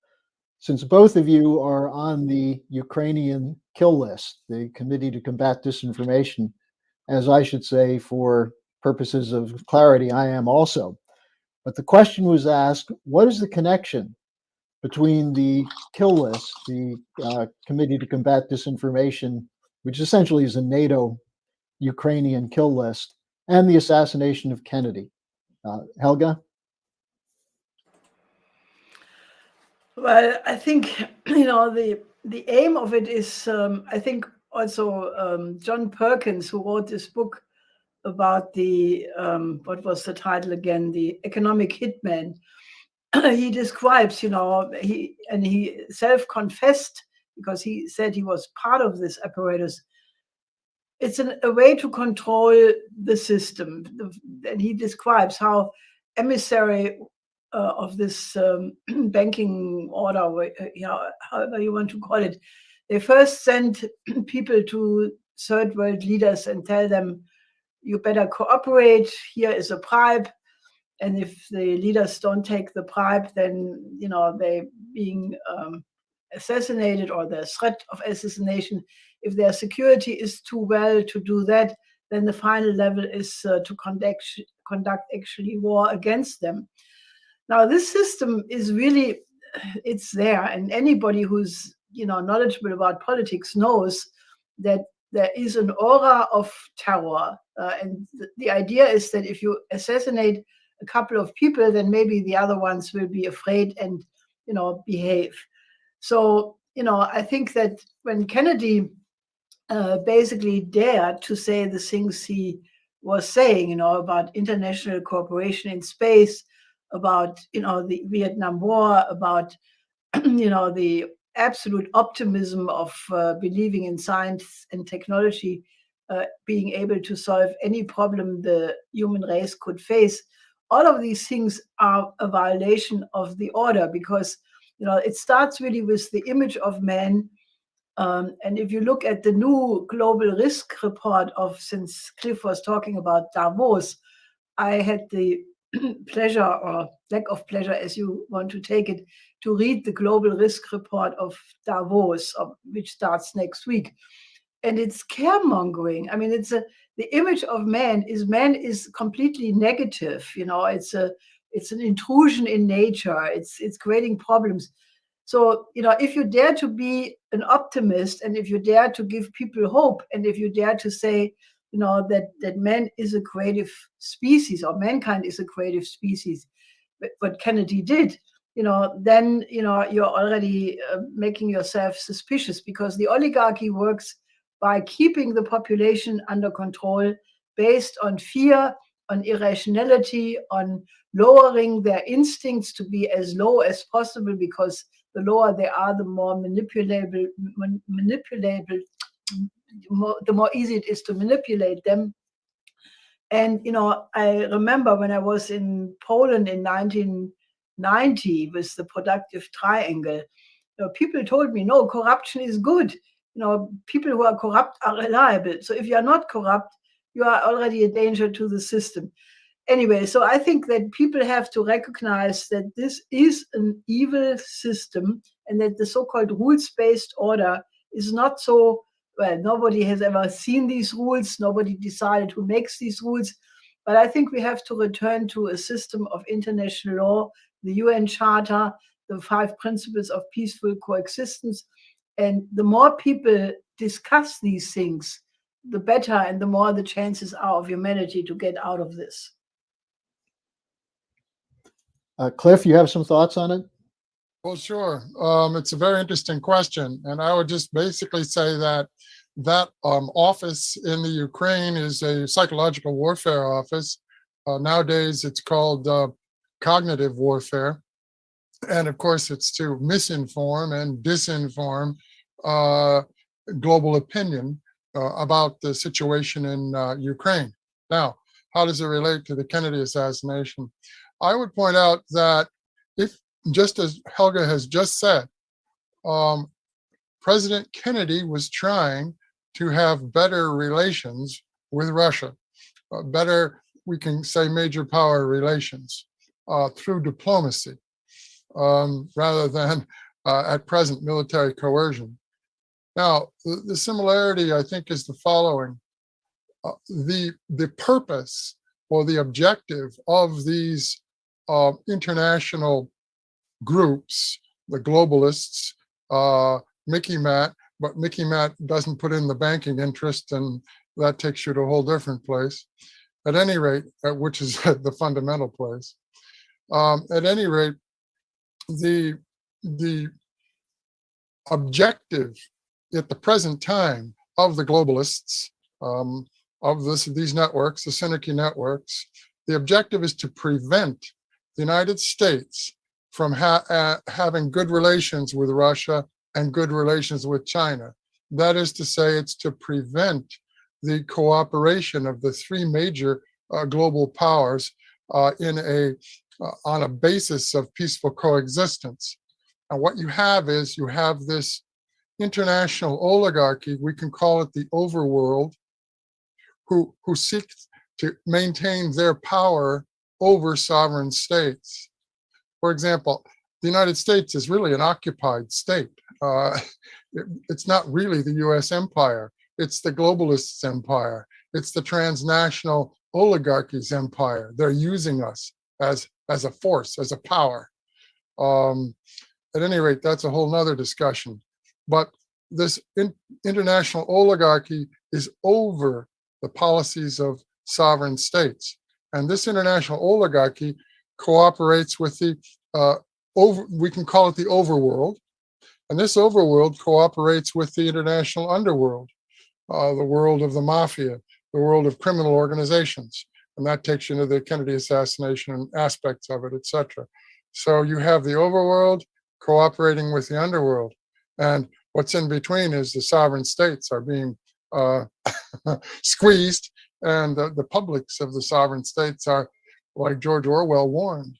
since both of you are on the Ukrainian kill list, the Committee to Combat Disinformation, as I should say, for purposes of clarity, I am also. But the question was asked, what is the connection between the kill list, the Committee to Combat Disinformation, which essentially is a NATO Ukrainian kill list, and the assassination of Kennedy? Helga? Well, I think, the aim of it is, I think also John Perkins, who wrote this book about the, what was the title again? The Economic Hitman. He describes, he self-confessed, because he said he was part of this apparatus. It's a way to control the system. And he describes how emissary of this banking order, however you want to call it, they first send people to third world leaders and tell them, you better cooperate, here is a bribe. And if the leaders don't take the bribe, then, they're being assassinated, or the threat of assassination. If their security is too well to do that, then the final level is to conduct actually war against them. Now, this system is really, it's there. And anybody who's, knowledgeable about politics knows that there is an aura of terror. And the idea is that if you assassinate a couple of people, then maybe the other ones will be afraid and, behave. So, I think that when Kennedy basically dared to say the things he was saying, about international cooperation in space, about, the Vietnam War, about, the absolute optimism of believing in science and technology being able to solve any problem the human race could face. All of these things are a violation of the order, because It starts really with the image of man. And if you look at the new global risk report since Cliff was talking about Davos, I had the pleasure, or lack of pleasure as you want to take it, to read the global risk report of Davos, which starts next week. And it's scaremongering. I mean, the image of man is completely negative. It's an intrusion in nature. It's creating problems. So, if you dare to be an optimist, and if you dare to give people hope, and if you dare to say, that man is a creative species, or mankind is a creative species, what Kennedy did, then, you're already making yourself suspicious, because the oligarchy works by keeping the population under control based on fear, on irrationality, on lowering their instincts to be as low as possible, because the lower they are, the more manipulable, the more easy it is to manipulate them. And, I remember when I was in Poland in 1990 with the productive triangle, people told me, no, corruption is good. People who are corrupt are reliable. So if you are not corrupt, you are already a danger to the system. Anyway, so I think that people have to recognize that this is an evil system, and that the so-called rules-based order is not so, well, nobody has ever seen these rules. Nobody decided who makes these rules. But I think we have to return to a system of international law, the UN Charter, the 5 principles of peaceful coexistence. And the more people discuss these things, the better, and the more the chances are of humanity to get out of this. Cliff, you have some thoughts on it? Well, sure. It's a very interesting question. And I would just basically say that office in the Ukraine is a psychological warfare office. Nowadays, it's called cognitive warfare. And of course, it's to misinform and disinform global opinion about the situation in Ukraine. Now, how does it relate to the Kennedy assassination? I would point out that if, just as Helga has just said, President Kennedy was trying to have better relations with Russia, better, we can say, major power relations through diplomacy, rather than at present military coercion. Now, the similarity, I think, is the following. The purpose or the objective of these international groups, the globalists, Mickey Matt, but Mickey Matt doesn't put in the banking interest, and that takes you to a whole different place. At any rate, which is the fundamental place. At any rate, the objective at the present time of the globalists, of these networks, the Sanity networks, the objective is to prevent the United States from having good relations with Russia and good relations with China. That is to say, it's to prevent the cooperation of the 3 major global powers on a basis of peaceful coexistence. And what you have is, you have this international oligarchy, we can call it the overworld, who seek to maintain their power over sovereign states. For example, the United States is really an occupied state. It's not really the US empire. It's the globalists' empire. It's the transnational oligarchy's empire. They're using us as a force, as a power. At any rate, that's a whole nother discussion. But this international oligarchy is over the policies of sovereign states. And this international oligarchy cooperates with the, we can call it the overworld. And this overworld cooperates with the international underworld, the world of the mafia, the world of criminal organizations. And that takes you into the Kennedy assassination and aspects of it, etc. So you have the overworld cooperating with the underworld. And what's in between is the sovereign states are being squeezed, and the publics of the sovereign states are, like George Orwell warned,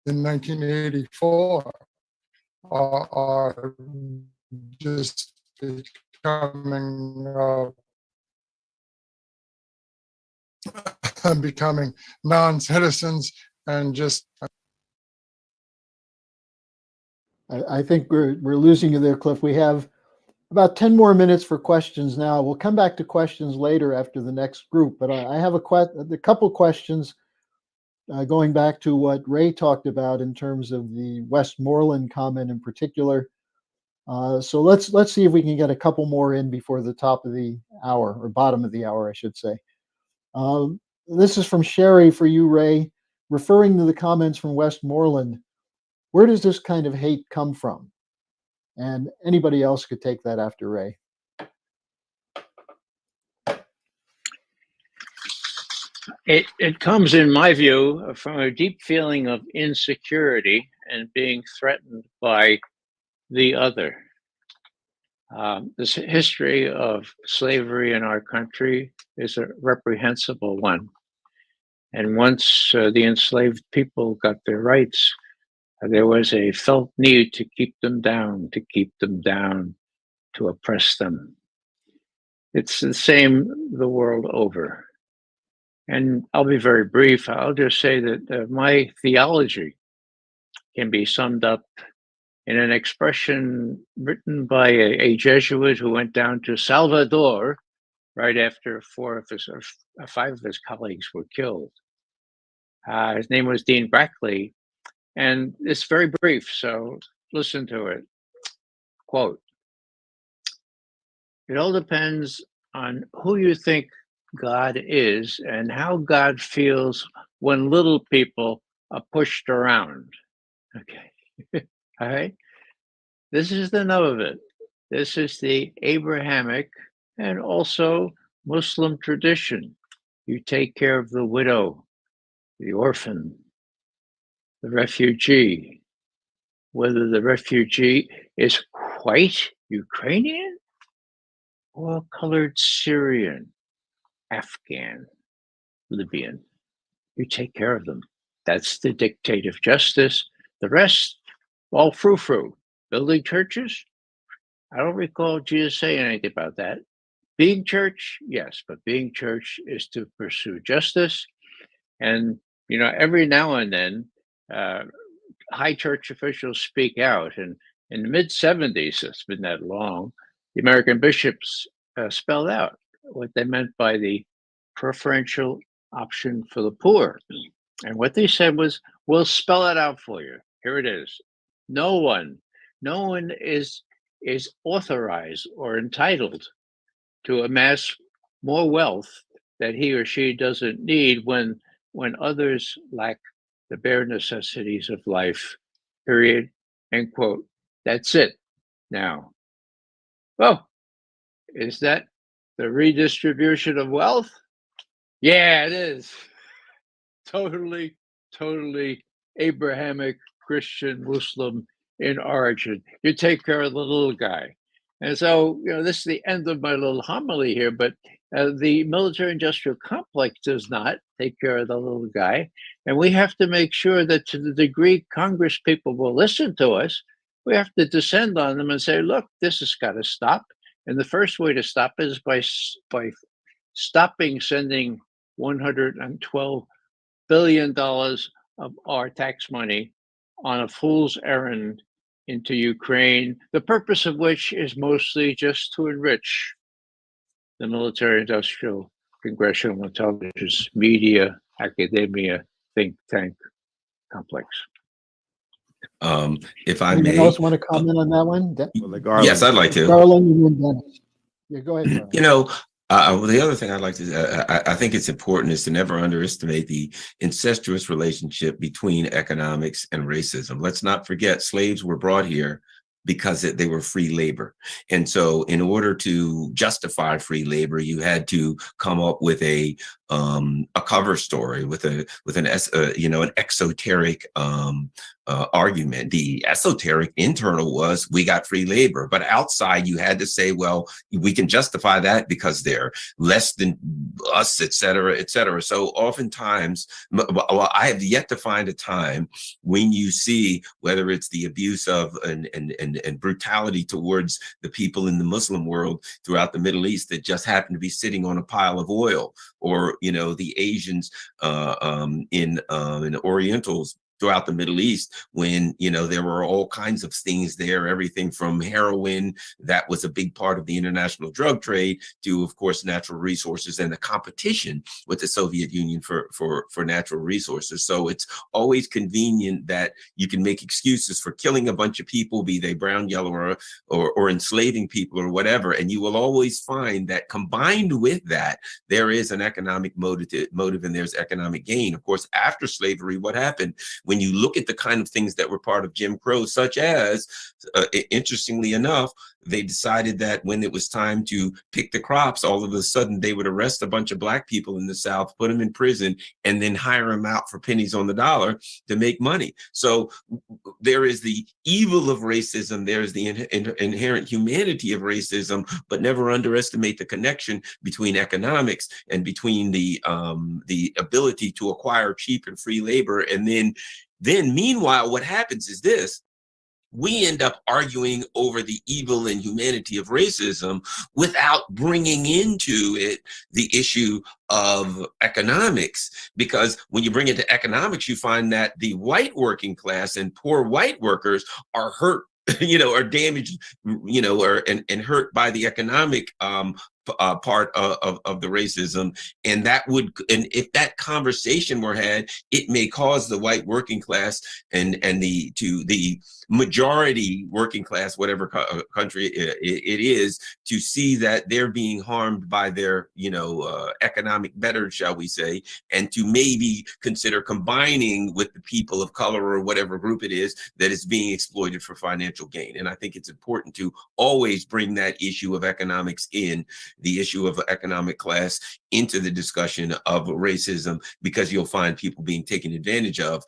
in 1984 are just becoming non-citizens and just. I think we're losing you there, Cliff. We have about 10 more minutes for questions now. We'll come back to questions later after the next group, but I have a couple questions going back to what Ray talked about in terms of the Westmoreland comment in particular. So let's see if we can get a couple more in before the top of the hour, or bottom of the hour, I should say. This is from Sherry for you, Ray. Referring to the comments from Westmoreland, where does this kind of hate come from? And anybody else could take that after Ray. It comes, in my view, from a deep feeling of insecurity and being threatened by the other. This history of slavery in our country is a reprehensible one. And once the enslaved people got their rights, there was a felt need to keep them down, to oppress them. It's the same the world over. And I'll be very brief. I'll just say that my theology can be summed up in an expression written by a Jesuit who went down to Salvador right after 5 of his colleagues were killed. His name was Dean Brackley, and it's very brief, so listen to it. Quote, "It all depends on who you think God is and how God feels when little people are pushed around." Okay. All right. This is the nub of it. This is the Abrahamic and also Muslim tradition. You take care of the widow, the orphan, the refugee, whether the refugee is white Ukrainian or colored Syrian, Afghan, Libyan. You take care of them. That's the dictate of justice. The rest, all frou-frou. Building churches? I don't recall Jesus saying anything about that. Being church? Yes, but being church is to pursue justice. And, you know, every now and then, high church officials speak out. And in the mid-70s, it's been that long, the American bishops spelled out what they meant by the preferential option for the poor. And what they said was, we'll spell it out for you. Here it is. No one is authorized or entitled to amass more wealth that he or she doesn't need when others lack the bare necessities of life, period, end quote. That's it. Now, well, is that the redistribution of wealth? Yeah, it is. Totally Abrahamic, Christian, Muslim in origin. You take care of the little guy. And so, you know, this is the end of my little homily here, but the military-industrial complex does not take care of the little guy. And we have to make sure that to the degree Congress people will listen to us, we have to descend on them and say, look, this has got to stop. And the first way to stop it is by stopping sending $112 billion of our tax money on a fool's errand into Ukraine, the purpose of which is mostly just to enrich the military-industrial, congressional intelligence, media, academia, think tank complex. If I Anyone may. else want to comment on that one? Yes, I'd like to. Garland and then Dennis. Yeah, go ahead, Garland. You know, the other thing I'd like to, I think it's important is to never underestimate the incestuous relationship between economics and racism. Let's not forget slaves were brought here because they were free labor. And so in order to justify free labor, you had to come up with a a cover story with an exoteric argument. The esoteric internal was we got free labor, but outside you had to say, well, we can justify that because they're less than us, et cetera, et cetera. So oftentimes, well, I have yet to find a time when you see whether it's the abuse of and brutality towards the people in the Muslim world throughout the Middle East that just happen to be sitting on a pile of oil, or the Asians in the Orientals throughout the Middle East, when there were all kinds of things there, everything from heroin that was a big part of the international drug trade to, of course, natural resources and the competition with the Soviet Union for natural resources. So it's always convenient that you can make excuses for killing a bunch of people, be they brown, yellow, or enslaving people or whatever, and you will always find that combined with that, there is an economic motive and there's economic gain. Of course, after slavery, what happened? When you look at the kind of things that were part of Jim Crow, such as, interestingly enough, they decided that when it was time to pick the crops, all of a sudden they would arrest a bunch of black people in the South, put them in prison, and then hire them out for pennies on the dollar to make money. So there is the evil of racism, there's the inherent humanity of racism, but never underestimate the connection between economics and between the ability to acquire cheap and free labor. And then meanwhile, what happens is this: we end up arguing over the evil and humanity of racism without bringing into it the issue of economics. Because when you bring it to economics, you find that the white working class and poor white workers are hurt, are damaged, and hurt by the economic part of the racism. And if that conversation were had, it may cause the white working class and the majority working class, whatever country it is, to see that they're being harmed by their economic better, shall we say, and to maybe consider combining with the people of color or whatever group it is that is being exploited for financial gain. And I think it's important to always bring that issue of economics in, the issue of economic class, into the discussion of racism, because you'll find people being taken advantage of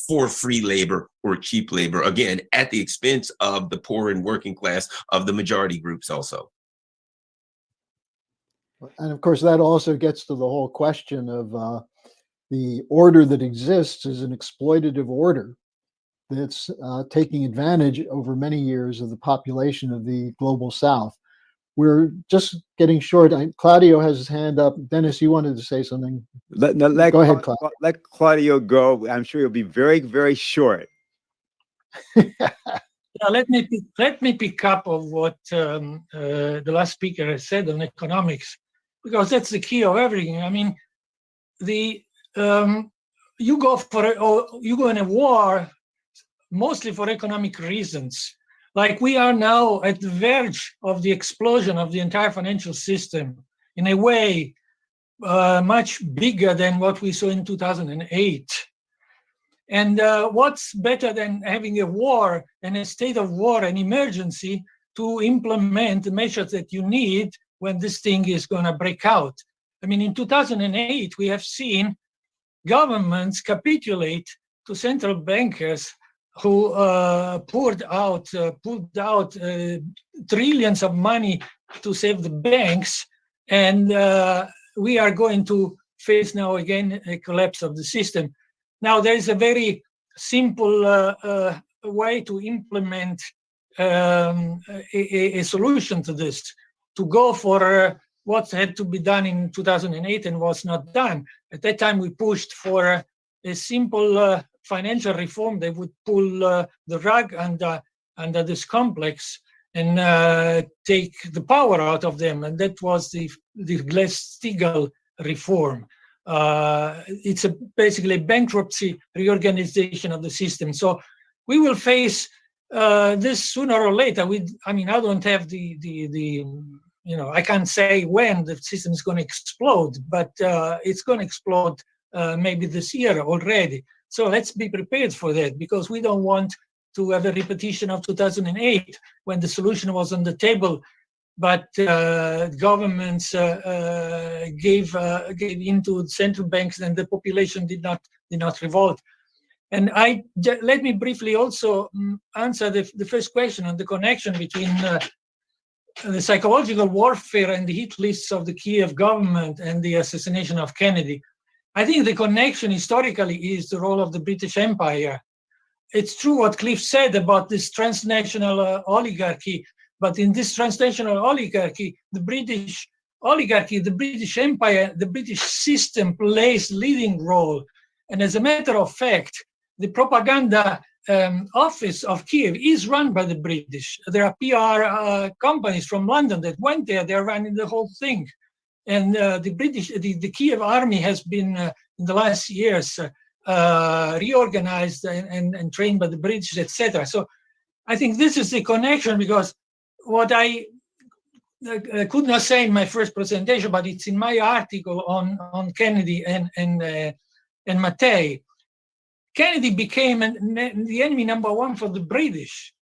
for free labor or cheap labor, again, at the expense of the poor and working class of the majority groups also. And of course, that also gets to the whole question of the order that exists is an exploitative order that's taking advantage over many years of the population of the global South. We're just getting short. Claudio has his hand up. Dennis, you wanted to say something? Go ahead, Claudio. Let Claudio go. I'm sure he'll be very, very short. Let me pick up on what the last speaker has said on economics, because that's the key of everything. I mean, you go in a war mostly for economic reasons. Like we are now at the verge of the explosion of the entire financial system in a way much bigger than what we saw in 2008. And what's better than having a war and a state of war, an emergency, to implement the measures that you need when this thing is going to break out? I mean, in 2008, we have seen governments capitulate to central bankers who pulled out trillions of money to save the banks, and we are going to face now again a collapse of the system. Now, there is a very simple way to implement a solution to this, to go for what had to be done in 2008 and was not done. At that time, we pushed for a simple financial reform that would pull the rug under this complex and take the power out of them. And that was the Glass-Steagall reform. It's basically a bankruptcy reorganization of the system. So we will face this sooner or later. I don't have I can't say when the system is going to explode, but it's going to explode maybe this year already. So let's be prepared for that, because we don't want to have a repetition of 2008 when the solution was on the table but governments gave into central banks, and the population did not revolt. And let me briefly also answer the first question on the connection between the psychological warfare and the hit lists of the Kiev government and the assassination of Kennedy. I think the connection historically is the role of the British Empire. It's true what Cliff said about this transnational oligarchy, but in this transnational oligarchy, the British oligarchy, the British Empire, the British system plays leading role. And as a matter of fact, the propaganda office of Kiev is run by the British. There are PR companies from London that went there. They're running the whole thing. And the Kiev army has been, in the last years, reorganized and trained by the British, etc. So I think this is the connection, because what I could not say in my first presentation, but it's in my article on Kennedy and Mattei. Kennedy became the enemy number one for the British.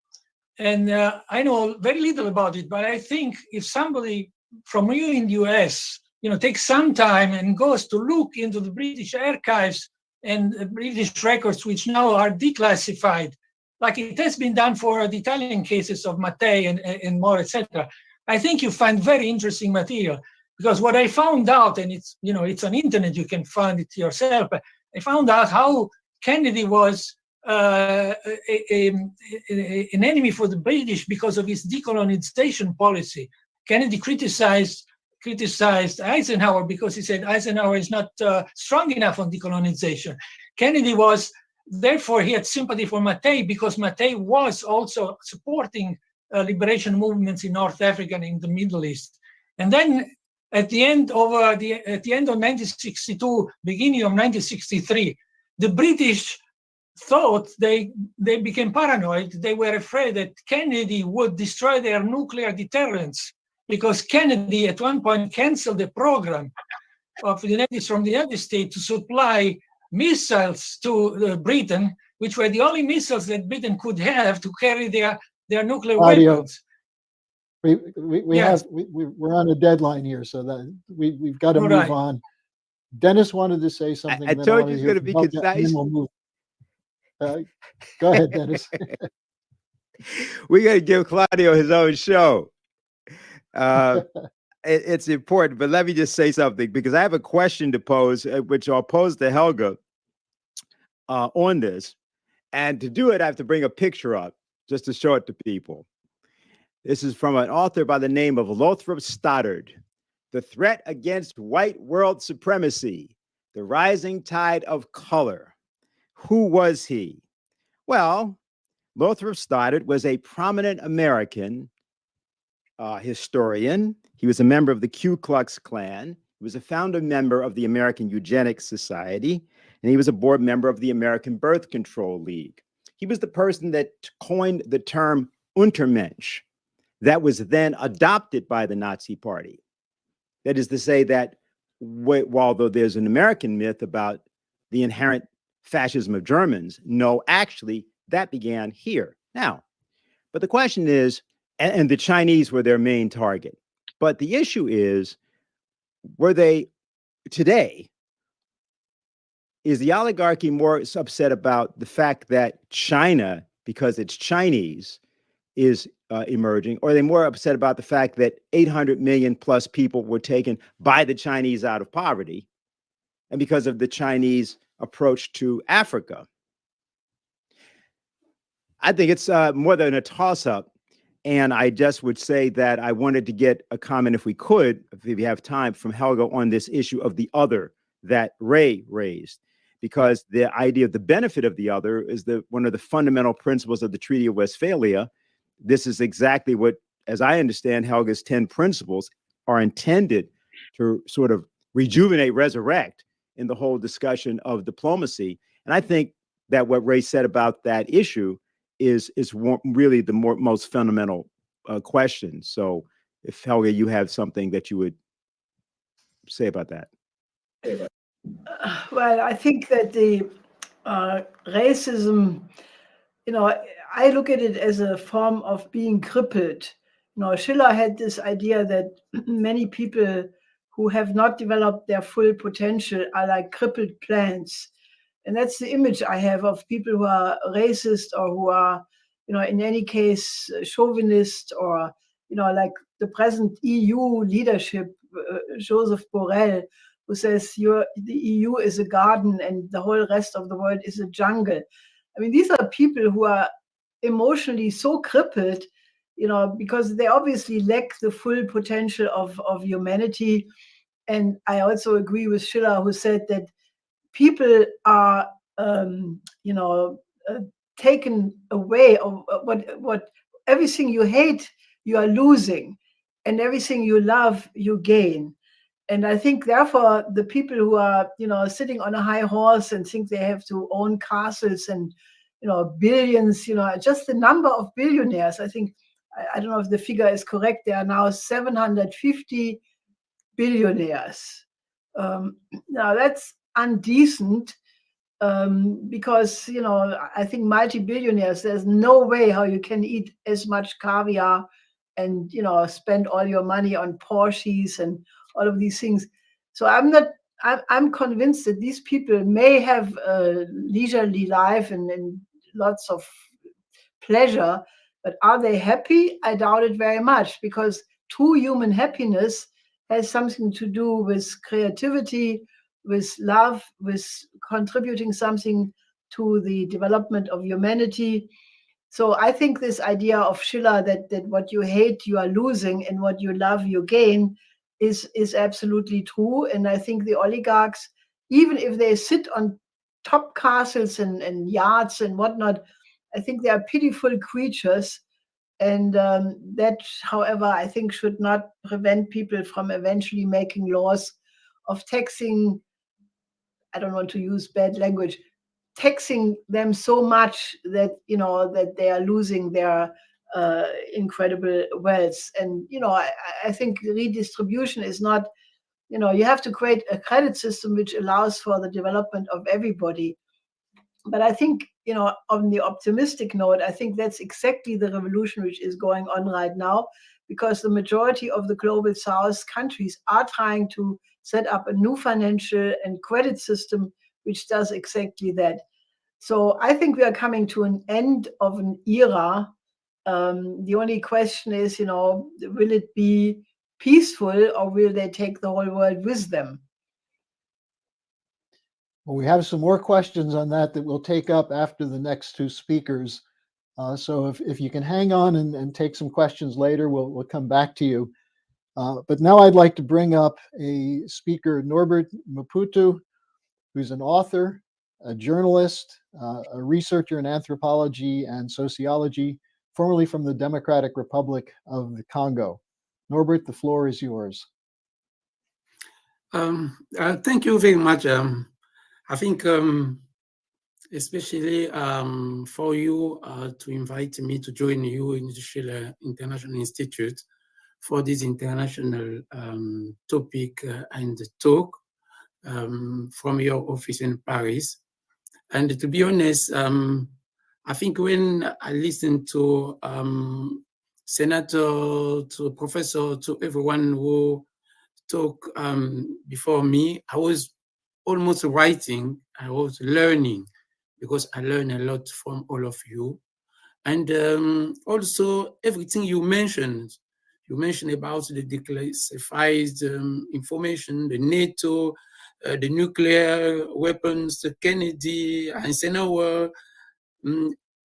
And I know very little about it, but I think if somebody from you in the US, takes some time and goes to look into the British archives and British records, which now are declassified, like it has been done for the Italian cases of Mattei and more, etc. I think you find very interesting material, because what I found out, and it's on internet, you can find it yourself. I found out how Kennedy was an enemy for the British because of his decolonization policy. Kennedy criticized Eisenhower because he said Eisenhower is not strong enough on decolonization. Kennedy therefore, he had sympathy for Mattei because Mattei was also supporting liberation movements in North Africa and in the Middle East. And then at the end of 1962, beginning of 1963, the British thought they became paranoid. They were afraid that Kennedy would destroy their nuclear deterrence, because Kennedy at one point canceled the program from the United States to supply missiles to Britain, which were the only missiles that Britain could have to carry their nuclear weapons. We're on a deadline here, so that we've got to move on. Dennis wanted to say something. I told you it's going to be concise. We'll go ahead, Dennis. We got to give Claudio his own show. It's important, but let me just say something, because I have a question to pose, which I'll pose to Helga on this. And to do it, I have to bring a picture up just to show it to people. This is from an author by the name of Lothrop Stoddard. The Threat Against White World Supremacy, The Rising Tide of Color. Who was he? Well, Lothrop Stoddard was a prominent American historian. He was a member of the Ku Klux Klan. He was a founder member of the American Eugenics Society, and he was a board member of the American Birth Control League. He was the person that coined the term Untermensch that was then adopted by the Nazi Party. That is to say that while though there's an American myth about the inherent fascism of Germans, no, actually, that began here. Now, but the question is, and the Chinese were their main target. But the issue is, were they today, is the oligarchy more upset about the fact that China, because it's Chinese, is emerging, or are they more upset about the fact that 800 million plus people were taken by the Chinese out of poverty, and because of the Chinese approach to Africa? I think it's more than a toss-up. And I just would say that I wanted to get a comment, if we could, if we have time, from Helga on this issue of the other that Ray raised, because the idea of the benefit of the other is one of the fundamental principles of the Treaty of Westphalia. This is exactly what, as I understand, Helga's 10 principles are intended to sort of resurrect in the whole discussion of diplomacy. And I think that what Ray said about that issue is really the most fundamental question. So if, Helga, you have something that you would say about that. Well, I think that the racism, I look at it as a form of being crippled. Schiller had this idea that many people who have not developed their full potential are like crippled plants. And that's the image I have of people who are racist or who are, in any case, chauvinist, or, like the present EU leadership, Joseph Borrell, who says the EU is a garden and the whole rest of the world is a jungle. I mean, these are people who are emotionally so crippled, because they obviously lack the full potential of humanity. And I also agree with Schiller, who said that people are, taken away of what everything you hate, you are losing, and everything you love, you gain. And I think, therefore, the people who are, sitting on a high horse and think they have to own castles and, billions, just the number of billionaires, I think, I don't know if the figure is correct, there are now 750 billionaires. Now, that's indecent, because, I think multi-billionaires, there's no way how you can eat as much caviar and, spend all your money on Porsches and all of these things. So I'm convinced that these people may have a leisurely life and lots of pleasure, but are they happy? I doubt it very much, because true human happiness has something to do with creativity, with love, with contributing something to the development of humanity. So I think this idea of Schiller that what you hate, you are losing, and what you love, you gain, is absolutely true. And I think the oligarchs, even if they sit on top castles and yachts and whatnot, I think they are pitiful creatures. And that, however, I think should not prevent people from eventually making laws of taxing, I don't want to use bad language, taxing them so much that, that they are losing their incredible wealth. And, I think redistribution is not, you have to create a credit system which allows for the development of everybody. But I think, on the optimistic note, I think that's exactly the revolution which is going on right now, because the majority of the global South countries are trying to set up a new financial and credit system which does exactly that. So I think we are coming to an end of an era. The only question is, will it be peaceful, or will they take the whole world with them? Well, we have some more questions on that we'll take up after the next two speakers. So if you can hang on and take some questions later, we'll come back to you. But now I'd like to bring up a speaker, Norbert Maputo, who's an author, a journalist, a researcher in anthropology and sociology, formerly from the Democratic Republic of the Congo. Norbert, the floor is yours. Thank you very much. I think especially for you to invite me to join you in the Schiller International Institute for this international topic and talk from your office in Paris. And to be honest, I think when I listened to Senator, to Professor, to everyone who talked before me, I was almost writing, I was learning, because I learn a lot from all of you. And also everything you mentioned about the declassified information, the NATO, the nuclear weapons, the Kennedy, Eisenhower,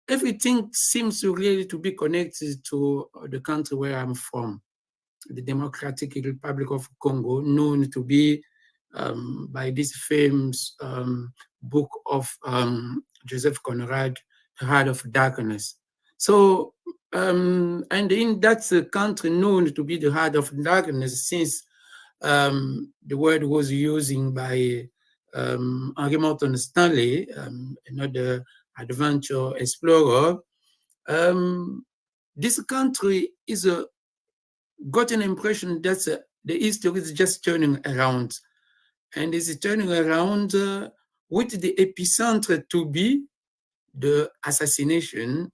everything seems to really to be connected to the country where I'm from, the Democratic Republic of Congo, known to be by this famous book of Joseph Conrad, The Heart of Darkness. So, and in that country known to be the Heart of Darkness, since the word was used by Henry Morton Stanley, another adventure explorer, this country is got an impression that the history is just turning around. And is turning around with the epicenter to be the assassination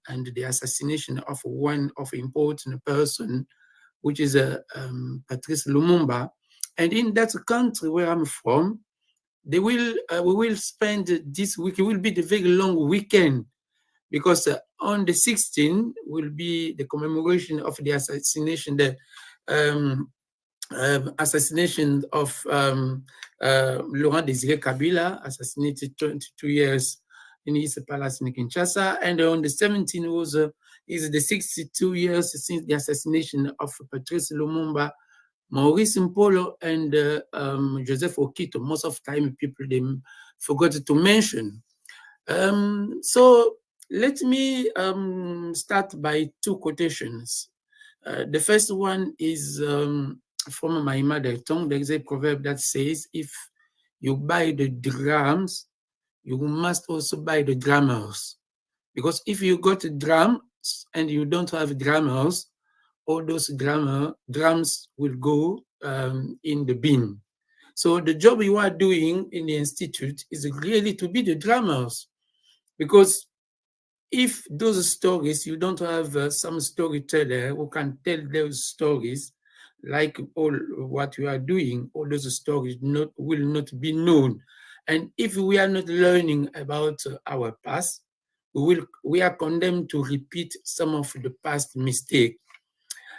of one of important person which is Patrice Lumumba. And in that country where I'm from, we will spend this week, it will be the very long weekend, because on the 16th will be the commemoration of the assassination, assassination of Laurent Désiré Kabila, assassinated 22 years in his palace in Kinshasa. And on the 17th is the 62 years since the assassination of Patrice Lumumba, Maurice Mpolo, and Joseph Okito. Most of the time people they forgot to mention. So let me start by two quotations. The first one is from my mother tongue. There is a proverb that says, if you buy the drums, you must also buy the drummers. Because if you got drums and you don't have drummers, all those drums will go in the bin. So the job you are doing in the institute is really to be the drummers. Because if those stories, you don't have some storyteller who can tell those stories, like all what you are doing, all those stories will not be known. And if we are not learning about our past, we are condemned to repeat some of the past mistakes.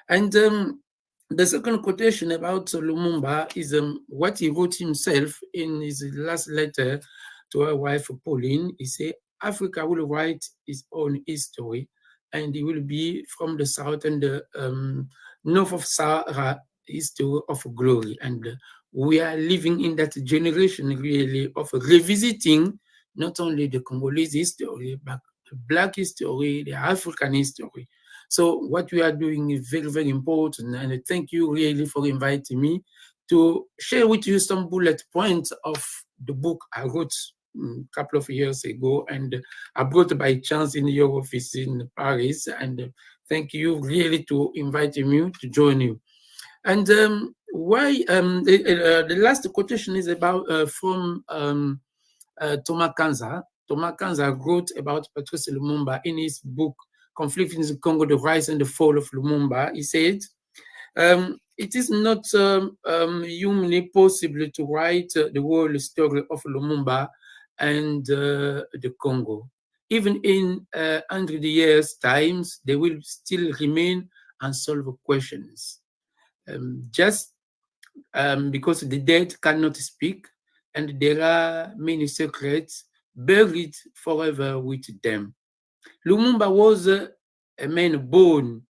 And the second quotation about Lumumba is what he wrote himself in his last letter to her wife, Pauline. He said, Africa will write its own history, and it will be from the south and the north of Sahara history of glory. And we are living in that generation really of revisiting not only the Congolese history, but the Black history, the African history. So what we are doing is very, very important. And thank you really for inviting me to share with you some bullet points of the book I wrote a couple of years ago, and I brought by chance in your office in Paris. And thank you really to inviting me to join you. And the last quotation is about from Thomas Kanza. Thomas Kanza wrote about Patrice Lumumba in his book, Conflict in the Congo, The Rise and the Fall of Lumumba. He said, it is not humanly possible to write the whole story of Lumumba and the Congo. Even in 100 years' times, there will still remain unsolved questions. Just because the dead cannot speak, and there are many secrets buried forever with them. Lumumba was a man born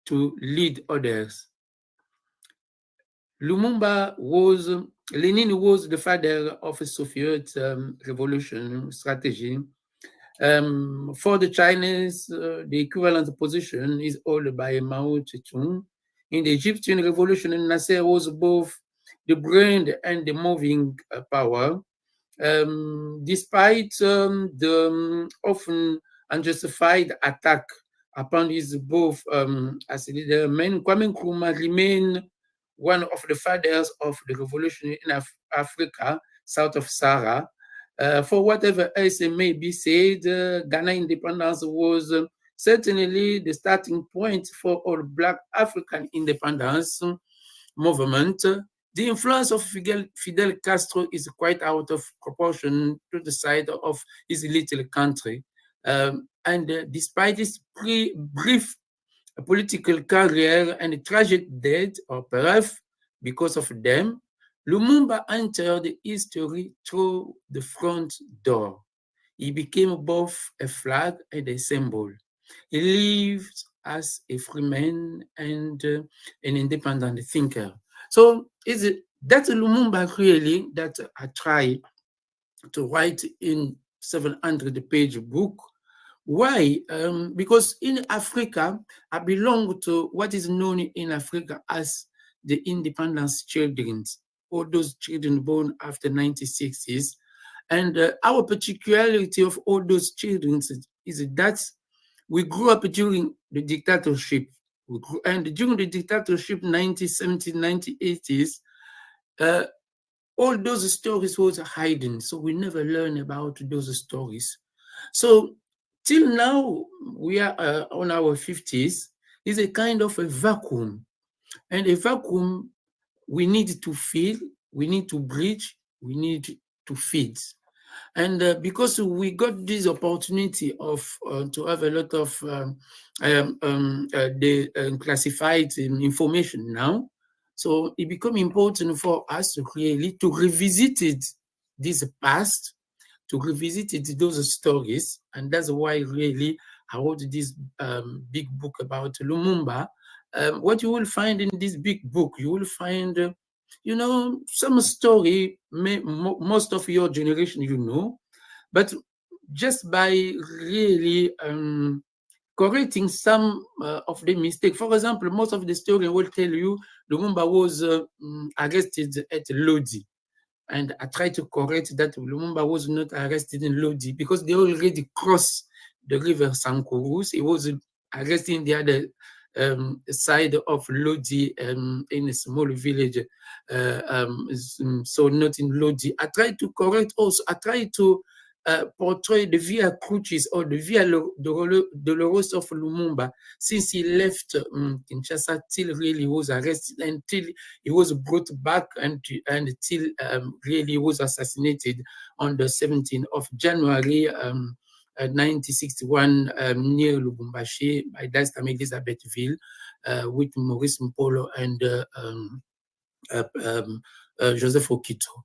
to lead others. Lenin was the father of a Soviet revolution strategy. For the Chinese, the equivalent position is held by Mao Zedong. In the Egyptian revolution, Nasser was both the brain and the moving power. Despite the often unjustified attack upon his both as a leader, Kwame Nkrumah remained one of the fathers of the revolution in Africa, south of Sahara. For whatever else may be said, Ghana independence was certainly the starting point for all Black African independence movement. The influence of Fidel Castro is quite out of proportion to the size of his little country. And despite his brief political career and tragic death, or perhaps because of them, Lumumba entered history through the front door. He became both a flag and a symbol. He lived as a free man and an independent thinker. So that's Lumumba really that I try to write in 700-page book. Why? Because in Africa, I belong to what is known in Africa as the independence children, all those children born after 1960s. And our particularity of all those children is that we grew up during the dictatorship. And during the dictatorship, 1970s, 1980s, all those stories was hidden. So we never learned about those stories. So till now, we are on our 50s, is a kind of a vacuum. And a vacuum we need to fill, we need to bridge, we need to feed. And because we got this opportunity of to have a lot of classified information now, so it become important for us really to revisit this past, to revisit those stories, and that's why really I wrote this big book about Lumumba. What you will find in this big book, you will find some story most of your generation but just by really correcting some of the mistakes. For example, most of the story will tell you Lumumba was arrested at Lodi. And I try to correct that Lumumba was not arrested in Lodi because they already crossed the river Sankorus. He was arrested in the other side of Lodi in a small village, so not in Lodi. I try to correct also. I try to portray the Via Crucis or the Via Dolorosa of Lumumba since he left Kinshasa till really was arrested, until he was brought back, and till really was assassinated on the 17th of January 1961 near Lubumbashi, by that time Elizabethville, with Maurice Mpolo and Joseph Okito.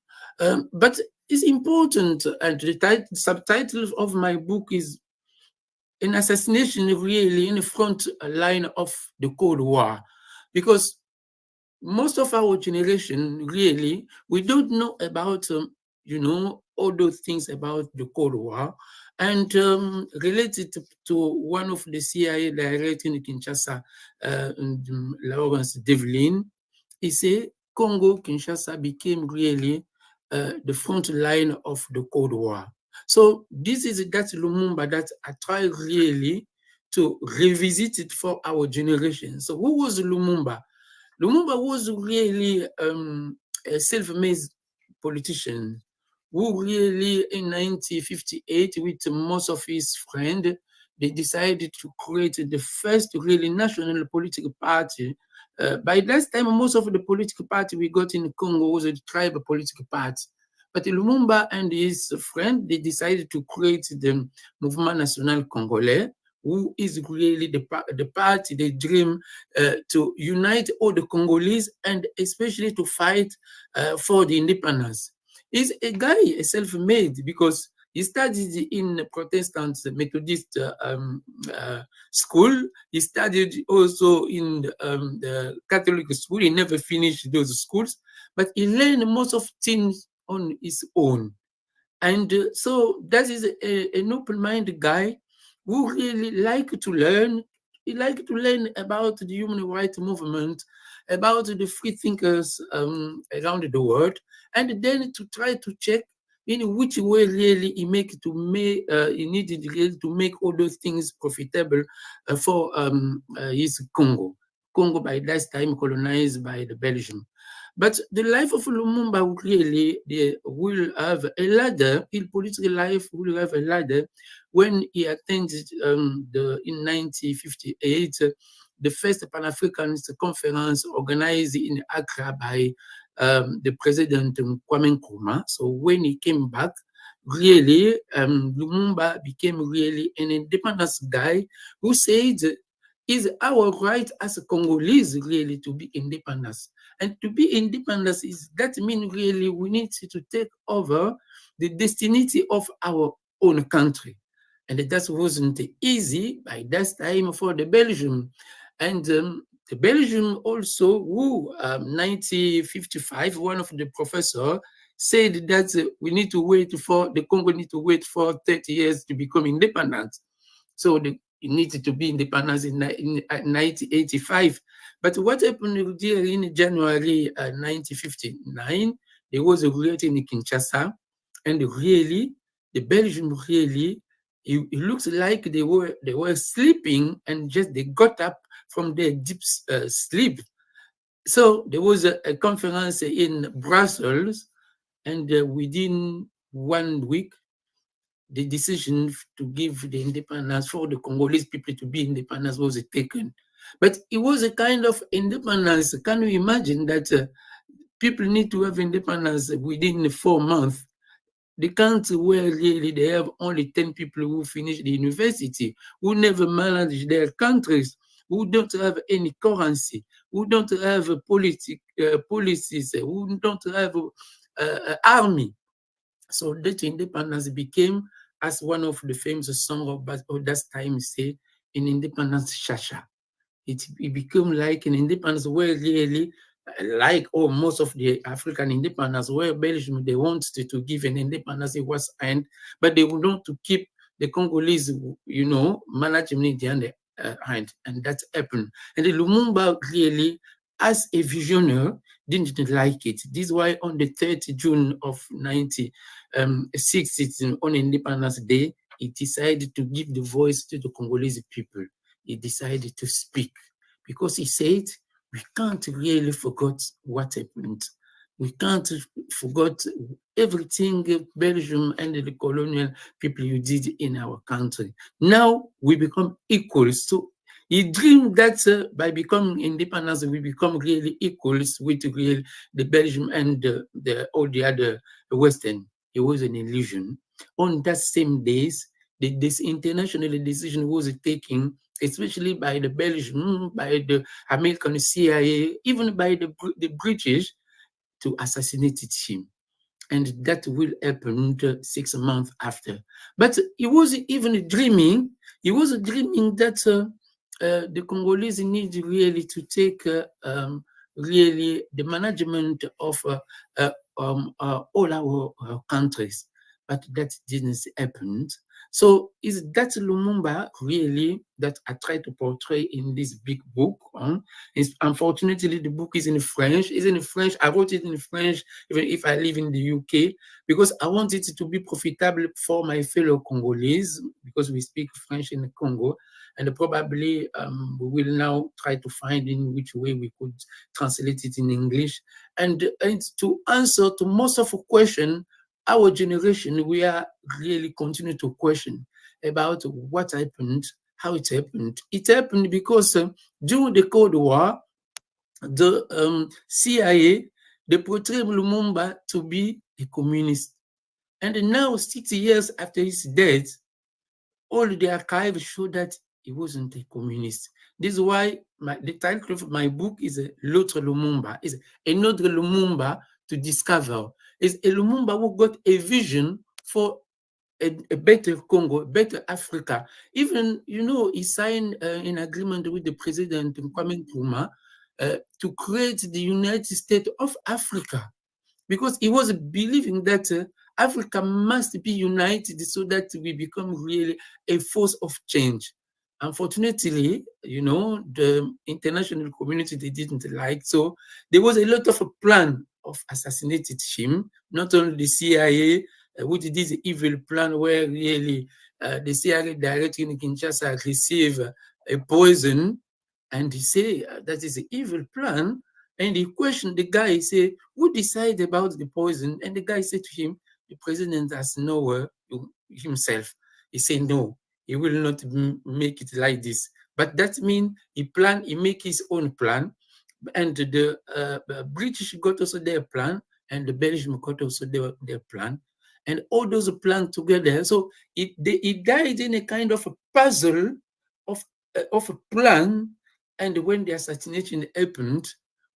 But it's important, and the subtitle of my book is An Assassination Really in the Front Line of the Cold War, because most of our generation really, we don't know about all those things about the Cold War. And related to one of the CIA directors in Kinshasa, Lawrence Devlin, he said Congo Kinshasa became really the front line of the Cold War. So this is that Lumumba that I try really to revisit it for our generation. So who was Lumumba? Lumumba was really a self-made politician who really in 1958 with most of his friends, they decided to create the first really national political party. By that time, most of the political party we got in Congo was a tribal political party. But Lumumba and his friend, they decided to create the Mouvement National Congolais, who is really the party they dream to unite all the Congolese and especially to fight for the independence. He's a guy, a self-made, because he studied in Protestant Methodist school. He studied also in the Catholic school. He never finished those schools, but he learned most of things on his own. And so that is an open-minded guy who really like to learn. He liked to learn about the human rights movement, about the free thinkers around the world, and then to try to check in which way really he needed really to make all those things profitable for his Congo. Congo by that time colonized by the Belgium. But the life of Lumumba really will have a ladder, his political life will have a ladder when he attended in 1958 the first Pan-Africanist conference organized in Accra by the president Kwame Nkrumah. So when he came back, really Lumumba became really an independence guy who said, is our right as a Congolese really to be independent? And to be independent that means really we need to take over the destiny of our own country. And that wasn't easy by that time for the Belgium. And the Belgium also, who 1955, one of the professors said that we need to wait for, the Congo need to wait for 30 years to become independent. So it needed to be independent in 1985. But what happened there in January 1959, there was a riot in Kinshasa, and really, the Belgians really, it looks like they were sleeping, and just they got up from their deep sleep. So there was a conference in Brussels, and within 1 week, the decision to give the independence for the Congolese people to be independent was taken. But it was a kind of independence. Can you imagine that people need to have independence within 4 months? The country where really they have only 10 people who finish the university, who never manage their countries, who don't have any currency, who don't have policies, who don't have army. So that independence became, as one of the famous songs of that time say, an independence shasha. It became like an independence where really, like most of the African independence, where Belgium, they wanted to give an independence, it was end, but they would want to keep the Congolese, management in the hand, and that happened. And the Lumumba really, as a visionary, didn't like it. This is why on the 30th June of 1960, on Independence Day, he decided to give the voice to the Congolese people. He decided to speak because he said, we can't really forget what happened. We can't forget everything Belgium and the colonial people you did in our country. Now we become equals. So he dreamed that by becoming independent, we become really equals with the Belgium and all the other Western. It was an illusion. On that same days, this international decision was taken, especially by the Belgian, by the American CIA, even by the British, to assassinate him. And that will happen 6 months after. But he was even dreaming, that the Congolese need really to take really the management of all our countries. But that didn't happen. So is that Lumumba really that I try to portray in this big book? Unfortunately, the book is in French. It's in French. I wrote it in French, even if I live in the UK, because I want it to be profitable for my fellow Congolese, because we speak French in Congo. And probably we will now try to find in which way we could translate it in English. And to answer to most of the questions, our generation, we are really continue to question about what happened, how it happened. It happened because during the Cold War, the CIA, they portrayed Lumumba to be a communist. And now, 60 years after his death, all the archives show that he wasn't a communist. This is why the title of my book is L'autre Lumumba, is another Lumumba to discover. Is a Lumumba who got a vision for a better Congo, a better Africa. Even, he signed an agreement with the president, Kwame Nkrumah, to create the United States of Africa, because he was believing that Africa must be united so that we become really a force of change. Unfortunately, the international community, they didn't like. So there was a lot of a plan of assassinating him, not only the CIA, which did this evil plan where really the CIA director in Kinshasa received a poison, and he said that is an evil plan. And he questioned the guy, he said, who decided about the poison? And the guy said to him, the president has nowhere himself. He said, no, he will not make it like this. But that means he make his own plan. And the British got also their plan, and the Belgium got also their plan. And all those plans together. So it died in a kind of a puzzle of a plan. And when the assassination happened,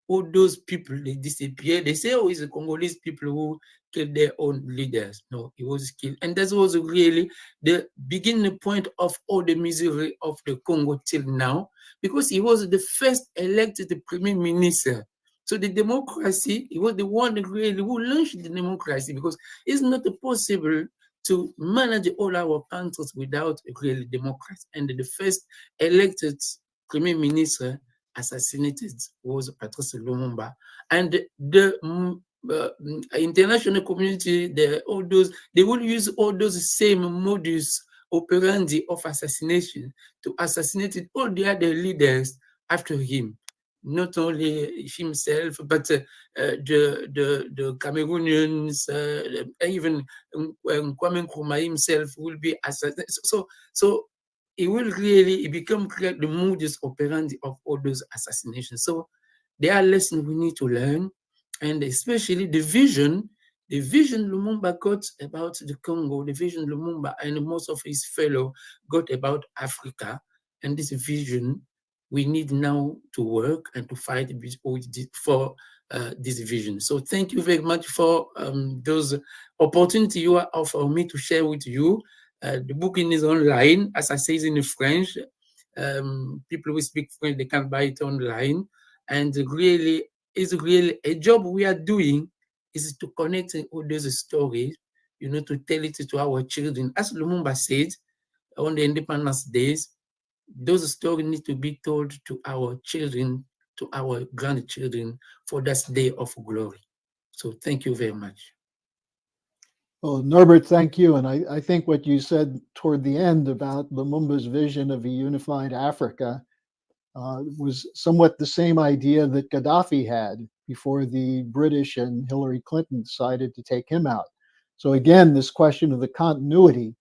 all those people, they disappeared. They say, oh, it's the Congolese people who killed their own leaders. No, he was killed. And that was really the beginning point of all the misery of the Congo till now, because he was the first elected Prime Minister. So the democracy, he was the one really who launched the democracy, because it's not possible to manage all our countries without a real democracy. And the first elected Prime Minister assassinated was Patrice Lumumba. And the international community, they will use all those same modus operandi of assassination to assassinate all the other leaders after him. Not only himself, but the Cameroonians, even Kwame Nkrumah himself will be assassinated. So it will really become clear the modus operandi of all those assassinations. So there are lessons we need to learn, and especially the vision Lumumba got about the Congo, the vision Lumumba and most of his fellow got about Africa, and this vision we need now to work and to fight for this vision. So thank you very much for those opportunities you are offering me to share with you. The book is online, as I say, in French. People who speak French, they can buy it online. And really, it's really a job we are doing is to connect all those stories, to tell it to our children. As Lumumba said on the Independence Days, those stories need to be told to our children, to our grandchildren for that day of glory. So thank you very much. Well, Norbert, thank you. And I think what you said toward the end about Lumumba's vision of a unified Africa was somewhat the same idea that Gaddafi had before the British and Hillary Clinton decided to take him out. So again, this question of the continuity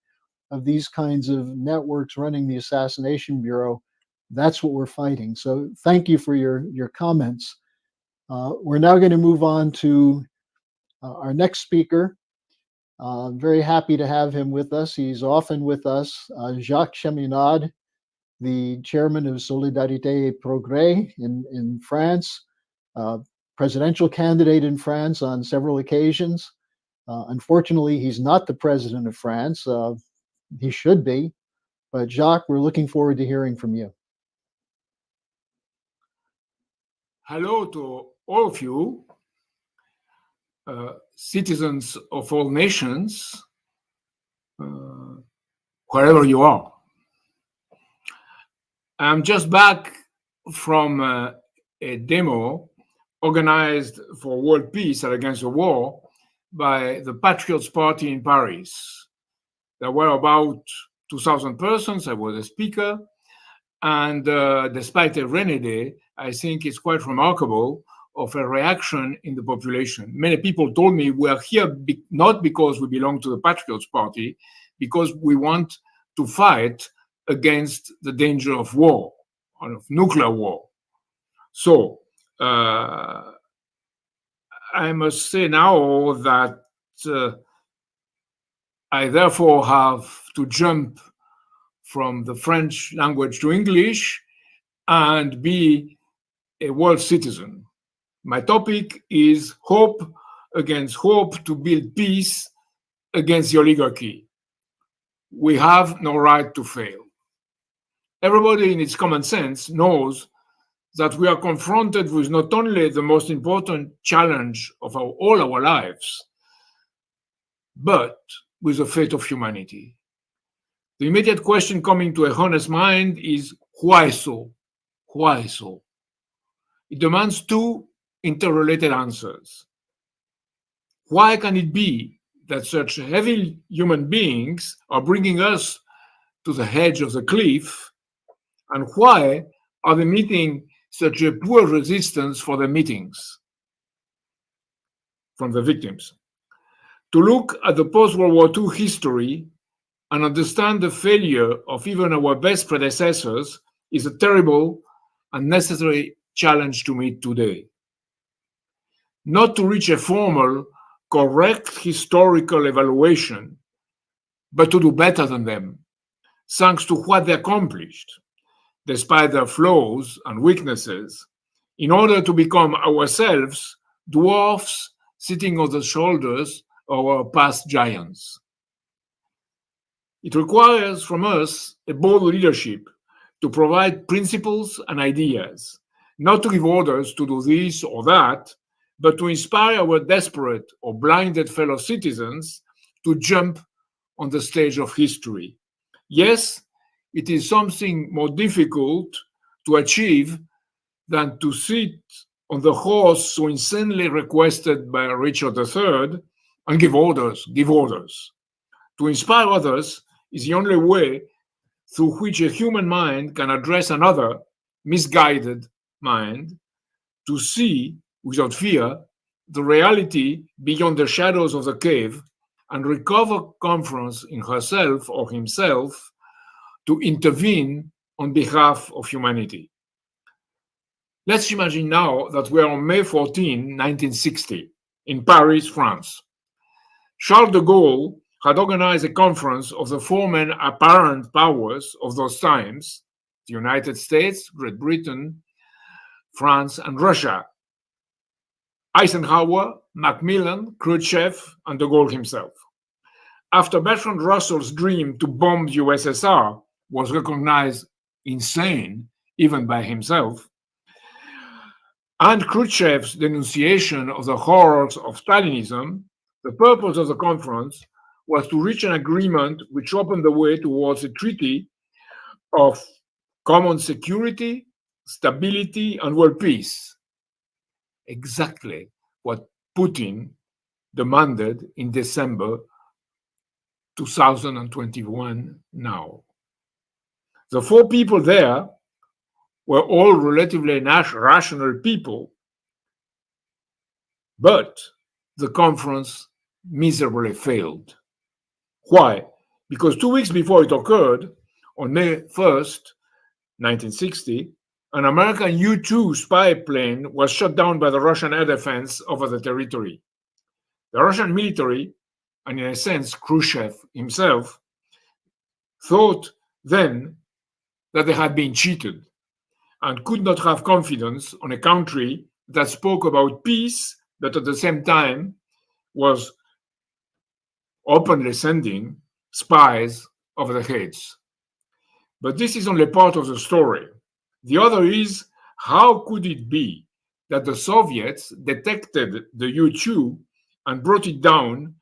of these kinds of networks running the Assassination Bureau, that's what we're fighting. So thank you for your comments. We're now going to move on to our next speaker. Very happy to have him with us. He's often with us, Jacques Cheminade, the chairman of Solidarité et Progrès in France, presidential candidate in France on several occasions. Unfortunately, he's not the president of France. He should be. But Jacques, we're looking forward to hearing from you. Hello to all of you, citizens of all nations, wherever you are. I'm just back from a demo organized for world peace and against the war by the Patriots Party in Paris. There were about 2,000 persons. I was a speaker. And despite a rainy day, I think it's quite remarkable of a reaction in the population. Many people told me we are here not because we belong to the Patriots Party, because we want to fight against the danger of war, of nuclear war. So I must say now that I therefore have to jump from the French language to English and be a world citizen. My topic is hope against hope to build peace against the oligarchy. We have no right to fail. Everybody in its common sense knows that we are confronted with not only the most important challenge of all our lives, but with the fate of humanity. The immediate question coming to a honest mind is, why so? Why so? It demands two interrelated answers. Why can it be that such heavy human beings are bringing us to the edge of the cliff? And why are they meeting such a poor resistance for the meetings from the victims? To look at the post-World War II history and understand the failure of even our best predecessors is a terrible and necessary challenge to meet today. Not to reach a formal, correct historical evaluation, but to do better than them, thanks to what they accomplished, despite their flaws and weaknesses, in order to become ourselves dwarfs sitting on the shoulders of our past giants. It requires from us a bold leadership to provide principles and ideas, not to give orders to do this or that, but to inspire our desperate or blinded fellow citizens to jump on the stage of history. Yes, it is something more difficult to achieve than to sit on the horse so insanely requested by Richard III and give orders. To inspire others is the only way through which a human mind can address another misguided mind to see without fear the reality beyond the shadows of the cave and recover confidence in herself or himself to intervene on behalf of humanity. Let's imagine now that we are on May 14, 1960, in Paris, France. Charles de Gaulle had organized a conference of the four main apparent powers of those times: the United States, Great Britain, France, and Russia. Eisenhower, Macmillan, Khrushchev, and de Gaulle himself. After Bertrand Russell's dream to bomb the USSR was recognized insane, even by himself, and Khrushchev's denunciation of the horrors of Stalinism, the purpose of the conference was to reach an agreement which opened the way towards a treaty of common security, stability, and world peace. Exactly what Putin demanded in December 2021 now. The four people there were all relatively rational people, but the conference miserably failed. Why? Because 2 weeks before it occurred, on May 1st, 1960, an American U-2 spy plane was shot down by the Russian air defense over the territory. The Russian military, and in a sense Khrushchev himself, thought then that they had been cheated and could not have confidence on a country that spoke about peace, but at the same time was openly sending spies over their heads. But this is only part of the story. The other is, how could it be that the Soviets detected the U-2 and brought it down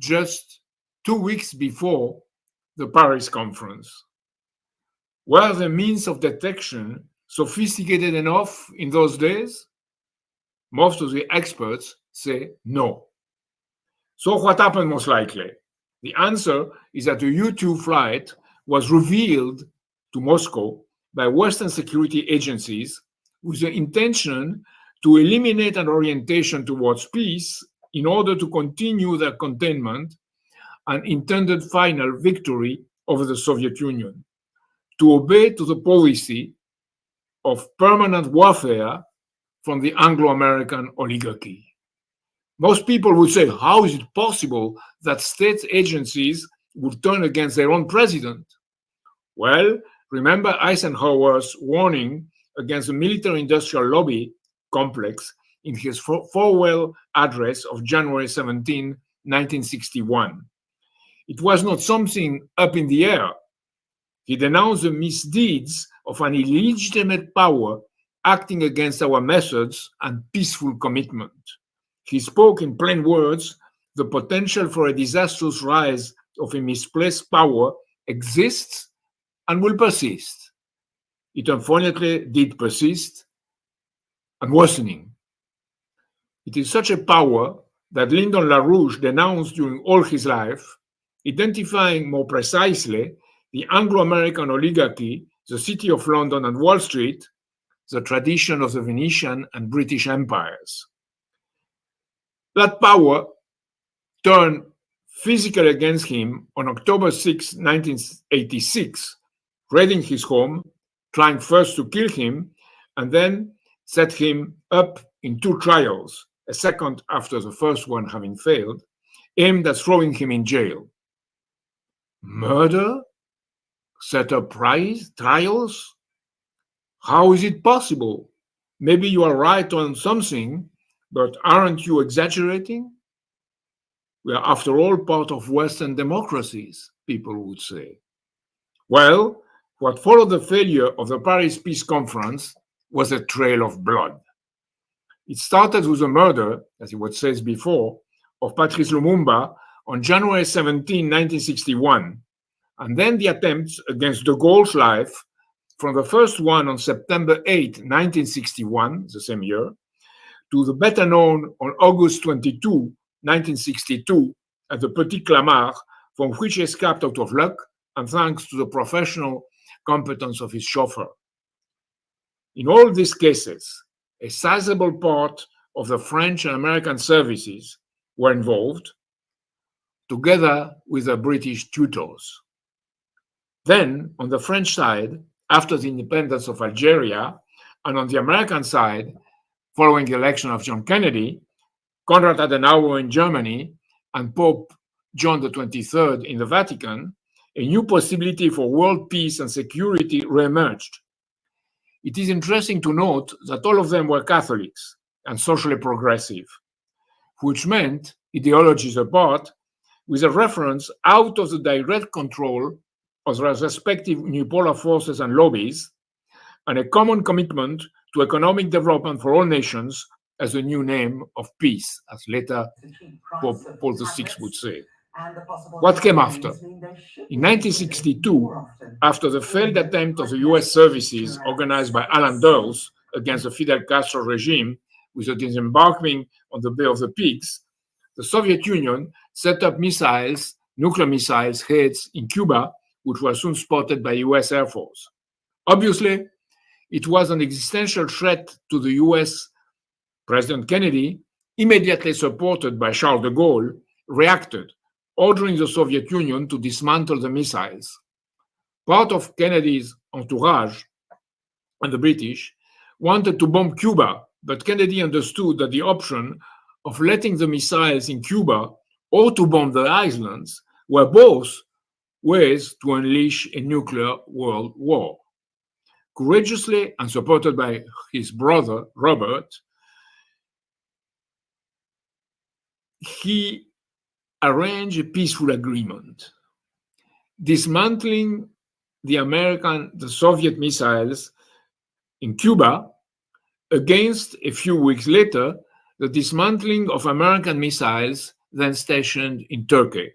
just 2 weeks before the Paris conference? Were the means of detection sophisticated enough in those days? Most of the experts say no. So what happened most likely? The answer is that the U-2 flight was revealed to Moscow by Western security agencies with the intention to eliminate an orientation towards peace in order to continue their containment and intended final victory over the Soviet Union, to obey to the policy of permanent warfare from the Anglo-American oligarchy. Most people would say, how is it possible that state agencies would turn against their own president? Well, remember Eisenhower's warning against the military-industrial lobby complex in his farewell address of January 17, 1961. It was not something up in the air. He denounced the misdeeds of an illegitimate power acting against our methods and peaceful commitment. He spoke in plain words: the potential for a disastrous rise of a misplaced power exists and will persist. It unfortunately did persist, and worsening. It is such a power that Lyndon LaRouche denounced during all his life, identifying more precisely the Anglo-American oligarchy, the City of London and Wall Street, the tradition of the Venetian and British empires. That power turned physically against him on October 6, 1986, raiding his home, trying first to kill him, and then set him up in 2 trials, a second after the first one having failed, aimed at throwing him in jail. Murder? Set up trials? How is it possible? Maybe you are right on something, but aren't you exaggerating? We are, after all, part of Western democracies, people would say. Well, what followed the failure of the Paris Peace Conference was a trail of blood. It started with the murder, as it says before, of Patrice Lumumba on January 17, 1961, and then the attempts against de Gaulle's life, from the first one on September 8, 1961, the same year, to the better known on August 22, 1962, at the Petit Clamart, from which he escaped out of luck and thanks to the professional competence of his chauffeur. In all these cases, a sizable part of the French and American services were involved, together with the British tutors. Then, on the French side, after the independence of Algeria, and on the American side, following the election of John Kennedy, Konrad Adenauer in Germany, and Pope John XXIII in the Vatican, a new possibility for world peace and security reemerged. It is interesting to note that all of them were Catholics and socially progressive, which meant, ideologies apart, with a reference out of the direct control of the respective unipolar forces and lobbies, and a common commitment to economic development for all nations as the new name of peace, as later Pope Paul VI would say. What came after? In 1962, after the failed attempt of the US services organized by Alan Dulles against the Fidel Castro regime with the disembarking on the Bay of the Pigs, the Soviet Union set up missiles, nuclear missiles heads in Cuba, which were soon spotted by US Air Force. Obviously, it was an existential threat to the US. President Kennedy, immediately supported by Charles de Gaulle, reacted, ordering the Soviet Union to dismantle the missiles. Part of Kennedy's entourage and the British wanted to bomb Cuba, but Kennedy understood that the option of letting the missiles in Cuba or to bomb the islands were both ways to unleash a nuclear world war. Courageously and supported by his brother, Robert, he arranged a peaceful agreement, dismantling the Soviet missiles in Cuba against, a few weeks later, the dismantling of American missiles then stationed in Turkey.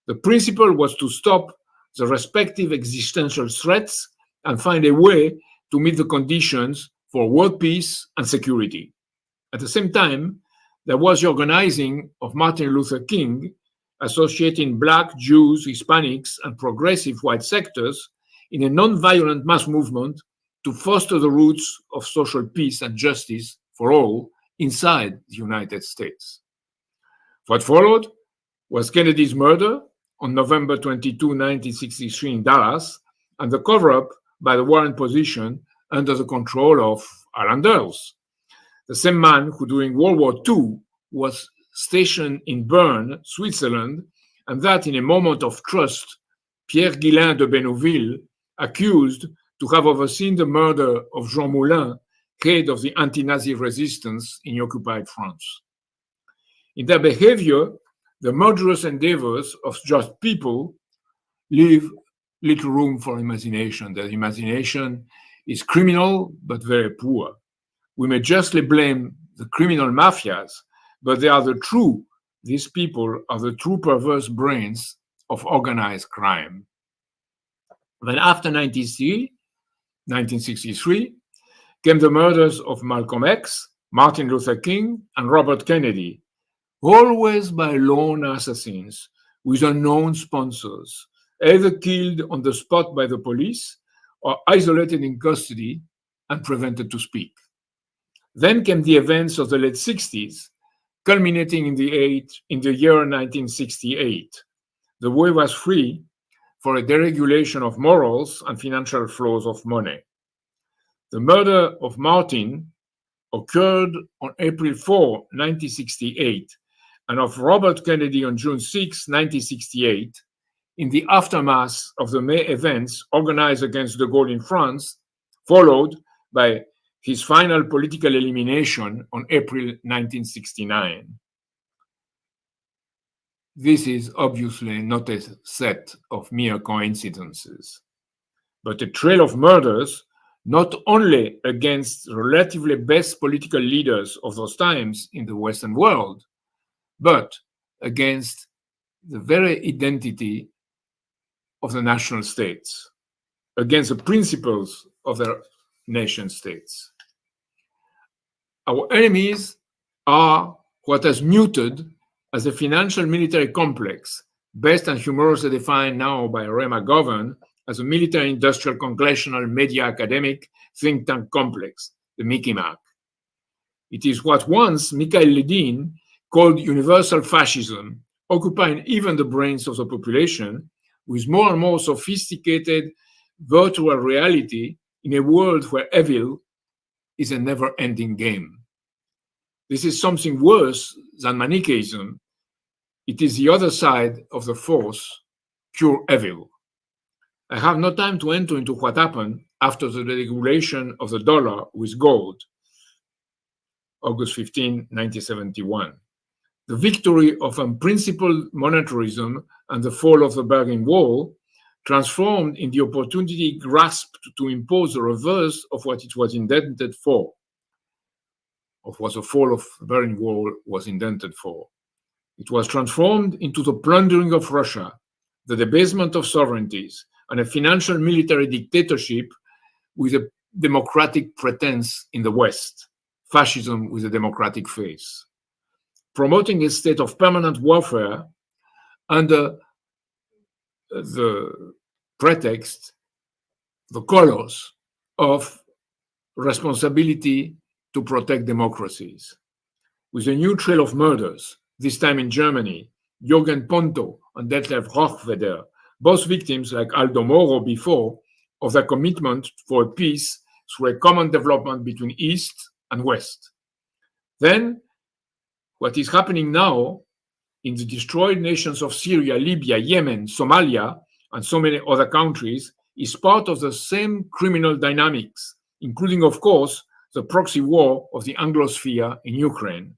The principle was to stop the respective existential threats and find a way to meet the conditions for world peace and security. At the same time, there was the organizing of Martin Luther King, associating Black, Jews, Hispanics, and progressive white sectors in a non-violent mass movement to foster the roots of social peace and justice for all inside the United States. What followed was Kennedy's murder on November 22, 1963 in Dallas, and the cover-up by the Warren position under the control of Alan Dulles, the same man who during World War II was stationed in Bern, Switzerland, and that in a moment of trust, Pierre Guillain de Bénouville, accused to have overseen the murder of Jean Moulin, head of the anti-Nazi resistance in occupied France. In their behavior, the murderous endeavors of just people leave little room for imagination. Their imagination is criminal, but very poor. We may justly blame the criminal mafias, but these people are the true perverse brains of organized crime. Then after 1963, came the murders of Malcolm X, Martin Luther King, and Robert Kennedy, always by lone assassins with unknown sponsors, either killed on the spot by the police or isolated in custody and prevented to speak. Then came the events of the late 60s, culminating in the year 1968. The way was free for a deregulation of morals and financial flows of money. The murder of Martin occurred on April 4, 1968, and of Robert Kennedy on June 6, 1968, in the aftermath of the May events organized against de Gaulle in France, followed by his final political elimination on April 1969. This is obviously not a set of mere coincidences, but a trail of murders not only against the relatively best political leaders of those times in the Western world, but against the very identity of the national states, against the principles of their nation states. Our enemies are what has muted as a financial military complex, best and humorously defined now by Ray McGovern as a military industrial congressional media academic think tank complex, the Mickey Mac. It is what once Mikhail Ledin called universal fascism, occupying even the brains of the population, with more and more sophisticated virtual reality in a world where evil is a never-ending game. This is something worse than Manichaeism. It is the other side of the force, pure evil. I have no time to enter into what happened after the deregulation of the dollar with gold, August 15, 1971. The victory of unprincipled monetarism and the fall of the Berlin Wall transformed in the opportunity grasped to impose the reverse of what it was intended for, of what the fall of the Berlin Wall was intended for. It was transformed into the plundering of Russia, the debasement of sovereignties, and a financial military dictatorship with a democratic pretense in the West, fascism with a democratic face, promoting a state of permanent warfare under the pretext, the colors of responsibility to protect democracies. With a new trail of murders, this time in Germany, Jürgen Ponto and Detlef Rochweder, both victims, like Aldo Moro before, of their commitment for peace through a common development between East and West. Then, what is happening now in the destroyed nations of Syria, Libya, Yemen, Somalia, and so many other countries is part of the same criminal dynamics, including, of course, the proxy war of the Anglosphere in Ukraine,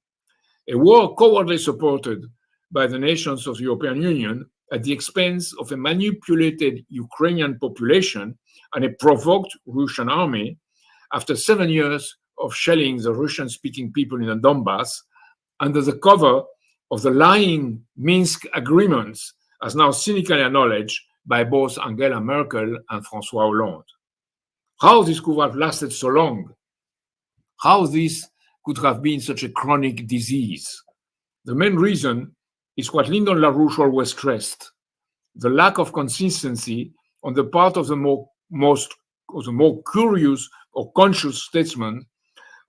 a war cowardly supported by the nations of the European Union at the expense of a manipulated Ukrainian population and a provoked Russian army after 7 years of shelling the Russian-speaking people in the Donbass under the cover of the lying Minsk agreements, as now cynically acknowledged by both Angela Merkel and François Hollande. How this could have lasted so long? How this could have been such a chronic disease? The main reason is what Lyndon LaRouche always stressed: the lack of consistency on the part of the more curious or conscious statesman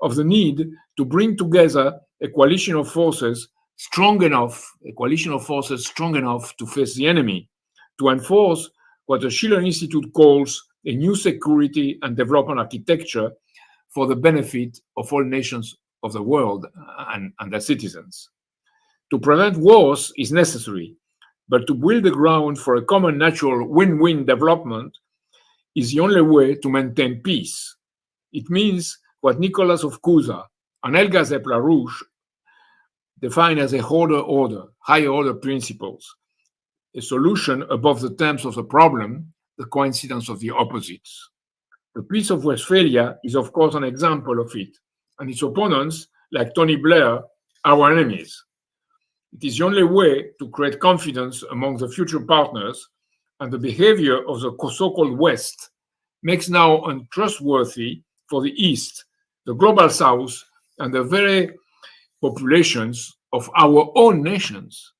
of the need to bring together a coalition of forces strong enough to face the enemy, to enforce what the Schiller Institute calls a new security and development architecture for the benefit of all nations of the world and their citizens. To prevent wars is necessary, but to build the ground for a common natural win-win development is the only way to maintain peace. It means what Nicholas of Cusa and Helga Zepp-LaRouche define as a higher order principles, a solution above the terms of the problem, the coincidence of the opposites. The Peace of Westphalia is, of course, an example of it, and its opponents, like Tony Blair, our enemies. It is the only way to create confidence among the future partners, and the behavior of the so-called West makes now untrustworthy for the East, the global South, and the very populations of our own nations.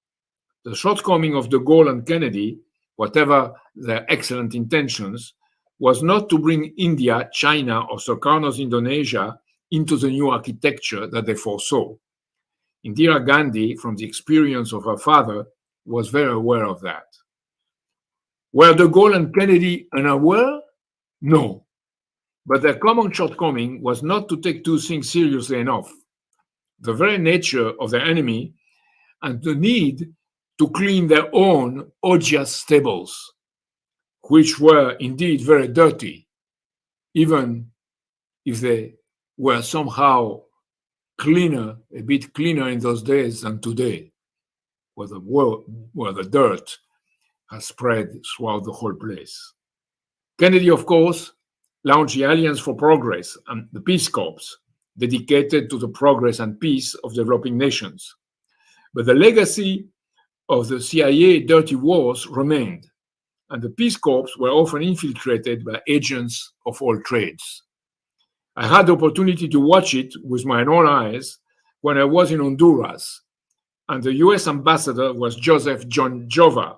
The shortcoming of de Gaulle and Kennedy, whatever their excellent intentions, was not to bring India, China, or Sukarno's Indonesia into the new architecture that they foresaw. Indira Gandhi, from the experience of her father, was very aware of that. Were de Gaulle and Kennedy unaware? No. But their common shortcoming was not to take two things seriously enough: the very nature of their enemy and the need to clean their own odious stables, which were indeed very dirty, even if they were somehow cleaner, a bit cleaner in those days than today, where the dirt has spread throughout the whole place. Kennedy, of course, launched the Alliance for Progress and the Peace Corps, dedicated to the progress and peace of developing nations. But the legacy of the CIA dirty wars remained, and the Peace Corps were often infiltrated by agents of all trades. I had the opportunity to watch it with my own eyes when I was in Honduras, and the US ambassador was Joseph John Jova,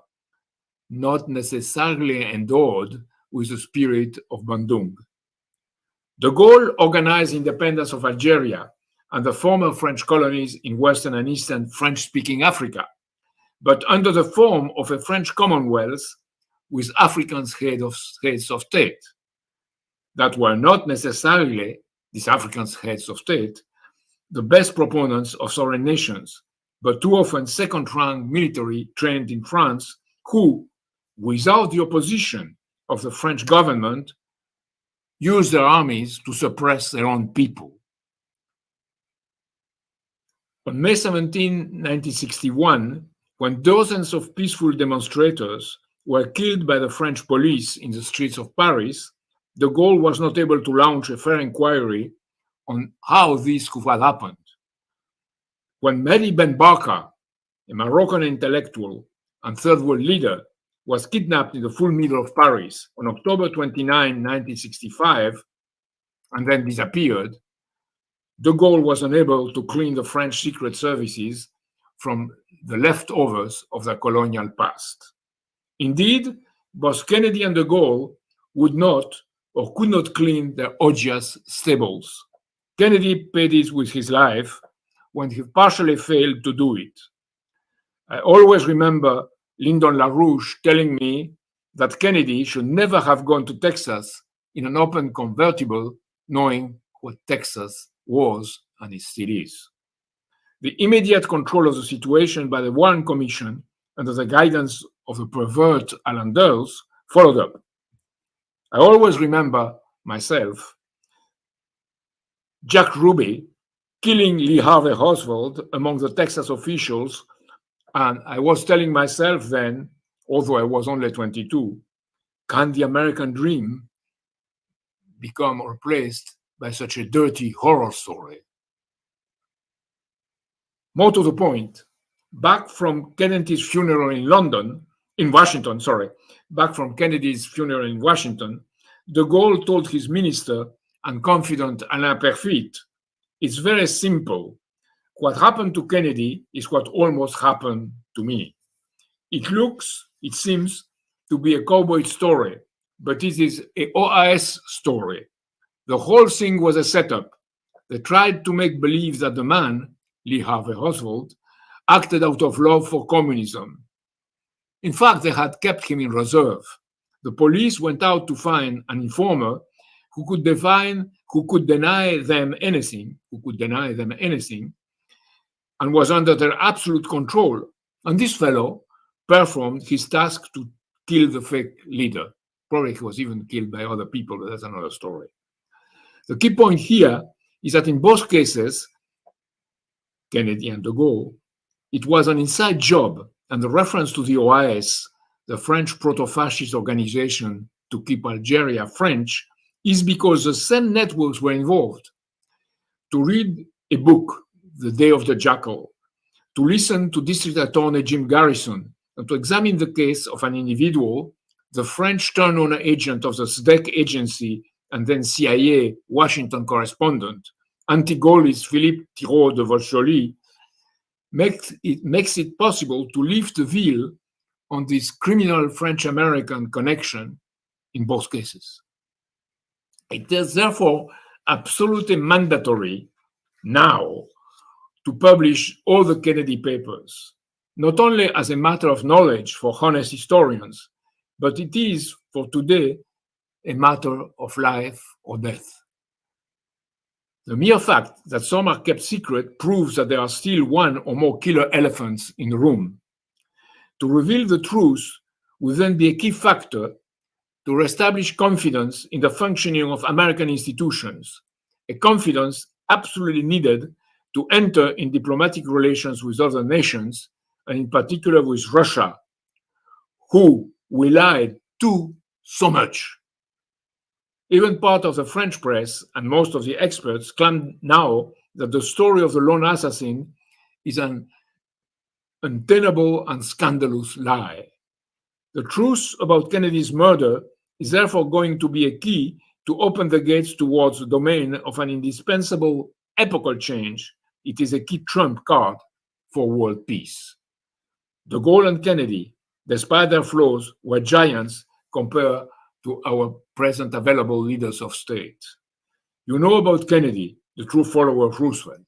not necessarily endowed with the spirit of Bandung. De Gaulle organized independence of Algeria and the former French colonies in Western and Eastern French-speaking Africa, but under the form of a French Commonwealth with Africans heads of state that were not necessarily, these Africans heads of state, the best proponents of sovereign nations, but too often second-rank military trained in France who, without the opposition of the French government, used their armies to suppress their own people. On May 17, 1961, when dozens of peaceful demonstrators were killed by the French police in the streets of Paris, de Gaulle was not able to launch a fair inquiry on how this could have happened. When Mehdi Ben Barka, a Moroccan intellectual and third world leader, was kidnapped in the full middle of Paris on October 29, 1965, and then disappeared, de Gaulle was unable to clean the French secret services from the leftovers of their colonial past. Indeed, both Kennedy and de Gaulle would not or could not clean their odious stables. Kennedy paid it with his life when he partially failed to do it. I always remember Lyndon LaRouche telling me that Kennedy should never have gone to Texas in an open convertible, knowing what Texas was and it still is. The immediate control of the situation by the Warren Commission under the guidance of the pervert Alan Dulles followed up. I always remember myself Jack Ruby killing Lee Harvey Oswald among the Texas officials, and I was telling myself then, although I was only 22, can the American dream become replaced by such a dirty horror story? More to the point, back from Kennedy's funeral in Washington, de Gaulle told his minister and confidant Alain Perfit, it's very simple. What happened to Kennedy is what almost happened to me. It seems to be a cowboy story, but it is a OAS story. The whole thing was a setup. They tried to make believe that the man, Lee Harvey Oswald, acted out of love for communism. In fact, they had kept him in reserve. The police went out to find an informer who could deny them anything, and was under their absolute control. And this fellow performed his task to kill the fake leader. Probably he was even killed by other people, but that's another story. The key point here is that in both cases, Kennedy and de Gaulle, it was an inside job, and the reference to the OAS, the French proto-fascist organization to keep Algeria French, is because the same networks were involved. To read a book, The Day of the Jackal, to listen to District Attorney Jim Garrison, and to examine the case of an individual, the French turn-on agent of the SDEC agency and then CIA Washington correspondent, anti-Gaullist Philippe Thibault de Volcholi, makes it possible to lift the veil on this criminal French-American connection in both cases. It is therefore absolutely mandatory now to publish all the Kennedy papers, not only as a matter of knowledge for honest historians, but it is for today a matter of life or death. The mere fact that some are kept secret proves that there are still one or more killer elephants in the room. To reveal the truth will then be a key factor to reestablish confidence in the functioning of American institutions, a confidence absolutely needed to enter in diplomatic relations with other nations, and in particular with Russia, who we lied to so much. Even part of the French press and most of the experts claim now that the story of the lone assassin is an untenable and scandalous lie. The truth about Kennedy's murder is therefore going to be a key to open the gates towards the domain of an indispensable epochal change. It is a key trump card for world peace. De Gaulle and Kennedy, despite their flaws, were giants compared to our present available leaders of state. You know about Kennedy, the true follower of Roosevelt.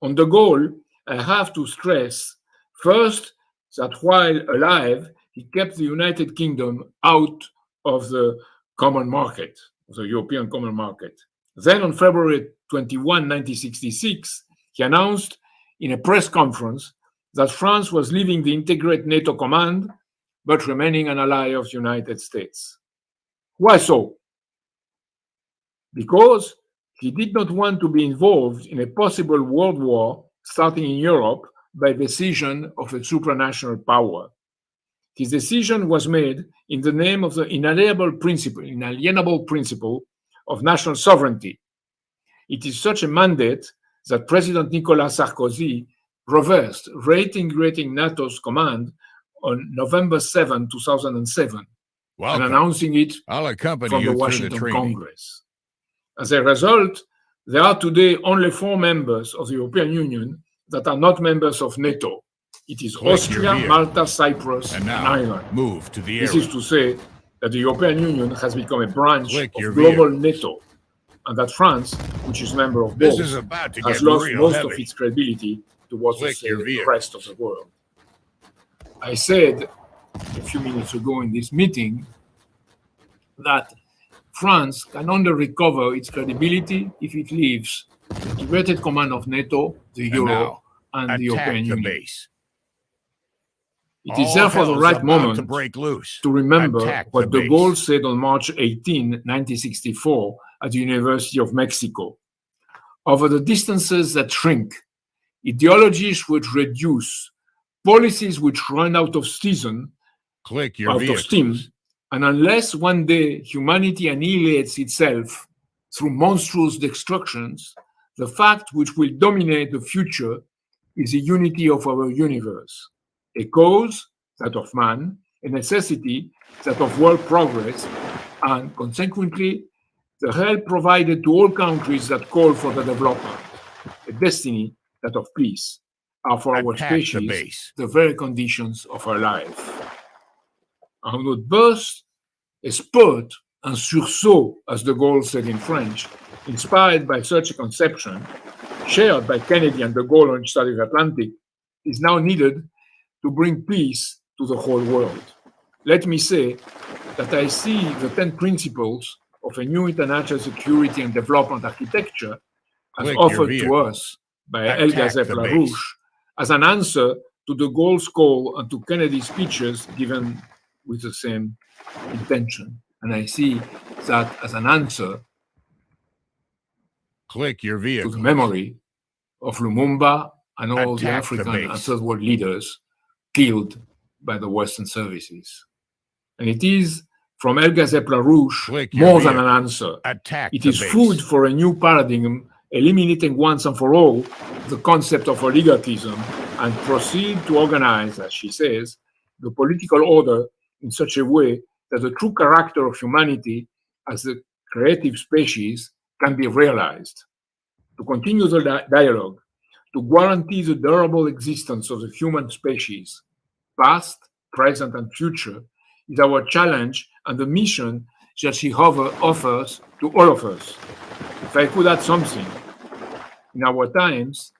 On de Gaulle, I have to stress first that while alive, he kept the United Kingdom out of the common market, the European common market. Then on February 21, 1966, he announced in a press conference that France was leaving the integrated NATO command, but remaining an ally of the United States. Why so? Because he did not want to be involved in a possible world war starting in Europe by decision of a supranational power. His decision was made in the name of the inalienable principle of national sovereignty. It is such a mandate that President Nicolas Sarkozy reversed, reintegrating NATO's command on November 7, 2007, and announcing it from the Washington Congress. As a result, there are today only 4 members of the European Union that are not members of NATO. It is Austria, Malta, Cyprus, and Ireland. Move to the This is to say that the European Union has become a branch of global NATO, and that France, which is a member of both, has lost most of its credibility towards the rest of the world. I said a few minutes ago in this meeting that France can only recover its credibility if it leaves the integrated command of NATO, the Euro, and the European Union. It is therefore the right moment to remember what de Gaulle said on March 18, 1964, at the University of Mexico. Over the distances that shrink, ideologies which reduce, policies which run out of steam, and unless one day humanity annihilates itself through monstrous destructions, the fact which will dominate the future is the unity of our universe. A cause, that of man, a necessity, that of world progress, and consequently, the help provided to all countries that call for the development, a destiny, that of peace, are for our species the very conditions of our life. On notre burst, a spurt, un sursaut, as de Gaulle said in French, inspired by such a conception, shared by Kennedy and de Gaulle on each side of the Atlantic, is now needed to bring peace to the whole world. Let me say that I see the 10 principles of a new international security and development architecture as offered to us by Helga Zepp-LaRouche as an answer to de Gaulle's call and to Kennedy's speeches given with the same intention. And I see that as an answer to the memory of Lumumba and all the African and third world leaders killed by the Western services. And it is, from Helga Zepp-LaRouche, more than an answer. It is food for a new paradigm, eliminating once and for all the concept of oligarchism and proceed to organize, as she says, the political order in such a way that the true character of humanity as a creative species can be realized. To continue the dialogue, to guarantee the durable existence of the human species, past, present, and future, is our challenge and the mission that she offers to all of us. If I could add something, in our times,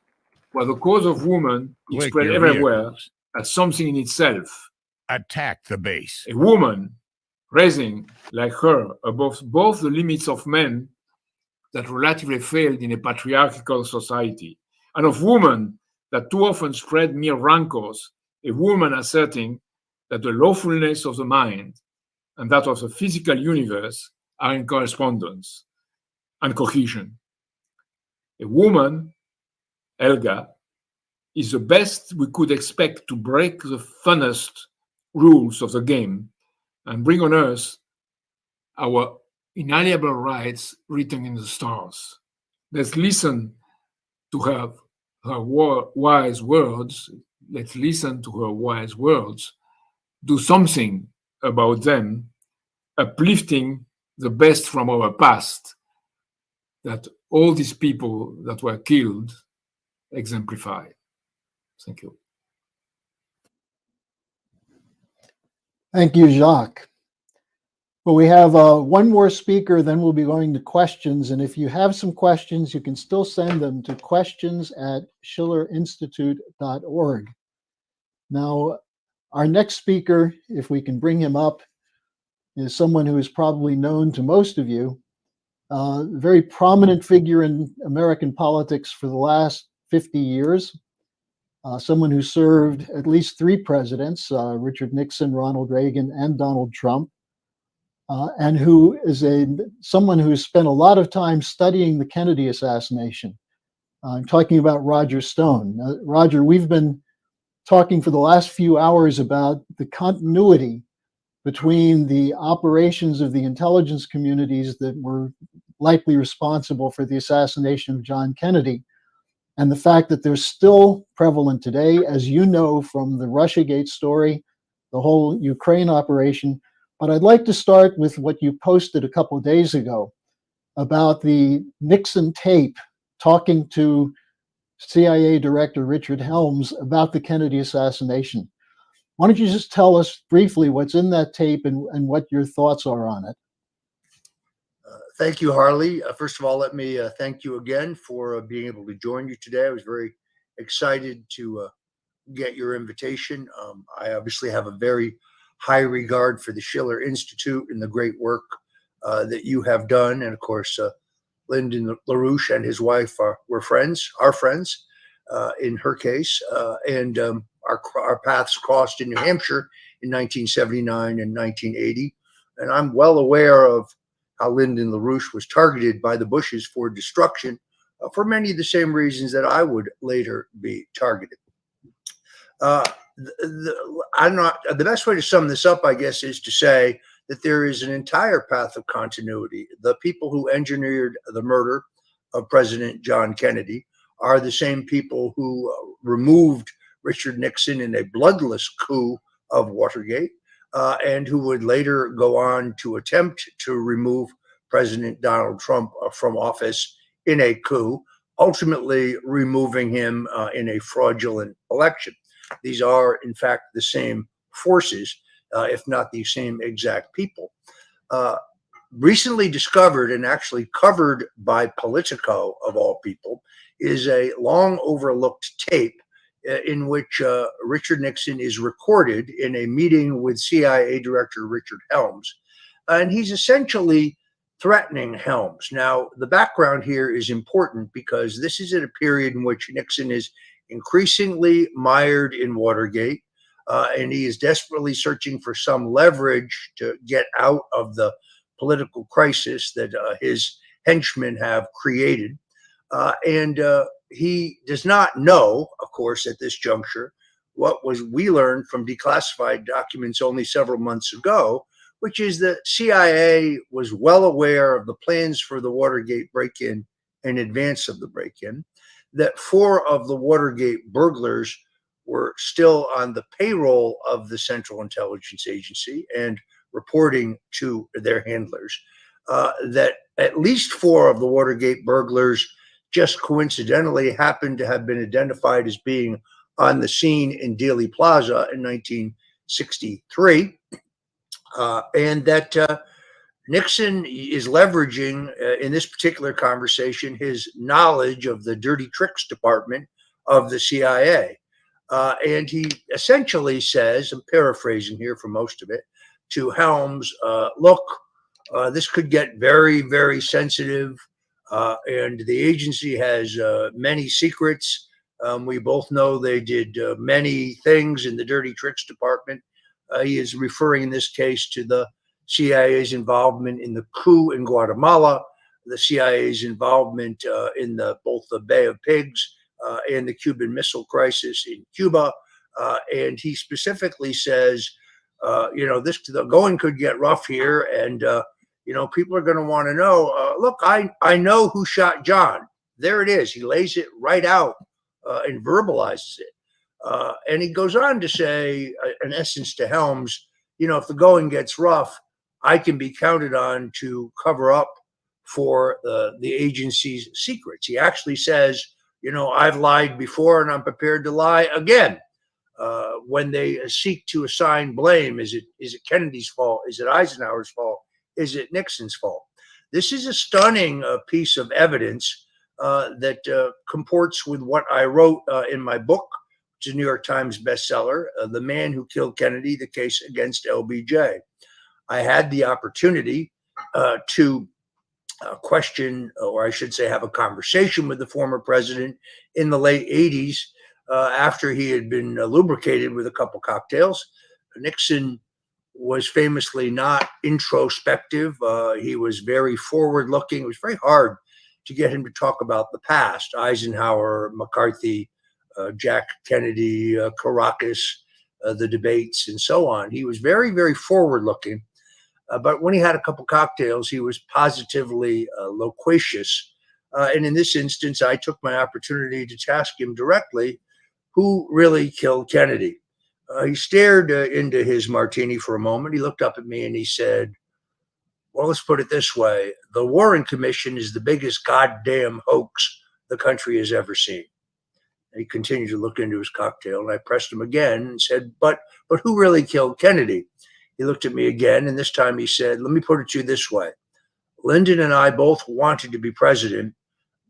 where the cause of woman is spread everywhere as something in itself, attack the base. A woman raising like her above both the limits of men that relatively failed in a patriarchal society, and of women that too often spread mere rancors, a woman asserting that the lawfulness of the mind and that of the physical universe are in correspondence and cohesion. A woman, Helga, is the best we could expect to break the funnest rules of the game and bring on earth our inalienable rights written in the stars. Let's listen to her wise words. Let's listen to her wise words. Do something about them, uplifting the best from our past that all these people that were killed exemplify. Thank you. Thank you, Jacques. Well, we have one more speaker, then we'll be going to questions. And if you have some questions, you can still send them to questions@schillerinstitute.org. Now, Our next speaker, if we can bring him up, is someone who is probably known to most of you, a very prominent figure in American politics for the last 50 years, someone who served at least 3 presidents, Richard Nixon, Ronald Reagan, and Donald Trump, and who is someone who has spent a lot of time studying the Kennedy assassination. I'm talking about Roger Stone. Roger, we've been talking for the last few hours about the continuity between the operations of the intelligence communities that were likely responsible for the assassination of John Kennedy and the fact that they're still prevalent today, as you know from the Russiagate story, the whole Ukraine operation. But I'd like to start with what you posted a couple of days ago about the Nixon tape talking to CIA Director Richard Helms about the Kennedy assassination. Why don't you just tell us briefly what's in that tape and what your thoughts are on it? Thank you, Harley. First of all, let me thank you again for being able to join you today. I was very excited to get your invitation. I obviously have a very high regard for the Schiller Institute and the great work that you have done. And of course, Lyndon LaRouche and his wife were friends, our friends in her case. And our paths crossed in New Hampshire in 1979 and 1980. And I'm well aware of how Lyndon LaRouche was targeted by the Bushes for destruction for many of the same reasons that I would later be targeted. The best way to sum this up, I guess, is to say that there is an entire path of continuity. The people who engineered the murder of President John Kennedy are the same people who removed Richard Nixon in a bloodless coup of Watergate, and who would later go on to attempt to remove President Donald Trump from office in a coup, ultimately removing him in a fraudulent election. These are, in fact, the same forces, if not the same exact people. Recently discovered and actually covered by Politico, of all people, is a long overlooked tape in which Richard Nixon is recorded in a meeting with CIA Director Richard Helms. And he's essentially threatening Helms. Now, the background here is important because this is at a period in which Nixon is increasingly mired in Watergate, and he is desperately searching for some leverage to get out of the political crisis that his henchmen have created. And he does not know, of course, at this juncture, what we learned from declassified documents only several months ago, which is that CIA was well aware of the plans for the Watergate break-in in advance of the break-in, that 4 of the Watergate burglars were still on the payroll of the Central Intelligence Agency and reporting to their handlers, that at least 4 of the Watergate burglars just coincidentally happened to have been identified as being on the scene in Dealey Plaza in 1963, and that Nixon is leveraging, in this particular conversation, his knowledge of the dirty tricks department of the CIA. And he essentially says, I'm paraphrasing here for most of it, to Helms, look, this could get very, very sensitive. And the agency has many secrets. We both know they did many things in the dirty tricks department. He is referring in this case to the CIA's involvement in the coup in Guatemala, the CIA's involvement in both the Bay of Pigs and the Cuban Missile Crisis in Cuba. And he specifically says, the going could get rough here, and people are going to want to know, look, I know who shot John. There it is. He lays it right out and verbalizes it. And he goes on to say, in essence, to Helms, if the going gets rough, I can be counted on to cover up for the agency's secrets. He actually says, I've lied before and I'm prepared to lie again. When they seek to assign blame, is it Kennedy's fault? Is it Eisenhower's fault? Is it Nixon's fault? This is a stunning piece of evidence that comports with what I wrote in my book, It's a New York Times bestseller, The Man Who Killed Kennedy, The Case Against LBJ. I had the opportunity to question, or I should say, have a conversation with the former president in the late 80s after he had been lubricated with a couple cocktails. Nixon was famously not introspective. He was very forward looking. It was very hard to get him to talk about the past: Eisenhower, McCarthy, Jack Kennedy, Caracas, the debates, and so on. He was very, very forward looking. But when he had a couple cocktails, he was positively loquacious. And in this instance, I took my opportunity to task him directly, who really killed Kennedy? He stared into his martini for a moment. He looked up at me and he said, well, let's put it this way. The Warren Commission is the biggest goddamn hoax the country has ever seen. And he continued to look into his cocktail, and I pressed him again and said, but who really killed Kennedy? He looked at me again, and this time he said, let me put it to you this way. Lyndon and I both wanted to be president,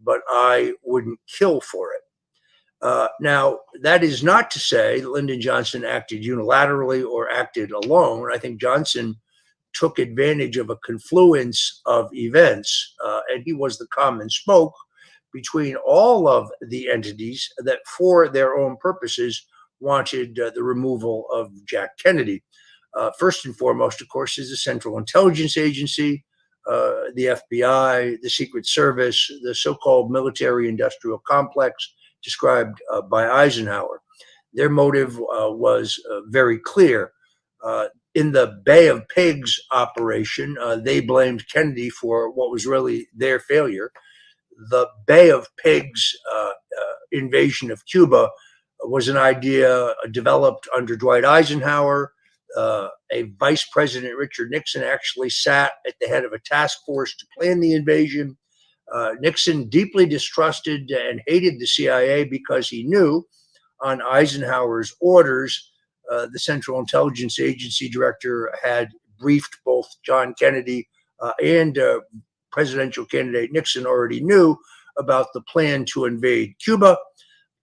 but I wouldn't kill for it. Now, that is not to say that Lyndon Johnson acted unilaterally or acted alone. I think Johnson took advantage of a confluence of events, and he was the common spoke between all of the entities that, for their own purposes, wanted the removal of Jack Kennedy. First and foremost, of course, is the Central Intelligence Agency, the FBI, the Secret Service, the so-called military-industrial complex described by Eisenhower. Their motive was very clear. In the Bay of Pigs operation, they blamed Kennedy for what was really their failure. The Bay of Pigs invasion of Cuba was an idea developed under Dwight Eisenhower. A Vice President, Richard Nixon, actually sat at the head of a task force to plan the invasion. Nixon deeply distrusted and hated the CIA because he knew, on Eisenhower's orders, the Central Intelligence Agency director had briefed both John Kennedy and presidential candidate Nixon already knew about the plan to invade Cuba.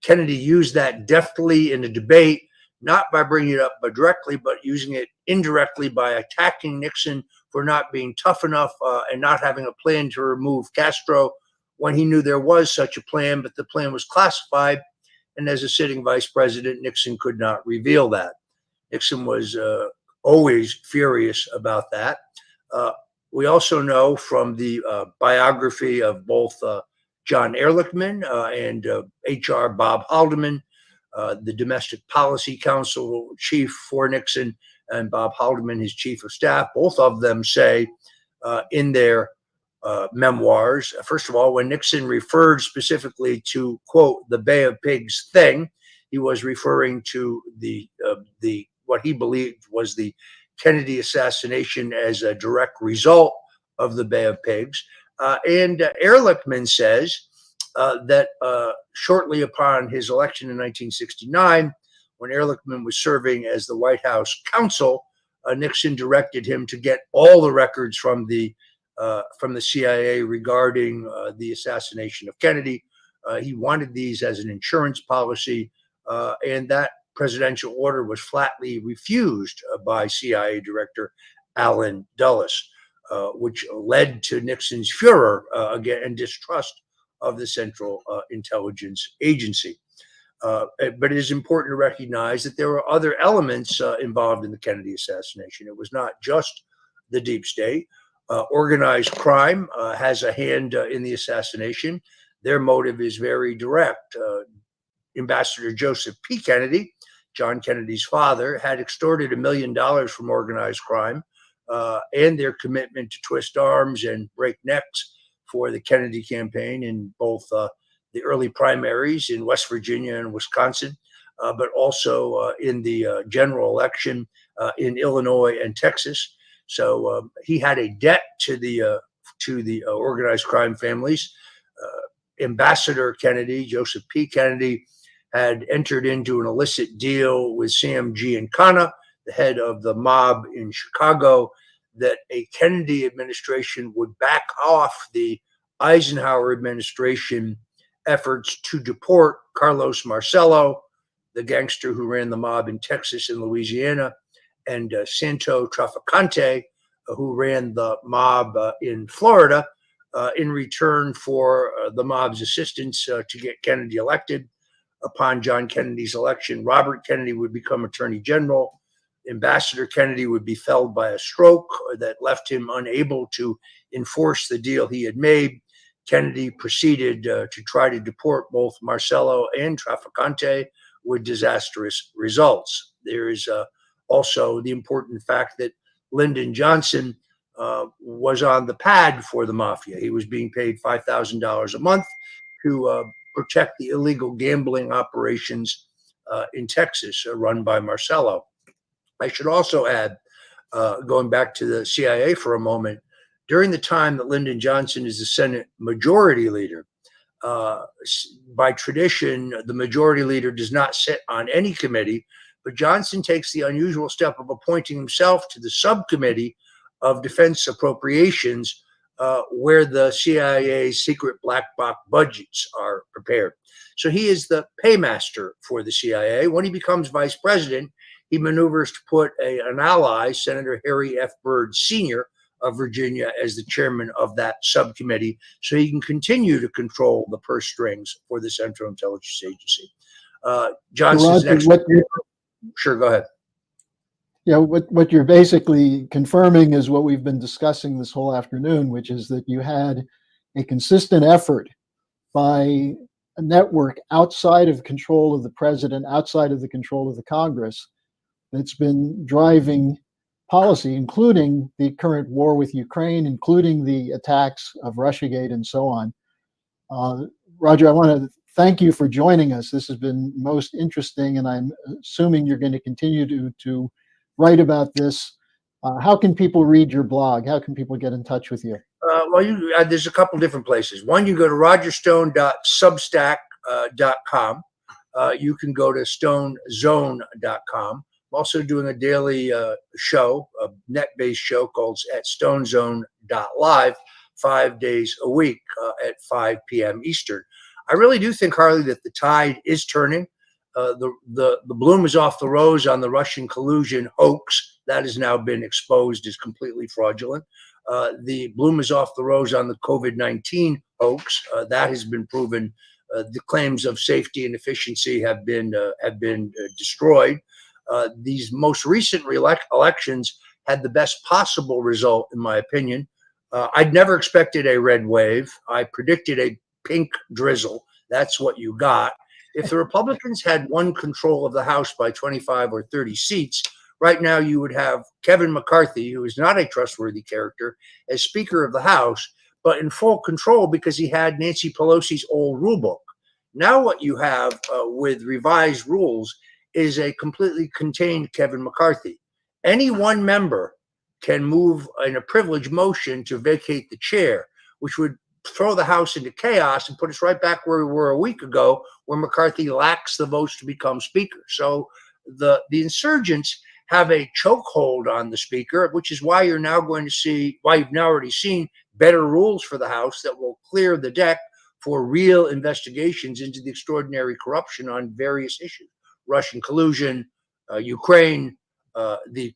Kennedy used that deftly in a debate, not by bringing it up directly, but using it indirectly by attacking Nixon for not being tough enough and not having a plan to remove Castro when he knew there was such a plan, but the plan was classified. And as a sitting vice president, Nixon could not reveal that. Nixon was always furious about that. We also know from the biography of both John Ehrlichman and H.R. Bob Haldeman, the Domestic Policy Council chief for Nixon, and Bob Haldeman, his chief of staff. Both of them say in their memoirs, first of all, when Nixon referred specifically to, quote, the Bay of Pigs thing, he was referring to the what he believed was the Kennedy assassination as a direct result of the Bay of Pigs. And Ehrlichman says that shortly upon his election in 1969, when Ehrlichman was serving as the White House counsel, Nixon directed him to get all the records from the CIA regarding the assassination of Kennedy. He wanted these as an insurance policy, and that presidential order was flatly refused by CIA Director Allen Dulles, which led to Nixon's furor again and distrust of the Central Intelligence Agency. But it is important to recognize that there were other elements involved in the Kennedy assassination. It was not just the deep state. Organized crime has a hand in the assassination. Their motive is very direct. Ambassador Joseph P. Kennedy, John Kennedy's father, had extorted $1 million from organized crime and their commitment to twist arms and break necks for the Kennedy campaign in both the early primaries in West Virginia and Wisconsin, but also in the general election in Illinois and Texas. So he had a debt to the organized crime families. Ambassador Kennedy, Joseph P. Kennedy, had entered into an illicit deal with Sam Giancana, the head of the mob in Chicago, that a Kennedy administration would back off the Eisenhower administration efforts to deport Carlos Marcello, the gangster who ran the mob in Texas and Louisiana, and Santo Trafficante, who ran the mob in Florida, in return for the mob's assistance to get Kennedy elected. Upon John Kennedy's election, Robert Kennedy would become Attorney General. Ambassador Kennedy would be felled by a stroke that left him unable to enforce the deal he had made. Kennedy proceeded to try to deport both Marcello and Trafficante with disastrous results. There is also the important fact that Lyndon Johnson was on the pad for the mafia. He was being paid $5,000 a month to protect the illegal gambling operations in Texas run by Marcello. I should also add, going back to the CIA for a moment, during the time that Lyndon Johnson is the Senate Majority Leader, by tradition, the Majority Leader does not sit on any committee, but Johnson takes the unusual step of appointing himself to the subcommittee of Defense Appropriations, where the CIA's secret black box budgets are prepared. So he is the paymaster for the CIA. When he becomes vice president, he maneuvers to put an ally, Senator Harry F. Byrd Sr. of Virginia, as the chairman of that subcommittee, so he can continue to control the purse strings for the Central Intelligence Agency. Johnson's Sure, go ahead. Yeah, what you're basically confirming is what we've been discussing this whole afternoon, which is that you had a consistent effort by a network outside of control of the president, outside of the control of the Congress, that's been driving policy, including the current war with Ukraine, including the attacks of Russiagate and so on. Roger, I want to thank you for joining us. This has been most interesting, and I'm assuming you're going to continue to write about this. How can people read your blog? How can people get in touch with you? Well, there's a couple different places. One, you go to rogerstone.substack.com. You can go to stonezone.com. I'm also doing a daily show, a net-based show called at stonezone.live, 5 days a week at 5 p.m. Eastern. I really do think, Harley, that the tide is turning. The bloom is off the rose on the Russian collusion hoax. That has now been exposed as completely fraudulent. The bloom is off the rose on the COVID-19 hoax. That has been proven. The claims of safety and efficiency have been destroyed. These most recent elections had the best possible result, in my opinion. I'd never expected a red wave. I predicted a pink drizzle. That's what you got. If the Republicans had won control of the House by 25 or 30 seats, right now you would have Kevin McCarthy, who is not a trustworthy character, as Speaker of the House, but in full control because he had Nancy Pelosi's old rule book. Now what you have with revised rules is a completely contained Kevin McCarthy. Any one member can move in a privilege motion to vacate the chair, which would throw the House into chaos and put us right back where we were a week ago, where McCarthy lacks the votes to become Speaker. So the insurgents have a chokehold on the Speaker, which is why you're now going to see, why you've now already seen better rules for the House that will clear the deck for real investigations into the extraordinary corruption on various issues. Russian collusion, Ukraine, the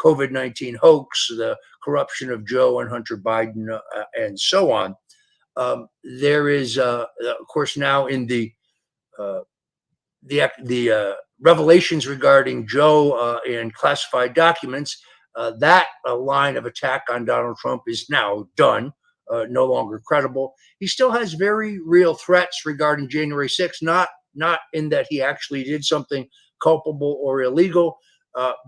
COVID-19 hoax, the corruption of Joe and Hunter Biden, and so on. There is, of course, now in the revelations regarding Joe and classified documents, that line of attack on Donald Trump is now done, no longer credible. He still has very real threats regarding January 6th, not in that he actually did something culpable or illegal,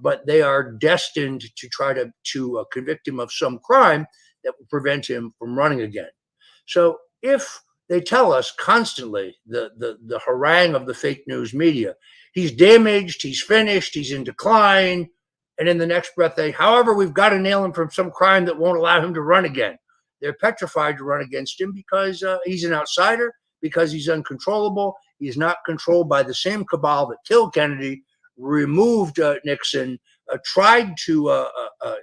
but they are destined to try to convict him of some crime that will prevent him from running again. So if they tell us constantly, the harangue of the fake news media, he's damaged, he's finished, he's in decline, and in the next breath however, we've got to nail him from some crime that won't allow him to run again. They're petrified to run against him because he's an outsider, because he's uncontrollable. He's not controlled by the same cabal that killed Kennedy, removed Nixon, tried to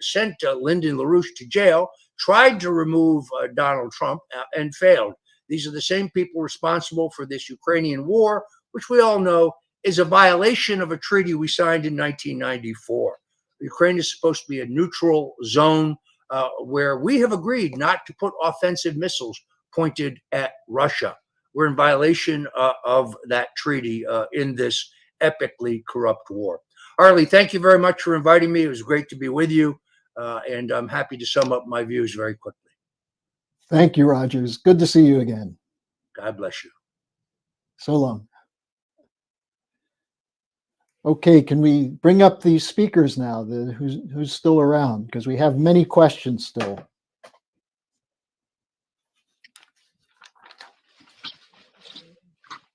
send Lyndon LaRouche to jail, tried to remove Donald Trump, and failed. These are the same people responsible for this Ukrainian war, which we all know is a violation of a treaty we signed in 1994. Ukraine is supposed to be a neutral zone where we have agreed not to put offensive missiles pointed at Russia. We're in violation of that treaty in this epically corrupt war. Harley, thank you very much for inviting me. It was great to be with you, and I'm happy to sum up my views very quickly. Thank you, Rogers. Good to see you again. God bless you. So long. Okay, can we bring up these speakers now, who's still around? Because we have many questions still.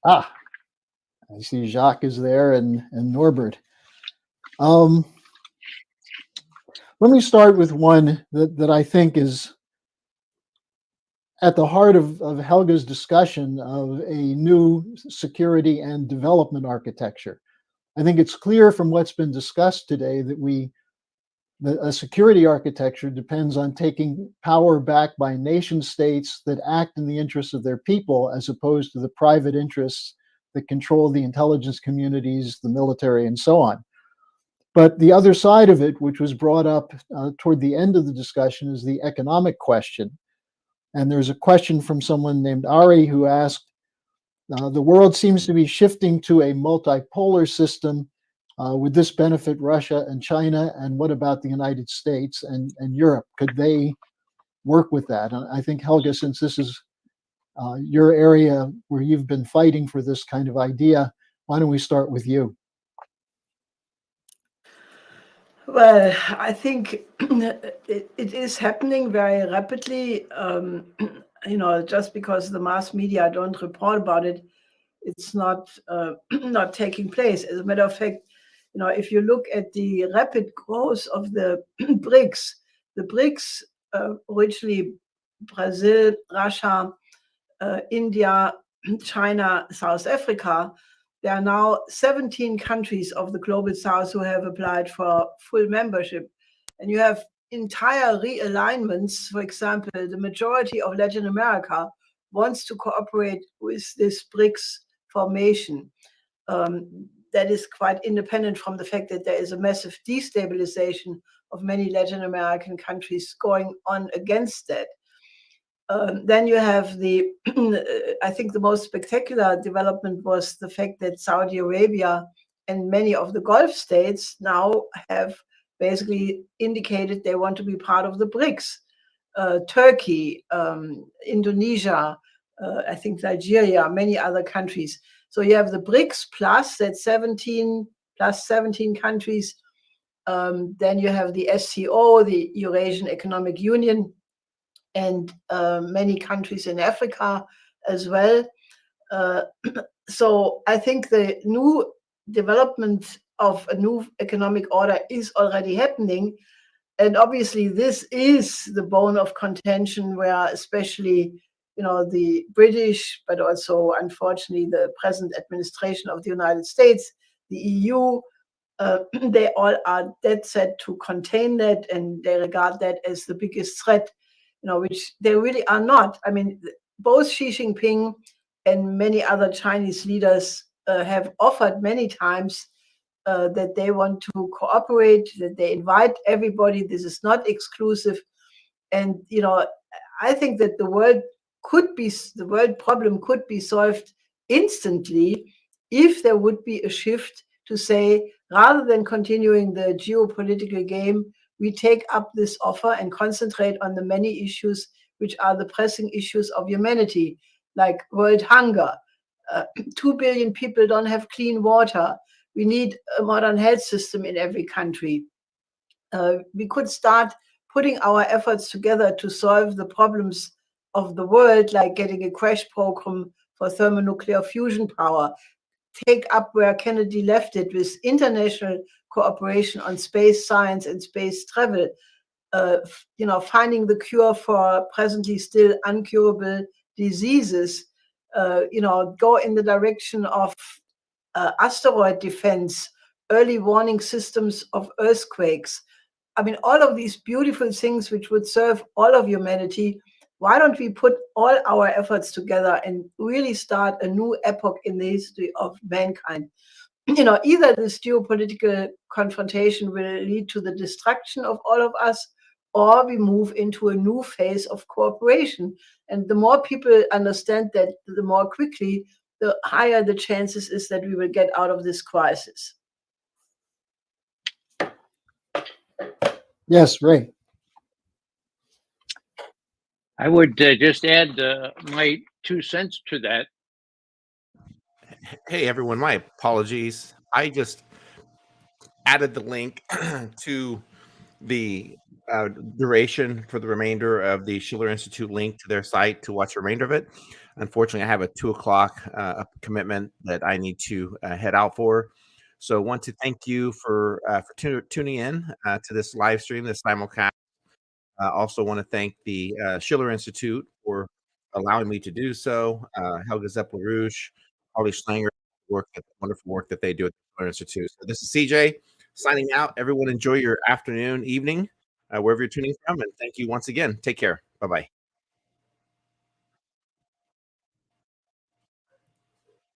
Ah, I see Jacques is there and Norbert. Let me start with one that I think is at the heart of Helga's discussion of a new security and development architecture. I think it's clear from what's been discussed today that a security architecture depends on taking power back by nation states that act in the interests of their people, as opposed to the private interests that control the intelligence communities, the military, and so on. But the other side of it, which was brought up toward the end of the discussion, is the economic question. And there's a question from someone named Ari who asked, the world seems to be shifting to a multipolar system. Would this benefit Russia and China? And what about the United States and Europe? Could they work with that? And I think, Helga, since this is your area where you've been fighting for this kind of idea, why don't we start with you? Well, I think it is happening very rapidly. Just because the mass media don't report about it, it's not not taking place. As a matter of fact, if you look at the rapid growth of the BRICS, originally Brazil, Russia, India, China, South Africa, there are now 17 countries of the global south who have applied for full membership. And you have entire realignments. For example, the majority of Latin America wants to cooperate with this BRICS formation. That is quite independent from the fact that there is a massive destabilization of many Latin American countries going on against that. Then you have I think the most spectacular development was the fact that Saudi Arabia and many of the Gulf states now have basically indicated they want to be part of the BRICS. Turkey, Indonesia, I think Nigeria, many other countries. So you have the BRICS plus, that's 17 countries. Then you have the SCO, the Eurasian Economic Union, and many countries in Africa as well. So I think the new development of a new economic order is already happening. And obviously this is the bone of contention where especially, the British, but also unfortunately the present administration of the United States, the EU, they all are dead set to contain that, and they regard that as the biggest threat, which they really are not. I mean, both Xi Jinping and many other Chinese leaders have offered many times that they want to cooperate, that they invite everybody. This is not exclusive. And, I think that the world problem could be solved instantly if there would be a shift to say, rather than continuing the geopolitical game, we take up this offer and concentrate on the many issues which are the pressing issues of humanity, like world hunger. 2 billion people don't have clean water. We need a modern health system in every country. We could start putting our efforts together to solve the problems of the world, like getting a crash program for thermonuclear fusion power, take up where Kennedy left it with international cooperation on space science and space travel, finding the cure for presently still uncurable diseases, go in the direction of asteroid defense, early warning systems of earthquakes. I mean, all of these beautiful things which would serve all of humanity. Why don't we put all our efforts together and really start a new epoch in the history of mankind? either this geopolitical confrontation will lead to the destruction of all of us, or we move into a new phase of cooperation. And the more people understand that, the more quickly, the higher the chances is that we will get out of this crisis. Yes, Ray. I would just add my 2 cents to that. Hey, everyone, my apologies. I just added the link to the duration for the remainder of the Schiller Institute link to their site to watch the remainder of it. Unfortunately, I have a 2 o'clock commitment that I need to head out for. So I want to thank you for tuning in to this live stream, this simulcast. I also want to thank the Schiller Institute for allowing me to do so. Helga Zepp-LaRouche, Harley Schlanger, wonderful work that they do at the Schiller Institute. So this is CJ signing out. Everyone enjoy your afternoon, evening, wherever you're tuning from. And thank you once again. Take care. Bye-bye.